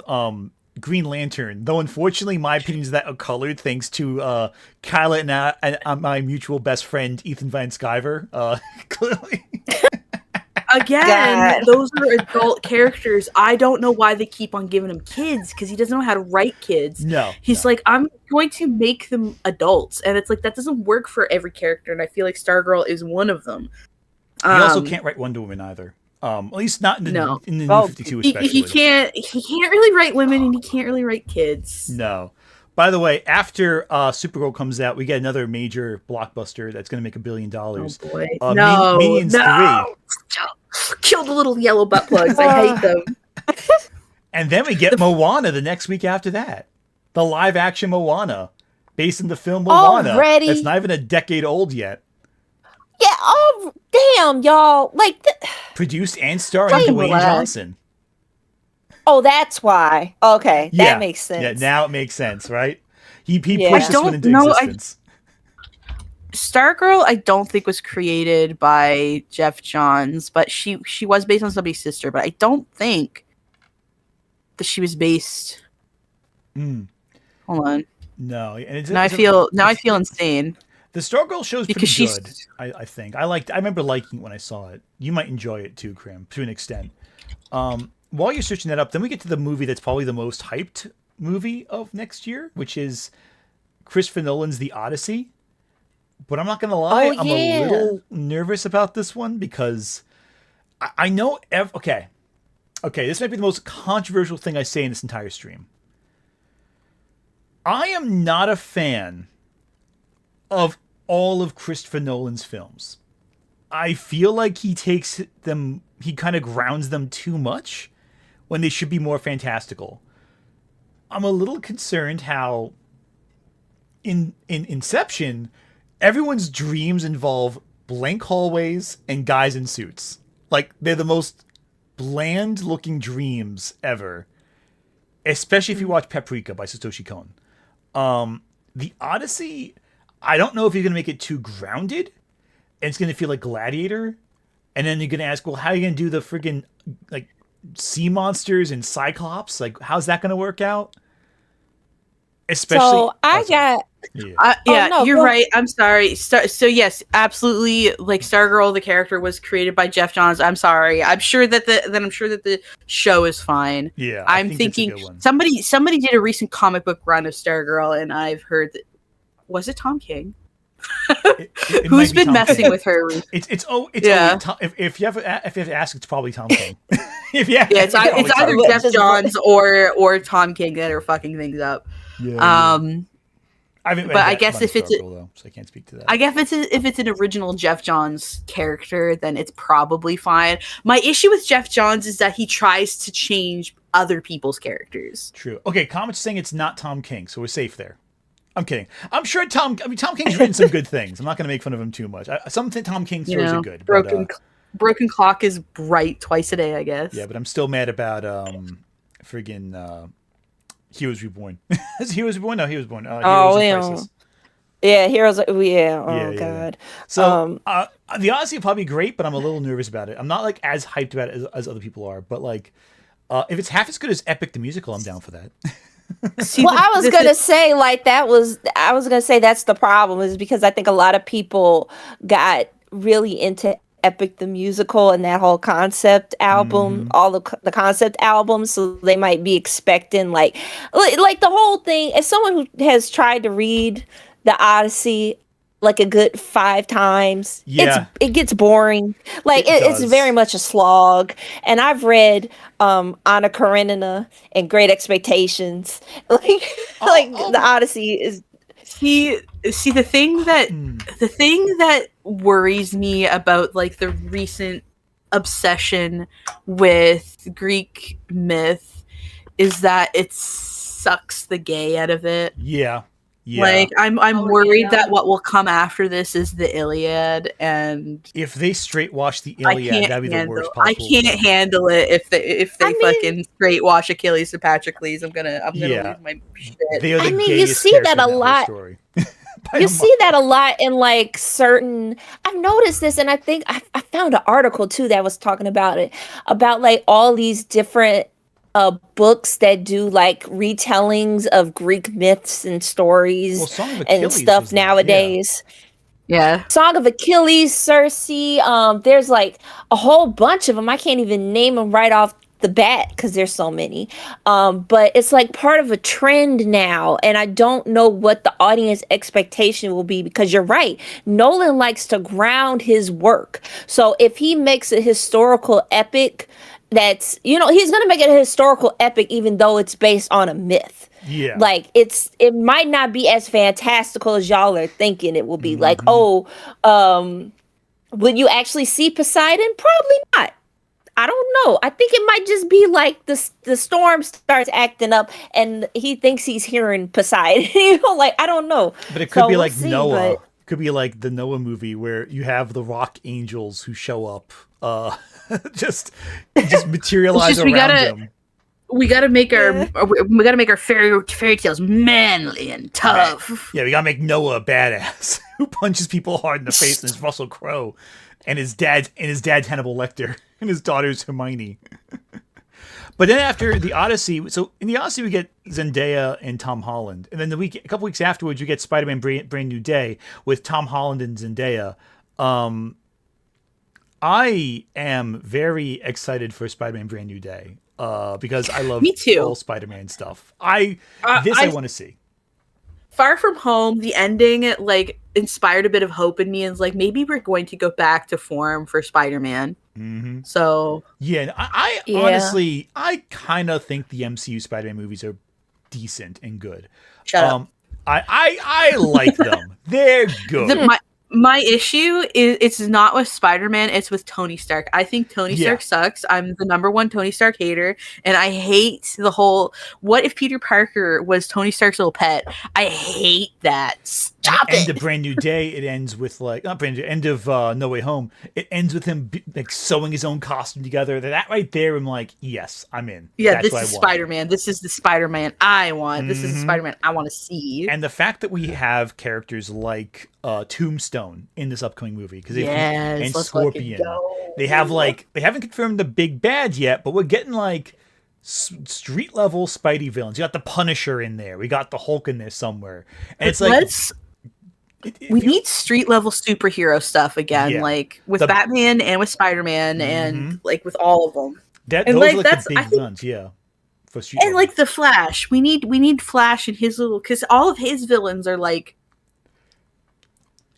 Speaker 1: Green Lantern, though unfortunately my opinions of that are colored thanks to Kyla and my mutual best friend Ethan Van Sciver. Clearly.
Speaker 8: Again, those are adult characters. I don't know why they keep on giving him kids, because he doesn't know how to write kids.
Speaker 1: No.
Speaker 8: He's like, I'm going to make them adults. And it's like, that doesn't work for every character. And I feel like Stargirl is one of them.
Speaker 1: He also can't write Wonder Woman either. At least not in the New 52 especially.
Speaker 8: He can't really write women, and he can't really write kids.
Speaker 1: No. By the way, after Supergirl comes out, we get another major blockbuster that's going to make $1 billion.
Speaker 8: Oh boy!
Speaker 1: Minions 3.
Speaker 8: Kill the little yellow butt plugs. I hate them.
Speaker 1: And then we get Moana the next week after that. The live-action Moana, based on the film Moana.
Speaker 6: Already?
Speaker 1: That's not even a decade old yet.
Speaker 6: Yeah. Oh, damn, y'all!
Speaker 1: Produced and starring Dwayne Johnson.
Speaker 6: Oh, that's why. Okay, that makes sense.
Speaker 1: Yeah, now it makes sense, right? He pushed this one into existence.
Speaker 8: Stargirl, I don't think was created by Jeff Johns, but she was based on somebody's sister. But I don't think that she was based. Hold on.
Speaker 1: No, and
Speaker 8: I feel insane.
Speaker 1: The Stargirl show is pretty good. I think I remember liking it when I saw it. You might enjoy it too, Krim, to an extent. while you're searching that up, then we get to the movie that's probably the most hyped movie of next year, which is Christopher Nolan's The Odyssey. But I'm not going to lie, I'm a little nervous about this one because I know... Okay, this might be the most controversial thing I say in this entire stream. I am not a fan of all of Christopher Nolan's films. I feel like he kind of grounds them too much when they should be more fantastical. I'm a little concerned how in Inception, everyone's dreams involve blank hallways and guys in suits. Like, they're the most bland looking dreams ever. Especially if you watch Paprika by Satoshi Kon. The Odyssey, I don't know if you're going to make it too grounded. And it's going to feel like Gladiator. And then you're going to ask, well, how are you going to do the friggin' like sea monsters and Cyclops? Like, how's that going to work out? Especially.
Speaker 6: So I got.
Speaker 8: You're right. I'm sorry. So yes, absolutely. Like Stargirl, the character was created by Jeff Johns. I'm sorry. I'm sure that the show is fine.
Speaker 1: Yeah,
Speaker 8: I'm thinking somebody did a recent comic book run of Stargirl, and I've heard that was it Tom King? Who's been messing with her?
Speaker 1: It's Tom, if you have to ask, it's probably Tom King.
Speaker 8: It's either Jeff Johns or Tom King that are fucking things up. I guess if it's
Speaker 1: so I can't speak to that.
Speaker 8: I guess if it's an original Jeff Johns character, then it's probably fine. My issue with Jeff Johns is that he tries to change other people's characters.
Speaker 1: True. Okay, comments saying it's not Tom King, so we're safe there. I'm kidding. I'm sure Tom King's written some good things. I'm not going to make fun of him too much. Some Tom King stories are good.
Speaker 8: Broken Clock is right twice a day, I guess.
Speaker 1: Yeah, but I'm still mad about Heroes Reborn. Is Heroes Reborn? No, He was born. Heroes in Crisis.
Speaker 6: Yeah, Heroes. Yeah. Oh God.
Speaker 1: Yeah. So the Odyssey will probably be great, but I'm a little nervous about it. I'm not like as hyped about it as other people are, but like if it's half as good as Epic the Musical, I'm down for that.
Speaker 6: I was gonna say that's the problem, is because I think a lot of people got really into Epic the Musical and that whole concept album, all the concept albums, so they might be expecting like the whole thing. As someone who has tried to read the Odyssey like a good 5 times, it gets boring. Like it's very much a slog. And I've read Anna Karenina and Great Expectations. The Odyssey is.
Speaker 8: See the thing that worries me about like the recent obsession with Greek myth is that it sucks the gay out of it.
Speaker 1: Yeah.
Speaker 8: Like I'm worried that what will come after this is the Iliad, and
Speaker 1: if they straight wash the Iliad, that'd be the worst possible.
Speaker 8: I can't handle it if they fucking straight wash Achilles to Patroclus. I'm gonna lose my shit.
Speaker 6: You see that a lot. You see that a lot in like certain. I've noticed this, and I think I found an article too that was talking about it, about like all these different books that do like retellings of Greek myths and stories and stuff nowadays.
Speaker 8: Yeah.
Speaker 6: Song of Achilles, Circe. There's like a whole bunch of them. I can't even name them right off the bat because there's so many. But it's like part of a trend now, and I don't know what the audience expectation will be, because you're right. Nolan likes to ground his work. So if he makes a historical epic, that's, he's going to make it a historical epic even though it's based on a myth.
Speaker 1: Yeah.
Speaker 6: Like it might not be as fantastical as y'all are thinking it will be. Like, would you actually see Poseidon? Probably not. I don't know. I think it might just be like the storm starts acting up and he thinks he's hearing Poseidon. Like, I don't know.
Speaker 1: But it could be like Noah. It could be like the Noah movie where you have the rock angels who show up. Just materialize around him.
Speaker 8: We gotta make our fairy tales manly and tough.
Speaker 1: Right. Yeah, we gotta make Noah a badass who punches people hard in the face, and it's Russell Crowe, and his dad's Hannibal Lecter, and his daughter's Hermione. But then after the Odyssey, so in the Odyssey we get Zendaya and Tom Holland, and then a couple weeks afterwards you get Spider-Man Brand New Day with Tom Holland and Zendaya. I am very excited for Spider-Man Brand New Day. because I love
Speaker 8: Me too.
Speaker 1: all Spider-Man stuff. I want to see.
Speaker 8: Far From Home, the ending like inspired a bit of hope in me, and it's like maybe we're going to go back to form for Spider-Man.
Speaker 1: Mm-hmm.
Speaker 8: So
Speaker 1: yeah, I honestly, I kind of think the MCU Spider-Man movies are decent and good.
Speaker 8: Shut up.
Speaker 1: I like them. They're good.
Speaker 8: My issue is it's not with Spider-Man, it's with Tony Stark. I think Tony Stark sucks. I'm the #1 Tony Stark hater, and I hate the whole what if Peter Parker was Tony Stark's little pet? I hate that. Stop it.
Speaker 1: End of Brand New Day, it ends with like not brand new, end of No Way Home. It ends with him like sewing his own costume together. That right there, I'm like, yes, I'm in.
Speaker 8: Yeah, this is Spider-Man. This is the Spider-Man I want. This is the Spider-Man I want to see.
Speaker 1: And the fact that we have characters like Tombstone in this upcoming movie because and Scorpion, they haven't confirmed the big bad yet, but we're getting like street level Spidey villains. You got the Punisher in there. We got the Hulk in there somewhere, and it's like
Speaker 8: we need street level superhero stuff again, like with Batman and with Spider-Man and like with all of them.
Speaker 1: Those are like the big guns, for street level.
Speaker 8: Like the Flash, we need Flash and his little because all of his villains are like.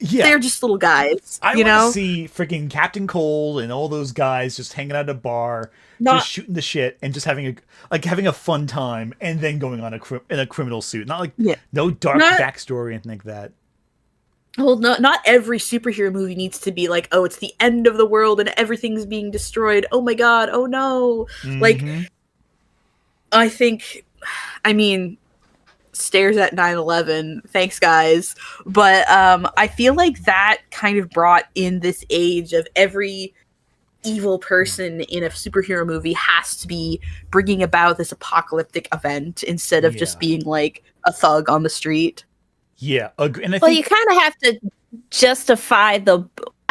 Speaker 8: Yeah, they're just little guys.
Speaker 1: I want to see freaking Captain Cold and all those guys just hanging out at a bar, just shooting the shit and just having a fun time, and then going on in a criminal suit. Not like no dark backstory or anything like that.
Speaker 8: Well, not every superhero movie needs to be like, oh, it's the end of the world and everything's being destroyed. Oh my god, oh no! Like, I mean. Stares at 9/11. Thanks, guys. But I feel like that kind of brought in this age of every evil person in a superhero movie has to be bringing about this apocalyptic event instead of just being like a thug on the street.
Speaker 1: Yeah, and I
Speaker 6: think you kind of have to justify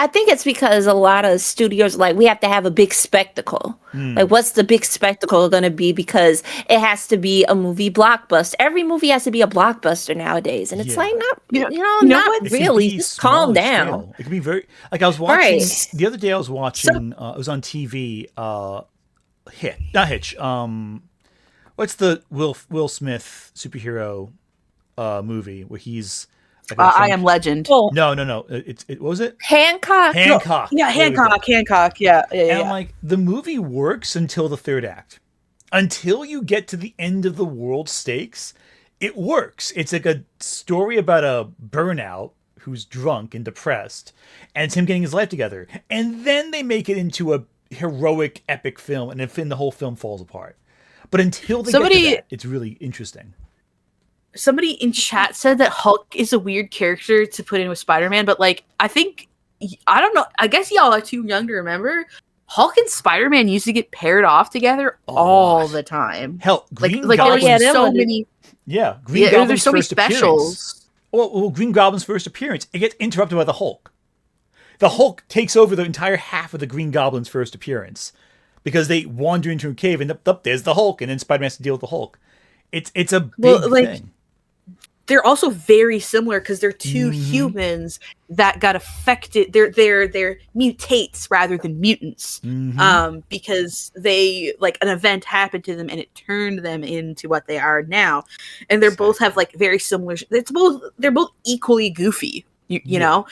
Speaker 6: I think it's because a lot of studios like we have to have a big spectacle. Like, what's the big spectacle going to be? Because it has to be a movie blockbuster. Every movie has to be a blockbuster nowadays, and it's like not really. Just calm down.
Speaker 1: Scale. It can be very like I was watching the other day. I was watching. It was on TV. Hitch. What's the Will Smith superhero movie where he's.
Speaker 8: I Am Legend.
Speaker 1: Oh. No. What was it?
Speaker 6: Hancock.
Speaker 1: Hancock.
Speaker 8: Yeah, Hancock. Yeah.
Speaker 1: And I'm like, the movie works until the third act. Until you get to the end of the world stakes, it works. It's like a story about a burnout who's drunk and depressed, and it's him getting his life together. And then they make it into a heroic, epic film, and then the whole film falls apart. But until they get to that, it's really interesting.
Speaker 8: Somebody in chat said that Hulk is a weird character to put in with Spider-Man, but like I don't know. I guess y'all are too young to remember. Hulk and Spider-Man used to get paired off together all the time.
Speaker 1: Hell,
Speaker 8: Green Goblin, there's so many.
Speaker 1: Yeah, Green Goblin's
Speaker 8: there's so many
Speaker 1: first
Speaker 8: specials.
Speaker 1: Appearance. Well, Green Goblin's first appearance, it gets interrupted by the Hulk. The Hulk takes over the entire half of the Green Goblin's first appearance because they wander into a cave and up there's the Hulk, and then Spider-Man has to deal with the Hulk. It's a big thing.
Speaker 8: They're also very similar because they're two humans that got affected. They're mutates rather than mutants, because they like an event happened to them and it turned them into what they are now. And they're both have like very similar. They're both equally goofy. You know,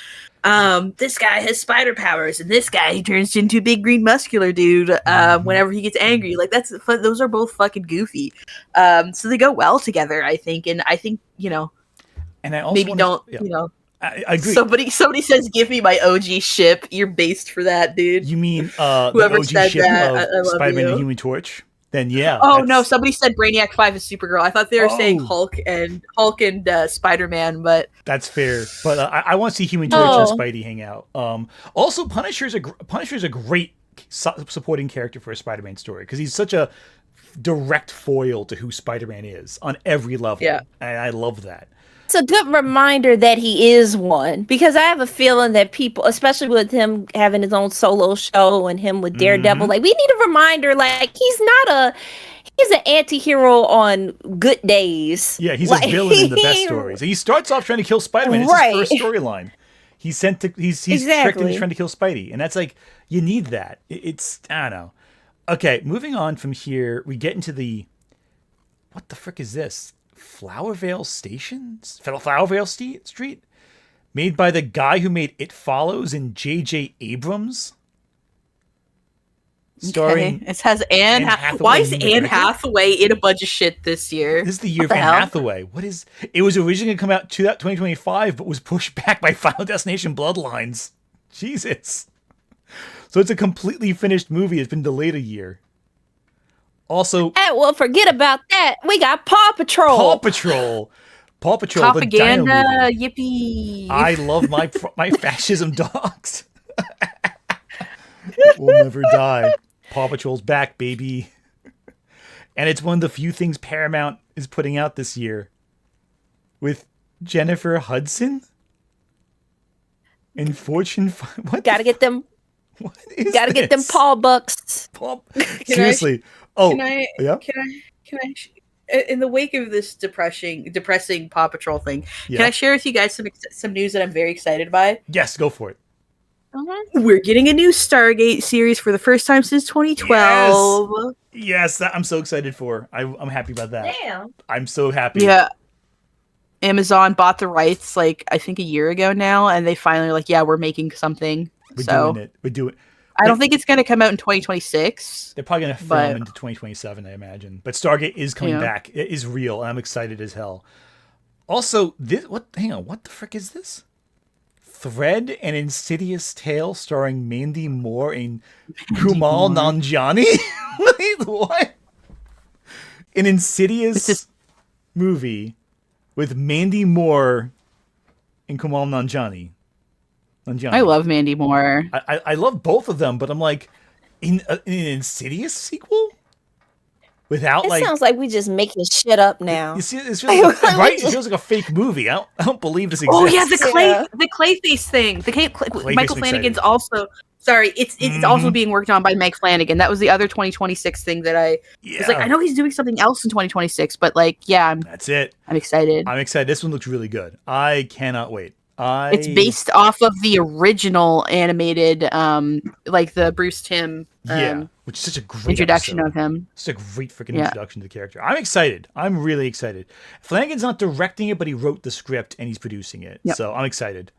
Speaker 8: this guy has spider powers, and this guy he turns into a big green muscular dude whenever he gets angry. Like those are both fucking goofy. So they go well together, I think, and I think
Speaker 1: and I also
Speaker 8: maybe
Speaker 1: I agree.
Speaker 8: Somebody says, "Give me my OG ship." You're based for that, dude.
Speaker 1: You mean
Speaker 8: whoever
Speaker 1: the OG
Speaker 8: said
Speaker 1: ship
Speaker 8: that,
Speaker 1: of Spider-Man and Human Torch? Then yeah.
Speaker 8: Oh no! Somebody said Brainiac 5 is Supergirl. I thought they were saying Hulk and Spider-Man, but
Speaker 1: that's fair. But I want to see Human Torch and Spidey hang out. Also, Punisher's a great supporting character for a Spider-Man story because he's such a direct foil to who Spider-Man is on every level. Yeah, and I love that.
Speaker 6: It's a good reminder that he is one, because I have a feeling that people, especially with him having his own solo show and him with Daredevil, like we need a reminder, like he's an anti-hero on good days.
Speaker 1: Yeah, he's a villain in the best stories. He starts off trying to kill Spider-Man. It's his first storyline. He's tricked into trying to kill Spidey, and that's like, you need that. It's I don't know. Okay, moving on from here, we get into the... What the frick is this? Flowervale Station? Flowervale Street? Made by the guy who made It Follows and J.J. Abrams? Starring
Speaker 8: It has Anne
Speaker 1: Hathaway.
Speaker 8: Why is
Speaker 1: and
Speaker 8: Anne
Speaker 1: McGregor?
Speaker 8: Hathaway in a bunch of shit this year?
Speaker 1: This is the year
Speaker 8: What
Speaker 1: of
Speaker 8: the
Speaker 1: Anne
Speaker 8: hell?
Speaker 1: Hathaway. What is... It was originally going to come out 2025, but was pushed back by Final Destination Bloodlines. Jesus. So it's a completely finished movie. It's been delayed a year. Also,
Speaker 6: Well, forget about that. We got Paw Patrol.
Speaker 1: Paw Patrol. Paw Patrol, the Dino
Speaker 8: Propaganda,
Speaker 1: movie.
Speaker 8: yippee!
Speaker 1: I love my fascism dogs. Will never die. Paw Patrol's back, baby. And it's one of the few things Paramount is putting out this year. With Jennifer Hudson? And Fortune... What?
Speaker 6: Gotta get them.
Speaker 1: What is
Speaker 6: Gotta get them
Speaker 1: this?
Speaker 6: paw bucks.
Speaker 1: Seriously. Oh,
Speaker 8: Can I?
Speaker 1: yeah?
Speaker 8: Can I? In the wake of this depressing Paw Patrol thing,
Speaker 1: Yeah.
Speaker 8: can I share with you guys some news that I'm very excited by?
Speaker 1: Yes, go for it.
Speaker 8: We're getting a new Stargate series for the first time since 2012.
Speaker 1: Yes, that I'm so excited for. I'm happy about that.
Speaker 6: Damn.
Speaker 1: I'm so happy.
Speaker 8: Yeah. Amazon bought the rights like I think a year ago now, and they finally were like, yeah, we're making something.
Speaker 1: We're
Speaker 8: so
Speaker 1: doing it. We're doing it.
Speaker 8: I don't think it's going to come out in 2026.
Speaker 1: They're probably going to film into 2027, I imagine. But Stargate is coming back. It is real, and I'm excited as hell. Also, hang on, what the frick is this? Thread, an Insidious Tale starring Mandy Moore and Kumail Nanjiani? Wait, what? An Insidious movie with Mandy Moore and Kumail Nanjiani.
Speaker 8: I love Mandy Moore.
Speaker 1: I love both of them, but I'm like, in an Insidious sequel? Without
Speaker 6: It sounds like we just making shit up now.
Speaker 1: You see, it feels like right? It feels like a fake movie. I don't believe this exists.
Speaker 8: Oh yeah, the Clayface thing. Michael Flanagan's also. Sorry, it's also being worked on by Mike Flanagan. That was the other 2026 thing that I was like. I know he's doing something else in 2026, but like, yeah,
Speaker 1: that's it.
Speaker 8: I'm excited.
Speaker 1: I'm excited. This one looks really good. I cannot wait.
Speaker 8: It's based off of the original animated, like the Bruce Timm,
Speaker 1: which is such a great
Speaker 8: introduction
Speaker 1: episode.
Speaker 8: of him.
Speaker 1: Such a great freaking introduction to the character. I'm excited. I'm really excited. Flanagan's not directing it, but he wrote the script and he's producing it.
Speaker 8: Yep.
Speaker 1: So I'm excited.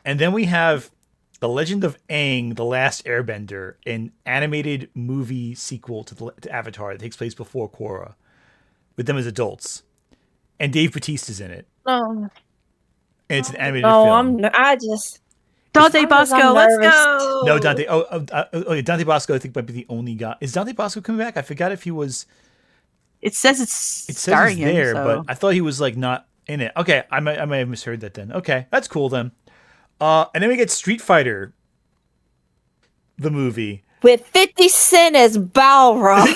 Speaker 1: And then we have The Legend of Aang, The Last Airbender, an animated movie sequel to Avatar that takes place before Korra, with them as adults. And Dave Bautista's in it.
Speaker 6: Oh.
Speaker 1: And it's an animated film.
Speaker 8: Dante Bosco, let's go.
Speaker 1: No, Dante. Dante Bosco, I think, might be the only guy. Is Dante Bosco coming back? I forgot if he was.
Speaker 8: It says starring
Speaker 1: he's there,
Speaker 8: him, so.
Speaker 1: but I thought he was like not in it. Okay, I might have misheard that then. Okay, that's cool then. And then we get Street Fighter, the movie
Speaker 6: with 50 Cent as Balrog.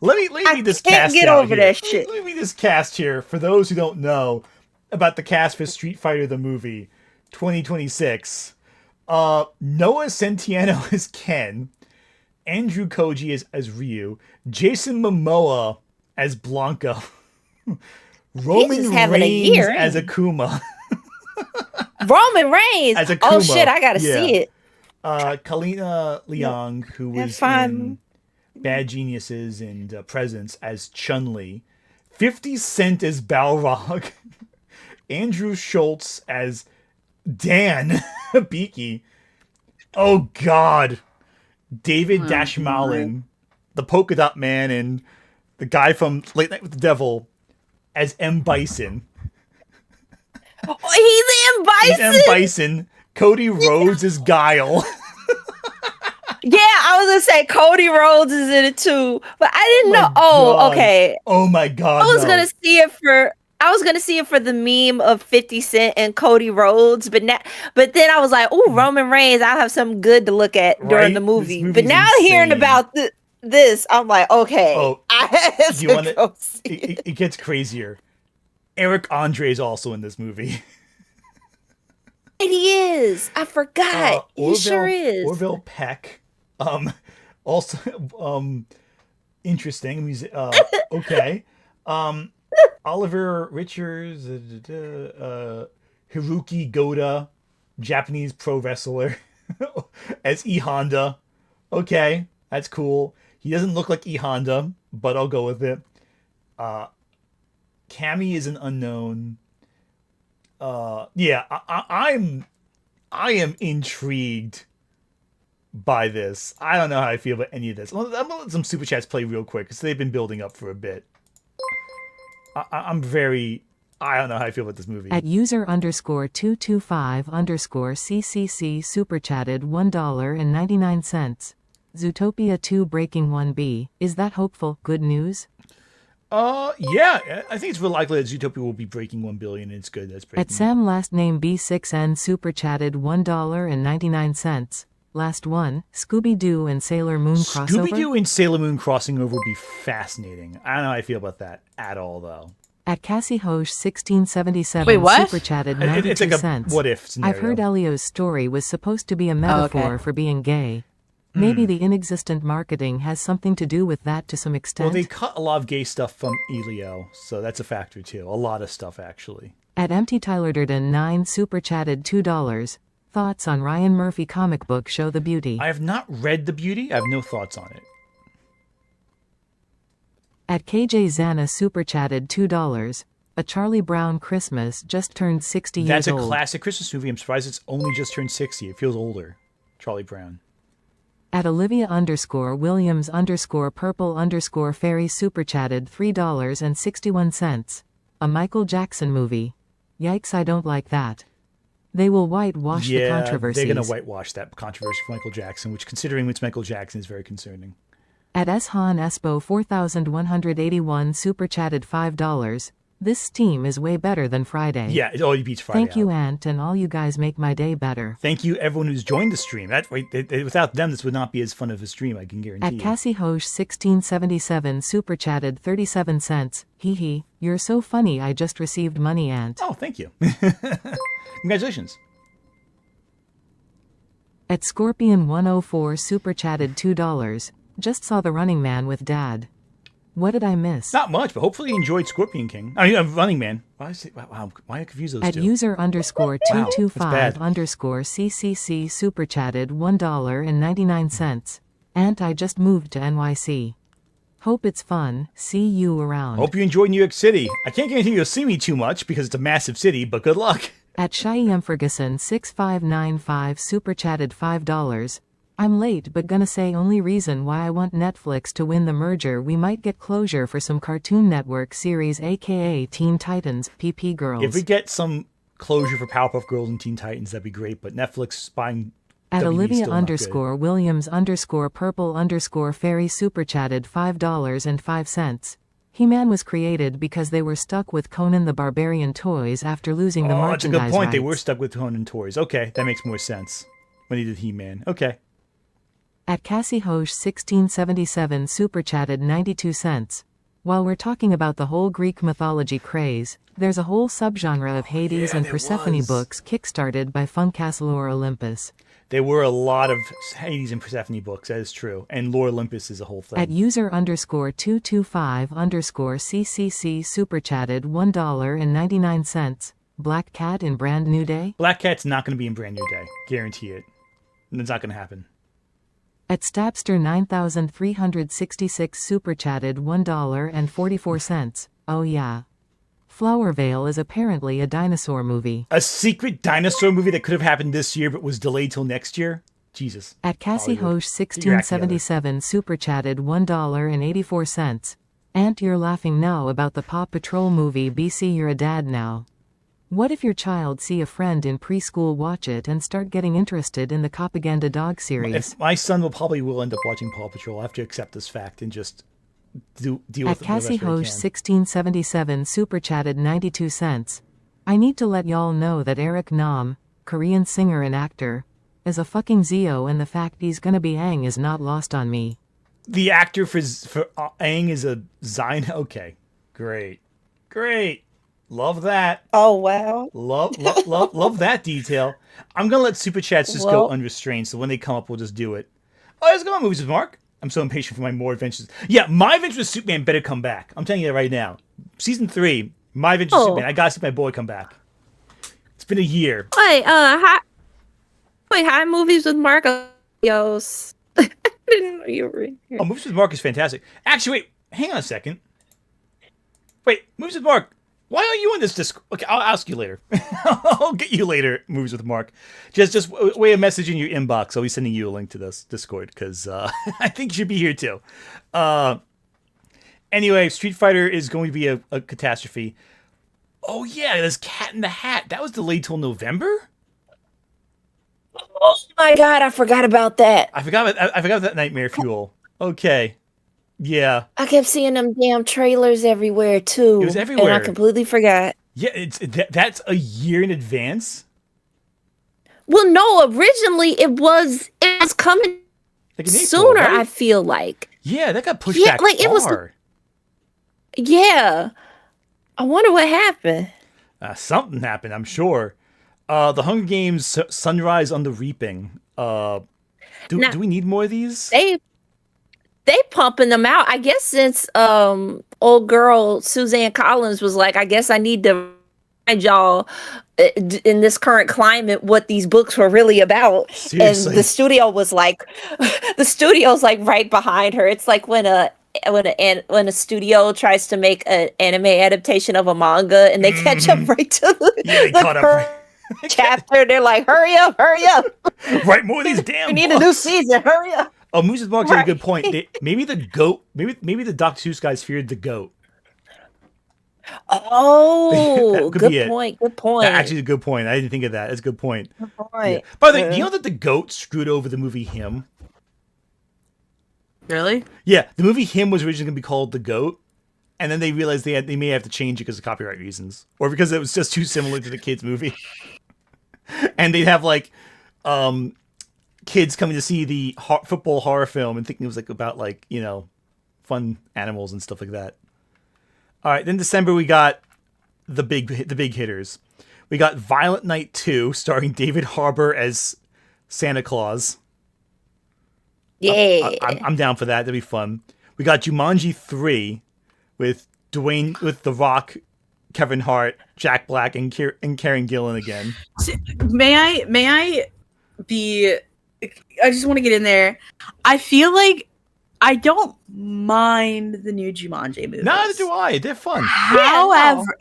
Speaker 1: let me read this cast.
Speaker 6: Get over that shit.
Speaker 1: Let me read this cast here for those who don't know about the cast for Street Fighter the movie 2026. Noah Centineo as Ken, Andrew Koji as Ryu, Jason Momoa as Blanca, Roman Reigns as Akuma.
Speaker 6: Roman Reigns as Akuma. Oh shit, I gotta see it.
Speaker 1: Kalina Leong, who was in Bad Geniuses and Presence as Chun-Li, 50 Cent as Balrog, Andrew Schultz as Dan Beaky. Oh God, David Dashmalin, the Polka Dot Man, and the guy from Late Night with the Devil as M. Bison.
Speaker 6: Oh, he's M.
Speaker 1: Bison. Cody Rhodes is Guile.
Speaker 6: Yeah, I was gonna say Cody Rhodes is in it too, but I didn't know. Oh, okay.
Speaker 1: Oh my God!
Speaker 6: I was gonna see it for the meme of 50 Cent and Cody Rhodes, but then I was like, "Oh, Roman Reigns! I'll have something good to look at during the movie." But now hearing about this, I'm like, okay.
Speaker 1: Oh,
Speaker 6: I have
Speaker 1: do you want
Speaker 6: go see
Speaker 1: it gets crazier. Eric Andre is also in this movie.
Speaker 6: And he is. I forgot. He sure is.
Speaker 1: Orville Peck. Also, interesting. He's okay. Oliver Richards, Hiroki Goda, Japanese pro wrestler, as E Honda. Okay, that's cool. He doesn't look like E Honda, but I'll go with it. Cammy is an unknown. Yeah, I am intrigued by this. I don't know how I feel about any of this. I'm gonna let some super chats play real quick because they've been building up for a bit. I don't know how I feel about this movie.
Speaker 2: At user_225_CCC super chatted $1.99. Zootopia 2 breaking 1B. Is that hopeful? Good news?
Speaker 1: Yeah, I think it's real likely that Zootopia will be breaking 1 billion, and it's good. That's breaking.
Speaker 2: At Sam last name B6N super chatted $1.99. Last one, Scooby-Doo and Sailor Moon crossover?
Speaker 1: Scooby-Doo and Sailor Moon crossing over would be fascinating. I don't know how I feel about that at all, though.
Speaker 2: At Cassie Hosh 1677
Speaker 8: Wait, what?
Speaker 2: super chatted 92
Speaker 1: It's like a
Speaker 2: cents.
Speaker 1: what-if scenario.
Speaker 2: I've heard Elio's story was supposed to be a metaphor for being gay. Maybe the inexistent marketing has something to do with that to some extent.
Speaker 1: Well, they cut a lot of gay stuff from Elio, so that's a factor too. A lot of stuff, actually.
Speaker 2: At Empty Tyler Durden 9 super chatted $2. Thoughts on Ryan Murphy comic book show The Beauty?
Speaker 1: I have not read The Beauty. I have no thoughts on it.
Speaker 2: At KJ Zana super chatted $2. A Charlie Brown Christmas just turned 60
Speaker 1: That's
Speaker 2: years
Speaker 1: a
Speaker 2: old.
Speaker 1: classic Christmas movie. I'm surprised it's only just turned 60. It feels older. Charlie Brown.
Speaker 2: At Olivia_Williams_purple_fairy super chatted $3.61. A Michael Jackson movie. Yikes, I don't like that. They will whitewash the controversies.
Speaker 1: They're going to whitewash that controversy for Michael Jackson, which, considering it's Michael Jackson, is very concerning.
Speaker 2: At Eshan Espo 4181 super chatted $5. This Steam is way better than Friday.
Speaker 1: Yeah, it already beats Friday.
Speaker 2: Thank you, Ant, and all you guys make my day better.
Speaker 1: Thank you, everyone who's joined the stream. Without them, this would not be as fun of a stream, I can guarantee
Speaker 2: At
Speaker 1: you.
Speaker 2: Cassie Hosh 1677 super chatted 37 cents. Hee hee, you're so funny, I just received money, Ant.
Speaker 1: Oh, thank you. Congratulations.
Speaker 2: At Scorpion 104 super chatted $2. Just saw The Running Man with Dad. What did I miss?
Speaker 1: Not much, but hopefully you enjoyed Scorpion King. I mean, Running Man. Why did I confuse those
Speaker 2: At
Speaker 1: two?
Speaker 2: user_225_CCC super chatted $1.99. Ant, I just moved to NYC. Hope it's fun. See you around.
Speaker 1: Hope you enjoyed New York City. I can't guarantee you'll see me too much because it's a massive city, but good luck.
Speaker 2: At Shyem Ferguson 6595 super chatted $5. I'm late but gonna say only reason why I want Netflix to win the merger, we might get closure for some Cartoon Network series aka Teen Titans, PP Girls.
Speaker 1: If we get some closure for Powerpuff Girls and Teen Titans, that'd be great, but Netflix buying
Speaker 2: At
Speaker 1: WB is
Speaker 2: Olivia
Speaker 1: still not good.
Speaker 2: Williams_purple_fairy super chatted $5.05. He-Man was created because they were stuck with Conan the Barbarian toys after losing the
Speaker 1: Oh, that's a
Speaker 2: merchandise
Speaker 1: good point. They
Speaker 2: rights.
Speaker 1: were stuck with Conan toys. Okay, that makes more sense. When he did He-Man. Okay.
Speaker 2: At Cassie Hosh 1677 super chatted 92 cents. While we're talking about the whole Greek mythology craze, there's a whole subgenre of Hades and
Speaker 1: there
Speaker 2: Persephone
Speaker 1: was.
Speaker 2: books kickstarted by Funkcastle or Olympus.
Speaker 1: There were a lot of Hades and Persephone books, that is true. And Lore Olympus is a whole thing.
Speaker 2: At user_225_CCC super chatted $1.99. Black Cat in Brand New Day?
Speaker 1: Black Cat's not going to be in Brand New Day. Guarantee it. It's not going to happen.
Speaker 2: At Stabster 9366 super chatted $1.44. Oh yeah. Flower Vale is apparently a dinosaur movie.
Speaker 1: A secret dinosaur movie that could have happened this year but was delayed till next year? Jesus.
Speaker 2: At Cassie
Speaker 1: Hollywood.
Speaker 2: Hosh
Speaker 1: Get your act together.
Speaker 2: 1677 super chatted $1.84. Ant, you're laughing now about the Paw Patrol movie BC You're a Dad Now. What if your child see a friend in preschool watch it and start getting interested in the Copaganda dog series?
Speaker 1: If my son will end up watching Paw Patrol. I have to accept this fact and just deal with
Speaker 2: At
Speaker 1: it the
Speaker 2: Cassie
Speaker 1: best way I
Speaker 2: Hosh
Speaker 1: can.
Speaker 2: 1677 super chatted 92 cents. I need to let y'all know that Eric Nam, Korean singer and actor, is a fucking Zeo, and the fact he's gonna be Aang is not lost on me.
Speaker 1: The actor for Aang is a Zion. Okay. Great. Love that.
Speaker 6: Oh wow.
Speaker 1: Love that detail. I'm gonna let super chats just go unrestrained, so when they come up, we'll just do it. Oh, let's go on movies with Mark. I'm so impatient for my more adventures. Yeah, My Adventures with Superman better come back. I'm telling you that right now. Season 3, My Adventures with Superman. I gotta see my boy come back. It's been a year.
Speaker 6: Hi, movies with Marcos. didn't know you were in here.
Speaker 1: Oh, Movies with Mark is fantastic. Actually, wait, hang on a second. Wait, Movies with Mark. Why aren't you in this Discord? Okay, I'll ask you later. I'll get you later, Movies with Mark. Just wait a message in your inbox. I'll be sending you a link to this Discord because I think you should be here too. Anyway, Street Fighter is going to be a catastrophe. Oh yeah, this Cat in the Hat. That was delayed till November?
Speaker 6: Oh my god, I forgot about that.
Speaker 1: I forgot about that Nightmare Fuel. Okay. Yeah.
Speaker 6: I kept seeing them damn trailers everywhere too.
Speaker 1: It was everywhere.
Speaker 6: And I completely forgot.
Speaker 1: Yeah, that's a year in advance.
Speaker 6: Well, no, originally it was coming
Speaker 1: Like in April,
Speaker 6: sooner,
Speaker 1: right?
Speaker 6: I feel like.
Speaker 1: Yeah, that got pushed back
Speaker 6: like
Speaker 1: far.
Speaker 6: it was. Yeah. I wonder what happened.
Speaker 1: Something happened, I'm sure. The Hunger Games Sunrise on the Reaping. Do we need more of these?
Speaker 6: They pumping them out. I guess since old girl Suzanne Collins was like, I guess I need to remind y'all in this current climate what these books were really about.
Speaker 1: Seriously.
Speaker 6: And the studio was like, the studio's like right behind her. It's like when a studio tries to make an anime adaptation of a manga and they catch up right to the current chapter. They're like, hurry up.
Speaker 1: Write more of these damn
Speaker 6: We need a new season. Hurry up.
Speaker 1: Oh, Moose's Mark had a good point. Maybe the goat. Maybe the Dr. Seuss guys feared the goat.
Speaker 6: Oh,
Speaker 1: Good
Speaker 6: point.
Speaker 1: Actually, a good point. I didn't think of that. That's a good point.
Speaker 6: Good point.
Speaker 1: Yeah. By the way, do you know that the goat screwed over the movie Him?
Speaker 8: Really?
Speaker 1: Yeah, the movie Him was originally going to be called The Goat, and then they realized they may have to change it because of copyright reasons, or because it was just too similar to the kids' movie. And they'd have like kids coming to see the football horror film and thinking it was like about like, you know, fun animals and stuff like that. All right, then December we got the big hitters. We got Violent Night 2 starring David Harbour as Santa Claus.
Speaker 6: Yeah.
Speaker 1: I'm down for that. That'd be fun. We got Jumanji 3 with The Rock, Kevin Hart, Jack Black, and Karen Gillan again.
Speaker 8: May I be... I just want to get in there. I feel like I don't mind the new Jumanji movies.
Speaker 1: Neither do I. They're fun.
Speaker 8: However,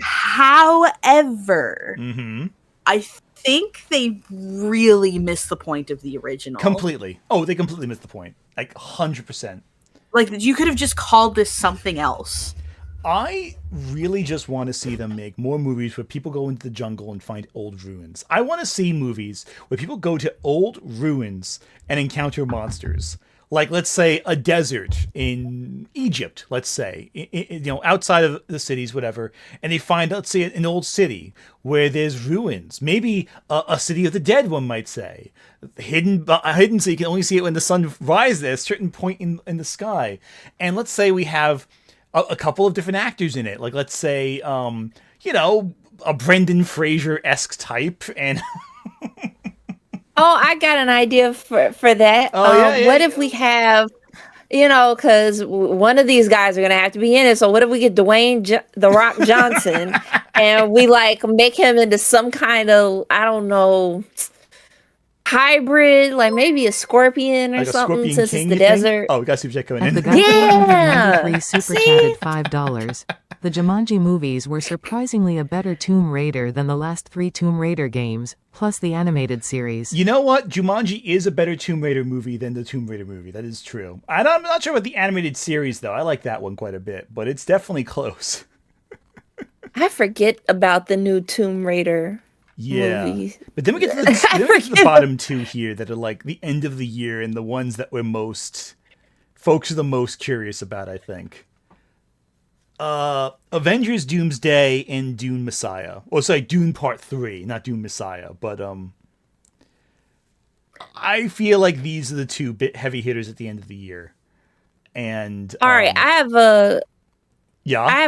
Speaker 1: Mm-hmm.
Speaker 8: I think they really missed the point of the original.
Speaker 1: Completely. Oh, they completely missed the point. Like 100%.
Speaker 8: Like, you could have just called this something else.
Speaker 1: I really just want to see them make more movies where people go into the jungle and find old ruins. I want to see movies where people go to old ruins and encounter monsters. Like, let's say, a desert in Egypt, let's say, you know, outside of the cities, whatever, and they find, let's say, an old city where there's ruins. Maybe a city of the dead, one might say. Hidden so you can only see it when the sun rises at a certain point in the sky. And let's say we have a couple of different actors in it. Like, let's say, you know, a Brendan Fraser-esque type, and...
Speaker 6: Oh, I got an idea for that.
Speaker 1: Oh,
Speaker 6: what if we have, you know, because one of these guys are going to have to be in it. So what if we get Dwayne The Rock Johnson and we like make him into some kind of, I don't know, hybrid, like maybe a scorpion or
Speaker 1: like
Speaker 6: something,
Speaker 1: Scorpion
Speaker 6: since
Speaker 1: King,
Speaker 6: it's the
Speaker 1: you think?
Speaker 6: desert.
Speaker 1: Oh, we got Super Jet coming
Speaker 2: And the
Speaker 1: in.
Speaker 2: guy
Speaker 6: Yeah!
Speaker 2: 93 super
Speaker 6: See?
Speaker 2: chatted $5. The Jumanji movies were surprisingly a better Tomb Raider than the last 3 Tomb Raider games, plus the animated series.
Speaker 1: You know what? Jumanji is a better Tomb Raider movie than the Tomb Raider movie. That is true. I'm not sure about the animated series, though. I like that one quite a bit, but it's definitely close.
Speaker 6: I forget about the new Tomb Raider movies.
Speaker 1: But then we get to the bottom 2 here that are like the end of the year and the ones that folks are the most curious about, I think. Avengers, Doomsday, and Dune Messiah. Oh, sorry, Dune Part 3, not Dune Messiah. But I feel like these are the 2 bit heavy hitters at the end of the year. And
Speaker 6: All right, I have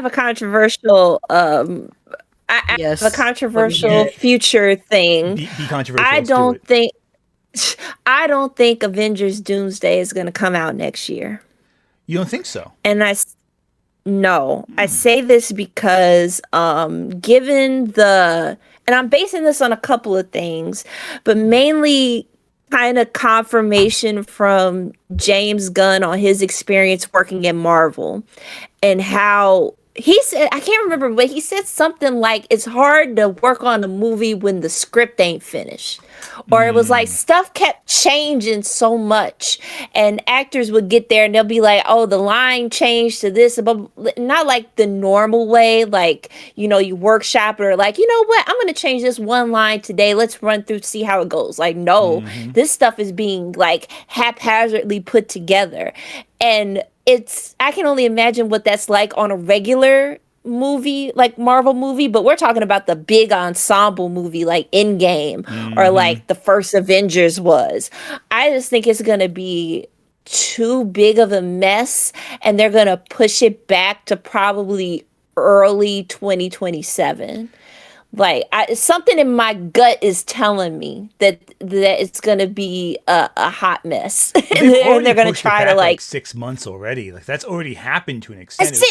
Speaker 6: a controversial I
Speaker 8: Yes.
Speaker 6: have a controversial future thing.
Speaker 1: be controversial.
Speaker 6: I
Speaker 1: Let's do
Speaker 6: don't
Speaker 1: it.
Speaker 6: think Avengers Doomsday is going to come out next year.
Speaker 1: You don't think so?
Speaker 6: And I say this because given and I'm basing this on a couple of things, but mainly kind of confirmation from James Gunn on his experience working in Marvel and how he said, I can't remember, but he said something like it's hard to work on a movie when the script ain't finished. Or it was like stuff kept changing so much, and actors would get there and they'll be like, oh, the line changed to this, but not like the normal way, like, you know, you workshop it or like, you know what, I'm going to change this one line today. Let's run through, see how it goes. Like, no, this stuff is being like haphazardly put together. And I can only imagine what that's like on a regular movie, like Marvel movie, but we're talking about the big ensemble movie like Endgame or like the first Avengers was. I just think it's going to be too big of a mess, and they're going to push it back to probably early 2027. Like, something in my gut is telling me that it's going to be a hot mess. And they're going to try to like
Speaker 1: 6 months already. Like, that's already happened to an extent.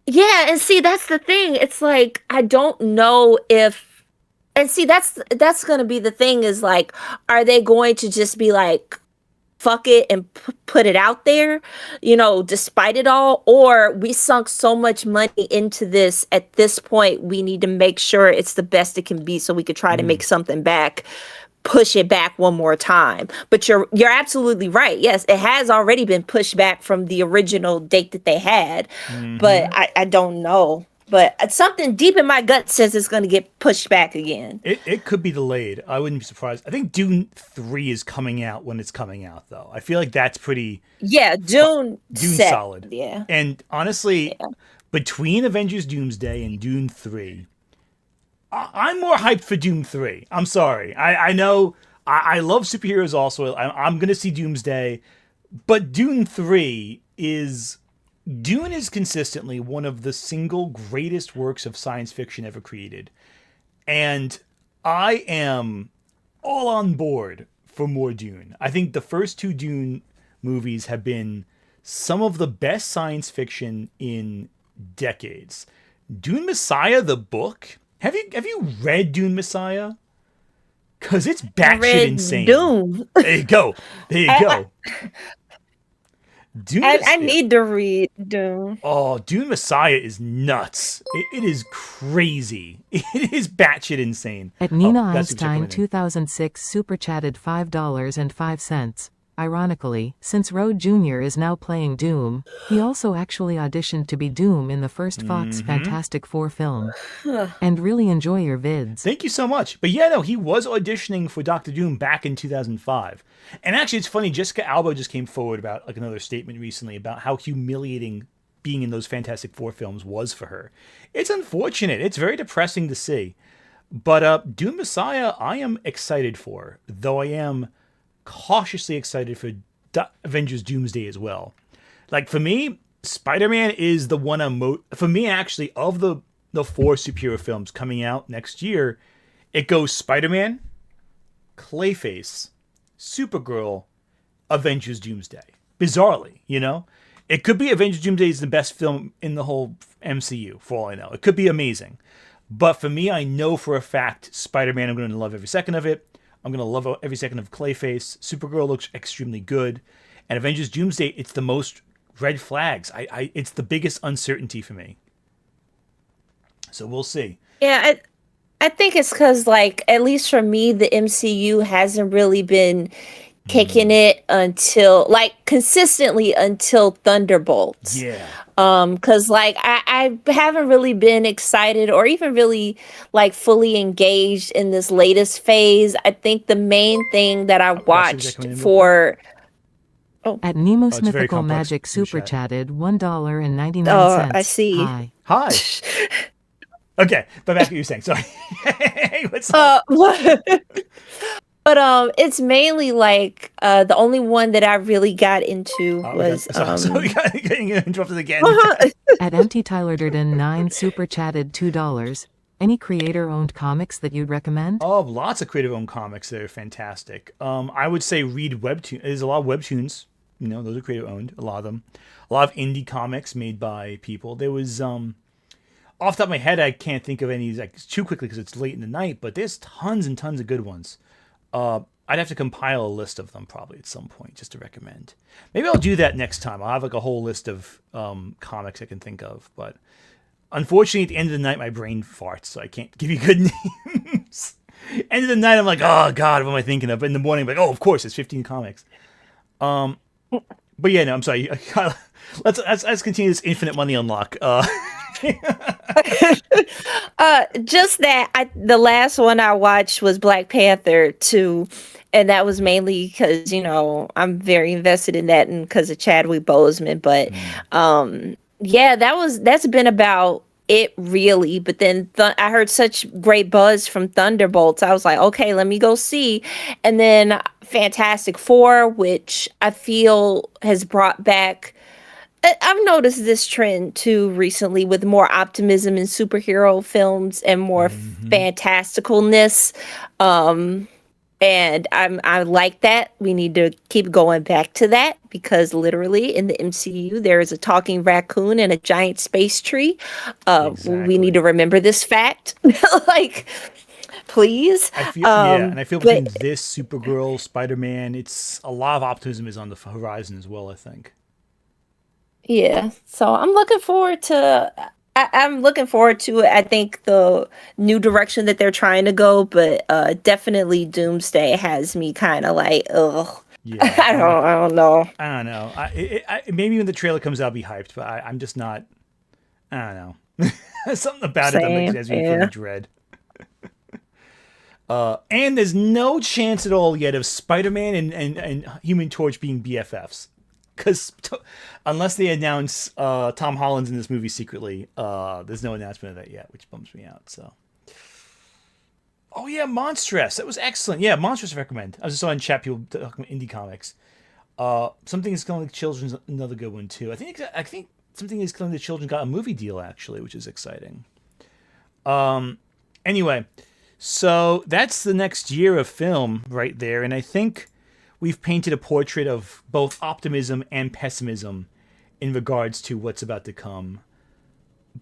Speaker 6: Yeah, and see, that's the thing. It's like, I don't know if, and see, that's going to be the thing is like, are they going to just be like, fuck it and put it out there, you know, despite it all? Or we sunk so much money into this at this point, we need to make sure it's the best it can be so we could try to make something back, push it back one more time. But you're absolutely right. Yes, it has already been pushed back from the original date that they had, but I don't know. But something deep in my gut says it's going to get pushed back again.
Speaker 1: It could be delayed. I wouldn't be surprised. I think Dune 3 is coming out when it's coming out, though. I feel like that's pretty...
Speaker 6: Yeah, Dune
Speaker 1: solid.
Speaker 6: Yeah.
Speaker 1: And honestly, between Avengers Doomsday and Dune 3, I'm more hyped for Dune 3. I'm sorry. I know I love superheroes also. I'm going to see Doomsday. But Dune 3 is... Dune is consistently one of the single greatest works of science fiction ever created. And I am all on board for more Dune. I think the first two Dune movies have been some of the best science fiction in decades. Dune Messiah, the book. Have you read Dune Messiah? Because it's batshit insane.
Speaker 6: Dune.
Speaker 1: There you go. Dune
Speaker 6: I need to read Dune.
Speaker 1: Oh, Dune Messiah is nuts. It is crazy. It is batshit insane.
Speaker 2: At Nina Einstein 2006 super chatted $5.05. Ironically, since Rode Jr. is now playing Doom, he also actually auditioned to be Doom in the first Fox Fantastic Four film. And really enjoy your vids.
Speaker 1: Thank you so much. But yeah, no, he was auditioning for Dr. Doom back in 2005. And actually, it's funny, Jessica Alba just came forward about like another statement recently about how humiliating being in those Fantastic Four films was for her. It's unfortunate. It's very depressing to see. But Doom Messiah, I am excited for, though I am cautiously excited for Avengers Doomsday as well. Like, for me, Spider-Man is the one for me, actually, of the four superhero films coming out next year, it goes Spider-Man, Clayface, Supergirl, Avengers Doomsday. Bizarrely, you know? It could be Avengers Doomsday is the best film in the whole MCU, for all I know. It could be amazing. But for me, I know for a fact Spider-Man, I'm going to love every second of it. I'm going to love every second of Clayface. Supergirl looks extremely good. And Avengers Doomsday, it's the most red flags. It's the biggest uncertainty for me. So we'll see.
Speaker 6: Yeah, I think it's because, like, at least for me, the MCU hasn't really been kicking it consistently until Thunderbolts.
Speaker 1: Yeah.
Speaker 6: Because, like, I haven't really been excited or even really, like, fully engaged in this latest phase. I think the main thing that I watched for...
Speaker 2: At Nemo's Mythical Magic super chatted $1.99.
Speaker 6: Oh, I see.
Speaker 2: Hi.
Speaker 1: Okay, but back to what you were saying. Sorry. Hey, what's up?
Speaker 6: But it's mainly like the only one that I really got into was.
Speaker 1: So we got getting interrupted again.
Speaker 2: At Empty Tyler Durden 9 super chatted $2. Any creator-owned comics that you'd recommend?
Speaker 1: Oh, lots of creator-owned comics that are fantastic. I would say read webtoons. There's a lot of webtoons. You know, those are creator-owned. A lot of them. A lot of indie comics made by people. There was off the top of my head, I can't think of any like too quickly because it's late in the night. But there's tons and tons of good ones. I'd have to compile a list of them probably at some point just to recommend. Maybe I'll do that next time. I'll have like a whole list of comics I can think of. But unfortunately, at the end of the night, my brain farts, so I can't give you good names. End of the night, I'm like, oh God, what am I thinking of? But in the morning, I'm like, oh, of course, it's 15 comics. But yeah, no, I'm sorry. Let's continue this infinite money unlock.
Speaker 6: Just that the last one I watched was Black Panther 2, and that was mainly because I'm very invested in that and because of Chadwick Boseman. But yeah, that's been about it really. But then I heard such great buzz from Thunderbolts. I was like, okay, let me go see. And then Fantastic Four, which I feel has brought back. I've noticed this trend too recently with more optimism in superhero films and more fantasticalness. And I like that. We need to keep going back to that because literally in the MCU there is a talking raccoon and a giant space tree. We need to remember this fact. Like, please.
Speaker 1: I feel and I feel between this, Supergirl, Spider-Man, it's a lot of optimism is on the horizon as well, I think.
Speaker 6: Yeah, so I'm looking forward to. I'm looking forward to it. I think the new direction that they're trying to go, but definitely Doomsday has me kind of like, ugh.
Speaker 1: Yeah,
Speaker 6: I don't know.
Speaker 1: I don't know. Maybe when the trailer comes out, I'll be hyped, but I'm just not. I don't know. Something about it that makes me feel dread. And there's no chance at all yet of Spider-Man and Human Torch being BFFs. Because unless they announce Tom Holland's in this movie secretly, there's no announcement of that yet, which bums me out. So, oh yeah, Monstress, that was excellent. Yeah, Monstress I recommend. I just saw in chat people talking about indie comics. Something is Killing the Children's another good one too. I think Something is Killing the Children got a movie deal actually, which is exciting. Anyway, so that's the next year of film right there, and I think we've painted a portrait of both optimism and pessimism in regards to what's about to come.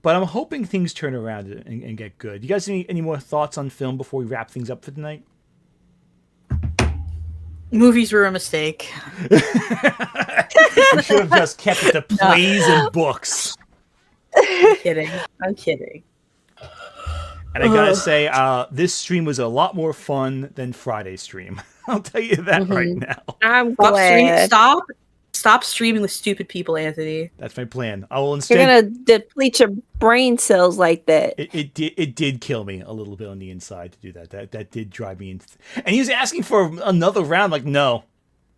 Speaker 1: But I'm hoping things turn around and get good. You guys have any more thoughts on film before we wrap things up for tonight?
Speaker 8: Movies were a mistake.
Speaker 1: We should have just kept it to plays and books.
Speaker 8: I'm kidding.
Speaker 1: And I gotta say, this stream was a lot more fun than Friday's stream. I'll tell you that right now.
Speaker 6: I'm glad.
Speaker 8: Stop streaming with stupid people, Anthony.
Speaker 1: That's my plan. I will instead.
Speaker 6: You're gonna deplete your brain cells like that.
Speaker 1: It did kill me a little bit on the inside to do that. That did drive me into. And he was asking for another round. Like, no,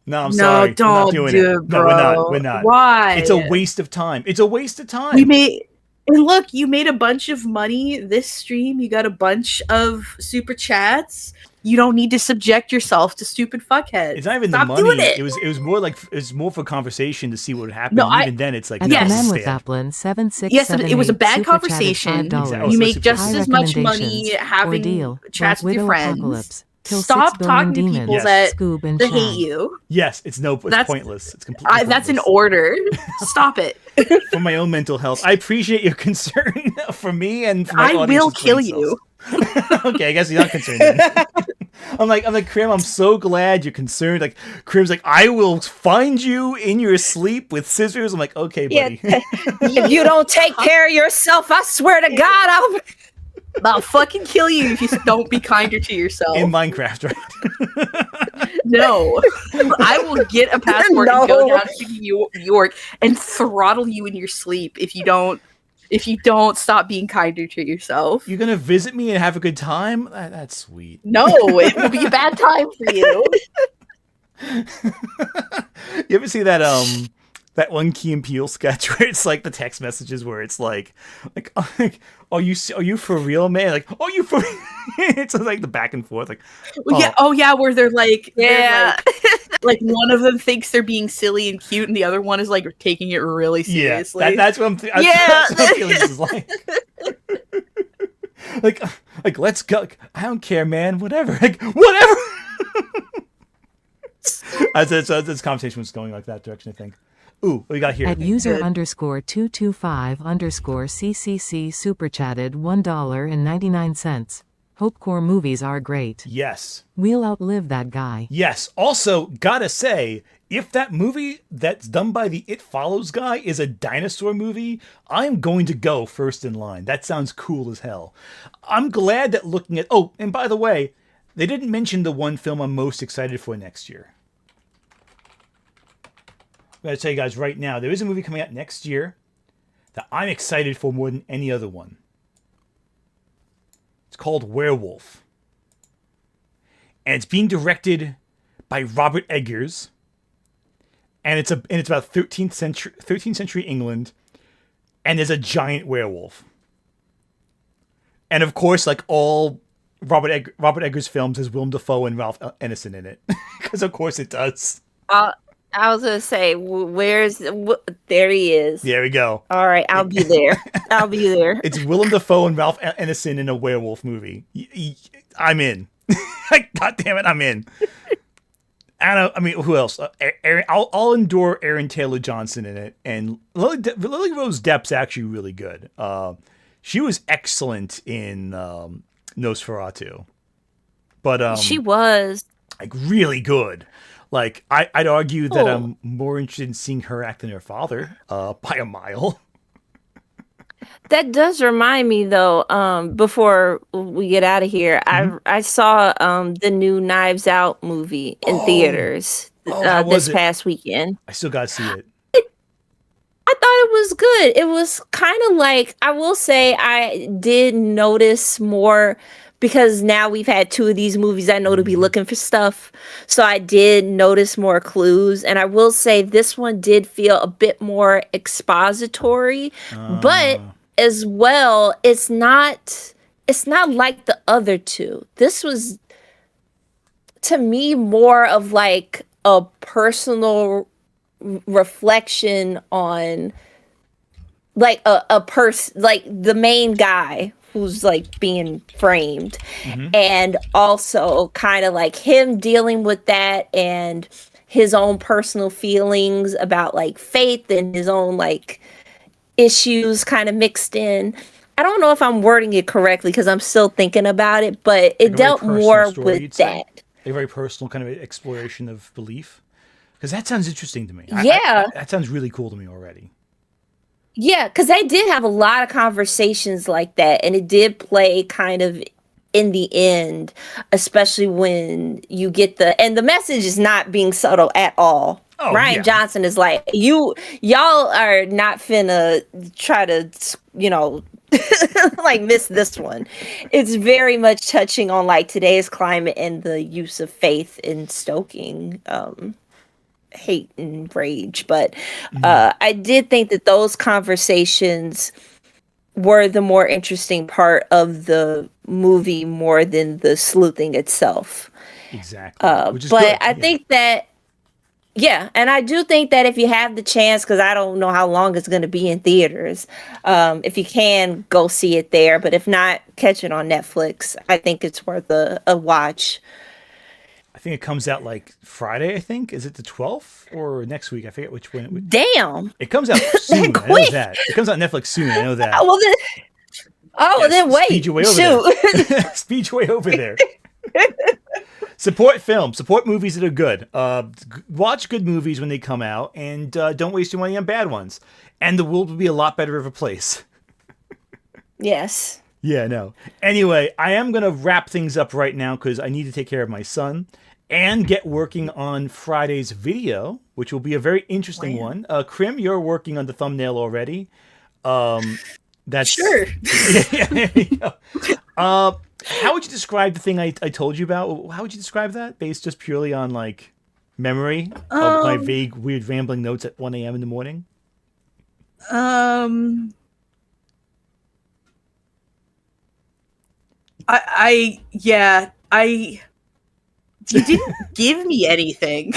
Speaker 1: I'm sorry.
Speaker 8: Don't
Speaker 1: we're not doing
Speaker 8: do
Speaker 1: it.
Speaker 8: bro.
Speaker 1: No, we're not.
Speaker 8: Why?
Speaker 1: It's a waste of time.
Speaker 8: And look, you made a bunch of money this stream. You got a bunch of super chats. You don't need to subject yourself to stupid fuckheads.
Speaker 1: It's not even
Speaker 8: Stop
Speaker 1: the money.
Speaker 8: doing it.
Speaker 1: It was more like it's more for conversation to see what would happen.
Speaker 8: No,
Speaker 1: even then, it's like
Speaker 2: And
Speaker 1: no,
Speaker 2: the man
Speaker 1: stand.
Speaker 2: with Applin 7678
Speaker 8: Yes, it was a bad
Speaker 2: super chatted
Speaker 8: conversation.
Speaker 2: $5.
Speaker 8: You make just
Speaker 2: High
Speaker 8: as much money
Speaker 2: recommendations.
Speaker 8: having
Speaker 2: Ordeal.
Speaker 8: chats
Speaker 2: Black
Speaker 8: with your
Speaker 2: Widow
Speaker 8: friends.
Speaker 2: Apocalypse. Kill
Speaker 8: Stop
Speaker 2: 6 billion
Speaker 8: talking to
Speaker 2: demons.
Speaker 8: people
Speaker 1: Yes.
Speaker 2: Scoob and
Speaker 8: that
Speaker 2: Shag.
Speaker 8: hate you.
Speaker 1: Yes, it's pointless. It's completely.
Speaker 8: That's an
Speaker 1: pointless.
Speaker 8: order. Stop it.
Speaker 1: For my own mental health. I appreciate your concern for me and for my
Speaker 8: I will
Speaker 1: audience's
Speaker 8: kill
Speaker 1: brain
Speaker 8: you.
Speaker 1: cells. Okay, I guess you're not concerned then. I'm like, Krim, I'm so glad you're concerned. Like, Krim's like, I will find you in your sleep with scissors. I'm like, okay, buddy.
Speaker 6: Yeah, if you don't take care of yourself, I swear to God,
Speaker 8: I'll fucking kill you if you don't be kinder to yourself.
Speaker 1: In Minecraft, right?
Speaker 8: No. I will get a passport and go down to New York and throttle you in your sleep if you don't stop being kinder to yourself.
Speaker 1: You're gonna visit me and have a good time? That's sweet.
Speaker 8: No, it will be a bad time for you.
Speaker 1: You ever see that one Key and Peele sketch where it's like the text messages where it's like are you for real, man? Like, are you for it's like the back and forth, like
Speaker 8: Where they're like,
Speaker 6: Yeah.
Speaker 8: like one of them thinks they're being silly and cute, and the other one is like taking it really seriously.
Speaker 1: Yeah, that's what I'm. That's what I'm feeling this is like. like, let's go. I don't care, man. Whatever. Like, whatever. As this conversation was going like that direction, I think. Ooh, what we got here?
Speaker 2: At user _225_CCC super chatted $1.99. Hopecore movies are great.
Speaker 1: Yes.
Speaker 2: We'll outlive that guy.
Speaker 1: Yes. Also, gotta say, if that movie that's done by the It Follows guy is a dinosaur movie, I'm going to go first in line. That sounds cool as hell. I'm glad that looking at... Oh, and by the way, they didn't mention the one film I'm most excited for next year. I'm going to tell you guys right now, there is a movie coming out next year that I'm excited for more than any other one. It's called Werewolf. And it's being directed by Robert Eggers. And it's about 13th century England. And there's a giant werewolf. And of course, like all Robert Eggers films, has Willem Dafoe and Ralph Ineson in it. Because of course it does.
Speaker 6: I was gonna say, there he is.
Speaker 1: There we go.
Speaker 6: All right, I'll be there. I'll be there.
Speaker 1: It's Willem Dafoe and Ralph Ineson in a werewolf movie. I'm in. God damn it, I'm in. I mean, who else? I'll endure Aaron Taylor Johnson in it, and Lily Rose Depp's actually really good. She was excellent in Nosferatu, but
Speaker 6: she was
Speaker 1: like really good. Like I'd argue that I'm more interested in seeing her act than her father by a mile.
Speaker 6: That does remind me, though. Before we get out of here, I saw the new Knives Out movie in theaters this past weekend.
Speaker 1: I still gotta see it.
Speaker 6: I thought it was good. It was kind of like, I will say, I did notice more because now we've had 2 of these movies I know to be looking for stuff. So I did notice more clues. And I will say this one did feel a bit more expository, but as well, it's not like the other 2. This was, to me, more of like a personal reflection on like a person, like the main guy who's like being framed, and also kind of like him dealing with that and his own personal feelings about like faith and his own like issues kind of mixed in. I don't know if I'm wording it correctly because I'm still thinking about it, but it dealt more with that.
Speaker 1: A very personal kind of exploration of belief. Because that sounds interesting to me.
Speaker 6: Yeah.
Speaker 1: That sounds really cool to me already.
Speaker 6: Yeah, because they did have a lot of conversations like that, and it did play kind of in the end, especially when you get and the message is not being subtle at all.
Speaker 1: Oh,
Speaker 6: Ryan Johnson is like, y'all are not finna try to, like miss this one. It's very much touching on like today's climate and the use of faith in stoking hate and rage. But I did think that those conversations were the more interesting part of the movie more than the sleuthing itself.
Speaker 1: Exactly. Which is
Speaker 6: but
Speaker 1: good.
Speaker 6: I think that, and I do think that if you have the chance, because I don't know how long it's going to be in theaters, if you can, go see it there. But if not, catch it on Netflix. I think it's worth a watch.
Speaker 1: I think it comes out like Friday, I think. Is it the 12th or next week? I forget which one.
Speaker 6: Damn.
Speaker 1: It comes out soon. I know that. It comes out on Netflix soon. I know that.
Speaker 6: Then wait.
Speaker 1: Speed your way over there. Speed your way over there. Support film. Support movies that are good. Watch good movies when they come out, and don't waste your money on bad ones. And the world will be a lot better of a place.
Speaker 6: Yes.
Speaker 1: Yeah, no. Anyway, I am going to wrap things up right now because I need to take care of my son and get working on Friday's video, which will be a very interesting one. Krim, you're working on the thumbnail already. That's
Speaker 8: sure.
Speaker 1: There you go. How would you describe the thing I told you about? How would you describe that, based just purely on like memory of my vague, weird, rambling notes at 1 a.m. in the morning?
Speaker 8: You didn't give me anything.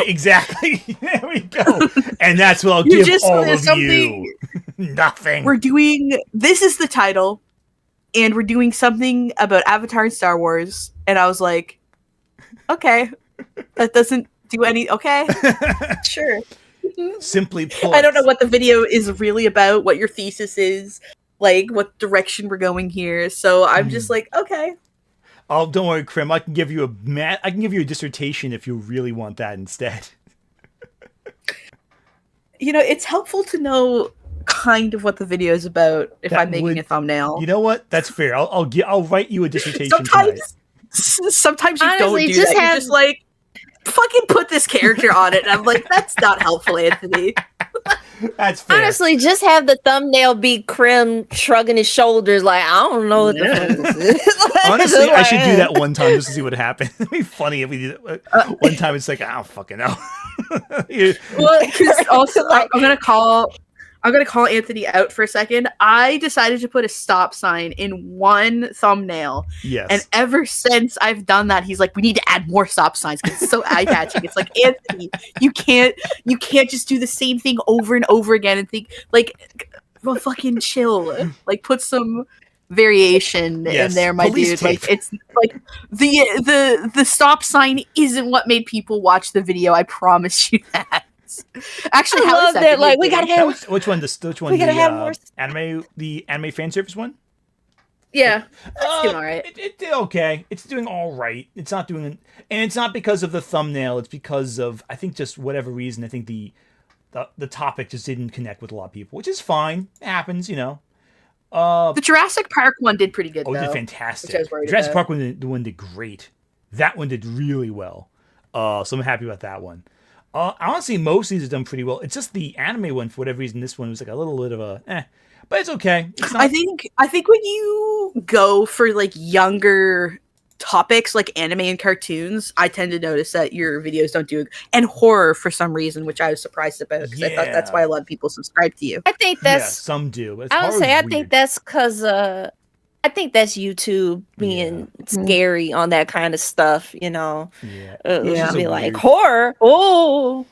Speaker 1: Exactly. There we go. And that's what I'll give all of you. Nothing.
Speaker 8: This is the title, and we're doing something about Avatar and Star Wars, and I was like, okay, that doesn't do any, okay, sure.
Speaker 1: Simply put.
Speaker 8: I don't know what the video is really about, what your thesis is, like what direction we're going here. So I'm just like, okay.
Speaker 1: Oh, don't worry, Krim. I can give you a dissertation if you really want that instead.
Speaker 8: It's helpful to know kind of what the video is about if I'm making a thumbnail.
Speaker 1: You know what? That's fair. I'll write you a dissertation tonight.
Speaker 8: Sometimes you
Speaker 6: Honestly,
Speaker 8: don't do that. You're just like, fucking put this character on it. And I'm like, that's not helpful, Anthony.
Speaker 1: That's fair.
Speaker 6: Honestly, just have the thumbnail be Krim shrugging his shoulders like, I don't know what the fuck this is.
Speaker 1: Honestly, I should do that one time just to see what happens. It'd be funny if we did it one time. It's like, I don't fucking know.
Speaker 8: Well, because also, I'm gonna call Anthony out for a second. I decided to put a stop sign in one thumbnail.
Speaker 1: Yes.
Speaker 8: And ever since I've done that, he's like, we need to add more stop signs because it's so eye-catching. It's like, Anthony, you can't just do the same thing over and over again and think, like, well, fucking chill. Like, put some variation in there, my
Speaker 1: police
Speaker 8: dude.
Speaker 1: tape.
Speaker 8: Like, it's like the stop sign isn't what made people watch the video. I promise you that. Actually,
Speaker 6: I
Speaker 8: how
Speaker 6: love
Speaker 8: is that?
Speaker 6: that. Like, we gotta have.
Speaker 1: Which one? Which one?
Speaker 6: We gotta have more.
Speaker 1: The anime fan service one.
Speaker 8: Yeah, that's doing all right.
Speaker 1: It did okay. It's doing all right. It's not doing, and it's not because of the thumbnail. It's because of, I think, just whatever reason. I think the topic just didn't connect with a lot of people, which is fine. It happens,
Speaker 8: The Jurassic Park one did pretty good.
Speaker 1: Oh, it
Speaker 8: though,
Speaker 1: did fantastic.
Speaker 8: which I was worried
Speaker 1: Jurassic
Speaker 8: about.
Speaker 1: Park one did great. That one did really well. So I'm happy about that one. Honestly, most of these have done pretty well. It's just the anime one, for whatever reason, this one was like a little bit of a but it's okay. It's not...
Speaker 8: I think when you go for like younger topics like anime and cartoons, I tend to notice that your videos don't do, and horror for some reason, which I was surprised about because I thought that's why a lot of people subscribe to you.
Speaker 6: I think that's.
Speaker 1: some do. But
Speaker 6: I would say I think that's because I think that's YouTube being scary on that kind of stuff,
Speaker 1: Yeah.
Speaker 6: Be like, horror, oh,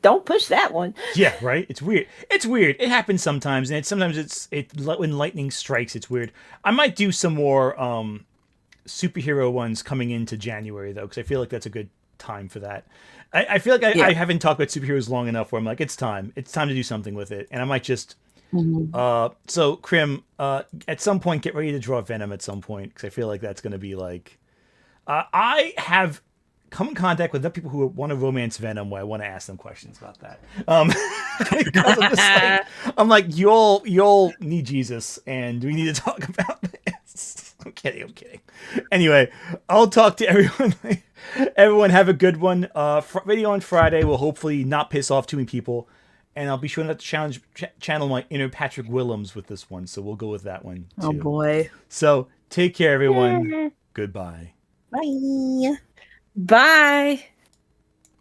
Speaker 6: don't push that one.
Speaker 1: Yeah, right? It's weird. It's weird. It happens sometimes, and sometimes when lightning strikes, it's weird. I might do some more superhero ones coming into January, though, because I feel like that's a good time for that. I feel like I haven't talked about superheroes long enough where I'm like, it's time. It's time to do something with it. And I might just... So Krim, at some point, get ready to draw Venom at some point, because I feel like that's going to be like, I have come in contact with enough people who want to romance Venom where I want to ask them questions about that. Because I'm, just like, I'm like, you'll need Jesus, and we need to talk about this. I'm kidding. Anyway, I'll talk to everyone. Everyone have a good one. Video on Friday will hopefully not piss off too many people. And I'll be sure not to channel my inner Patrick Willems with this one, so we'll go with that one too.
Speaker 8: Oh boy.
Speaker 1: So take care, everyone. Goodbye.
Speaker 6: Bye. Bye.